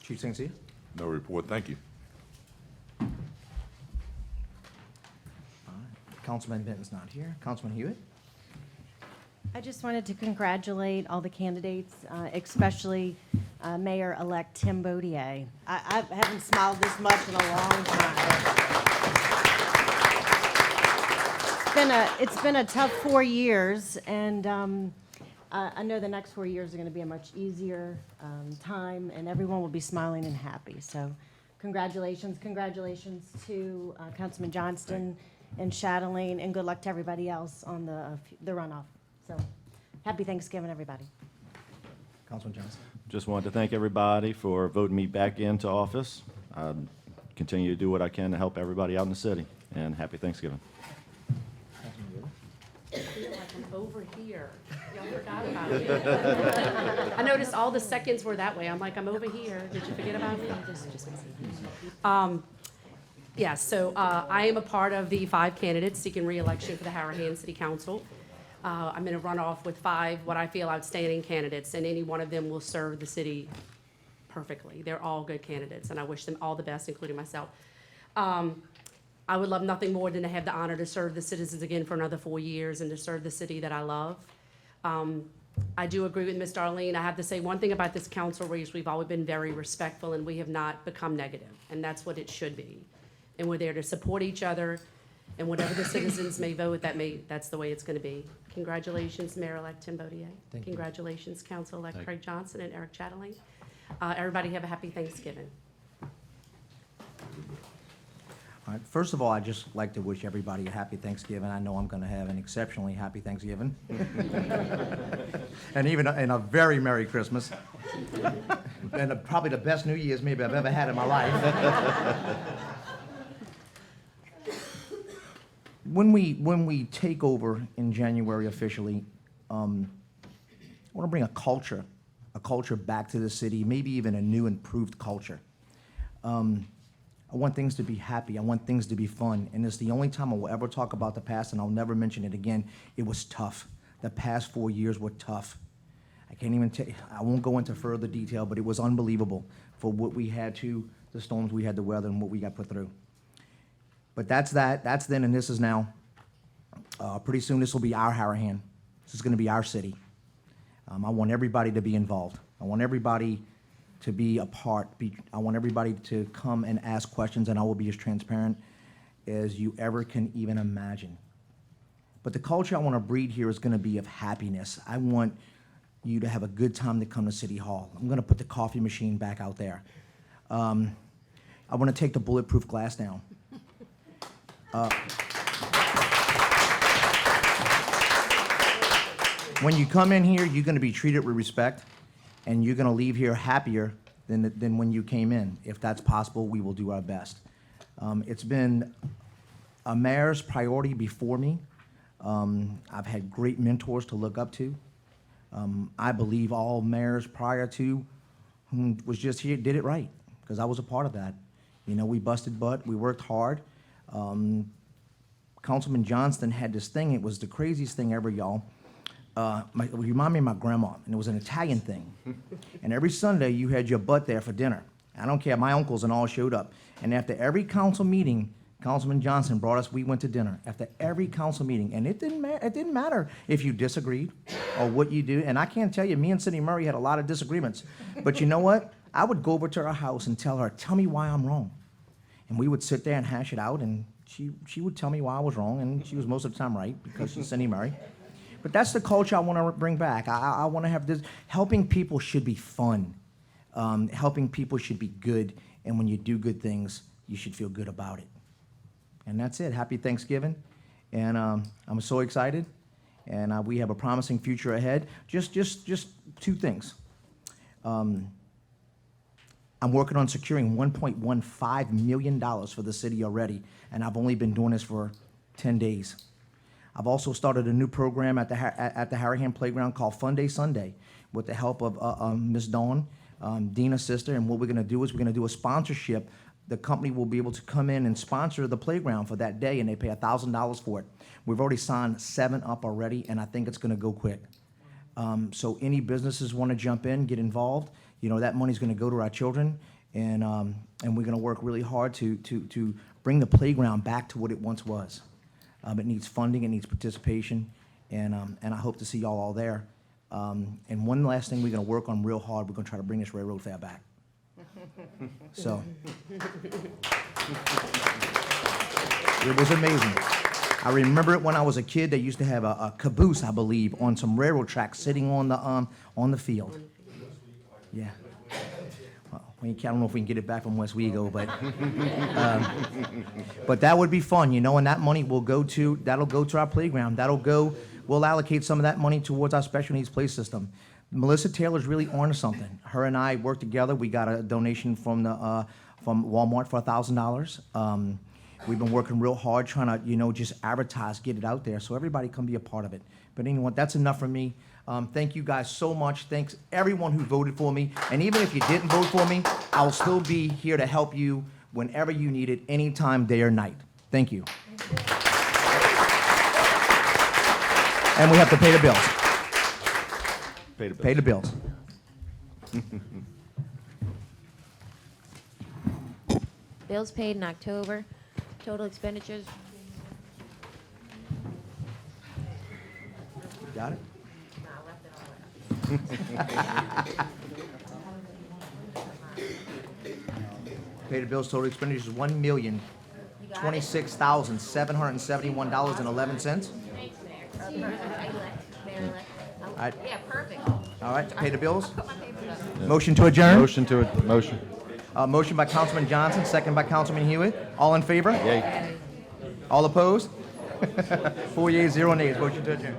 Chief St. Cyr. No report, thank you. All right. Councilman Benton's not here. Councilman Hewitt. I just wanted to congratulate all the candidates, especially Mayor-elect Tim Bodier. I haven't smiled this much in a long time. It's been a tough 4 years, and I know the next 4 years are going to be a much easier time, and everyone will be smiling and happy. So congratulations to Councilman Johnston and Chatelaine, and good luck to everybody else on the runoff. So happy Thanksgiving, everybody. Councilman Johnson. Just wanted to thank everybody for voting me back into office. Continue to do what I can to help everybody out in the city, and happy Thanksgiving. I feel like I'm over here. Y'all forgot about me. I noticed all the seconds were that way. I'm like, I'm over here. Did you forget about me? Yeah, so I am a part of the 5 candidates seeking re-election for the Harahan City Council. I'm in a runoff with 5 what I feel outstanding candidates, and any one of them will serve the city perfectly. They're all good candidates, and I wish them all the best, including myself. I would love nothing more than to have the honor to serve the citizens again for another 4 years and to serve the city that I love. I do agree with Ms. Darlene. I have to say one thing about this council race: we've always been very respectful, and we have not become negative, and that's what it should be. And we're there to support each other, and whatever the citizens may vote, that's the way it's going to be. Congratulations, Mayor-elect Tim Bodier. Thank you. Congratulations, Council-elect Craig Johnson and Eric Chatelain. Everybody have a happy Thanksgiving. All right. First of all, I'd just like to wish everybody a happy Thanksgiving. I know I'm going to have an exceptionally happy Thanksgiving. And even and a very Merry Christmas. And probably the best New Year's maybe I've ever had in my life. When we take over in January officially, I want to bring a culture back to the city, maybe even a new, improved culture. I want things to be happy. I want things to be fun. And it's the only time I will ever talk about the past, and I'll never mention it again. It was tough. The past 4 years were tough. I can't even tell you, I won't go into further detail, but it was unbelievable for what we had to, the storms we had to weather and what we got put through. But that's then, and this is now. Pretty soon this will be our Harahan. This is going to be our city. I want everybody to be involved. I want everybody to be a part. I want everybody to come and ask questions, and I will be as transparent as you ever can even imagine. But the culture I want to breed here is going to be of happiness. I want you to have a good time to come to City Hall. I'm going to put the coffee machine back out there. I want to take the bulletproof glass down. When you come in here, you're going to be treated with respect, and you're going to leave here happier than when you came in. If that's possible, we will do our best. It's been a mayor's priority before me. I've had great mentors to look up to. I believe all mayors prior to who was just here did it right, because I was a part of that. You know, we busted butt, we worked hard. Councilman Johnston had this thing, it was the craziest thing ever, y'all. It reminded me of my grandma, and it was an Italian thing. And every Sunday, you had your butt there for dinner. I don't care, my uncles and all showed up. And after every council meeting, Councilman Johnson brought us, we went to dinner. After every council meeting, and it didn't matter if you disagreed or what you do. And I can't tell you, me and Cindy Murray had a lot of disagreements. But you know what? I would go over to her house and tell her, tell me why I'm wrong. And we would sit there and hash it out, and she would tell me why I was wrong, and she was most of the time right, because she's Cindy Murray. But that's the culture I want to bring back. I want to have this. Helping people should be fun. Helping people should be good. And when you do good things, you should feel good about it. And that's it. Happy Thanksgiving. And I'm so excited. And we have a promising future ahead. Just two things. I'm working on securing $1.15 million for the city already. And I've only been doing this for 10 days. I've also started a new program at the Harahan Playground called Fun Day Sunday with the help of Ms. Dawn, Dina's sister. And what we're going to do is we're going to do a sponsorship. The company will be able to come in and sponsor the playground for that day, and they pay $1,000 for it. We've already signed 7 up already, and I think it's going to go quick. So any businesses want to jump in, get involved. You know, that money's going to go to our children, and we're going to work really hard to bring the playground back to what it once was. It needs funding, it needs participation, and I hope to see y'all all there. And one last thing we're going to work on real hard, we're going to try to bring this railroad fare back. So, it was amazing. I remember it when I was a kid. They used to have a caboose, I believe, on some railroad tracks sitting on the field. Yeah. I don't know if we can get it back from West Wego, but that would be fun, you know, and that money will that'll go to our playground. We'll allocate some of that money towards our special needs play system. Melissa Taylor's really on to something. Her and I worked together. We got a donation from Walmart for $1,000. We've been working real hard trying to, you know, just advertise, get it out there so everybody can be a part of it. But anyway, that's enough from me. Thank you guys so much. Thanks everyone who voted for me. And even if you didn't vote for me, I'll still be here to help you whenever you need it, anytime, day or night. Thank you. And we have to pay the bills. Pay the bills. Bills paid in October. Total expenditures. You got it? Pay the bills, total expenditures $1,026,771.11. Yeah, perfect. All right, pay the bills. Motion to adjourn. Motion. Motion by Councilman Johnson, second by Councilman Hewitt. All in favor? Yay. All opposed? 4 yeas, 0 nays. Motion to adjourn.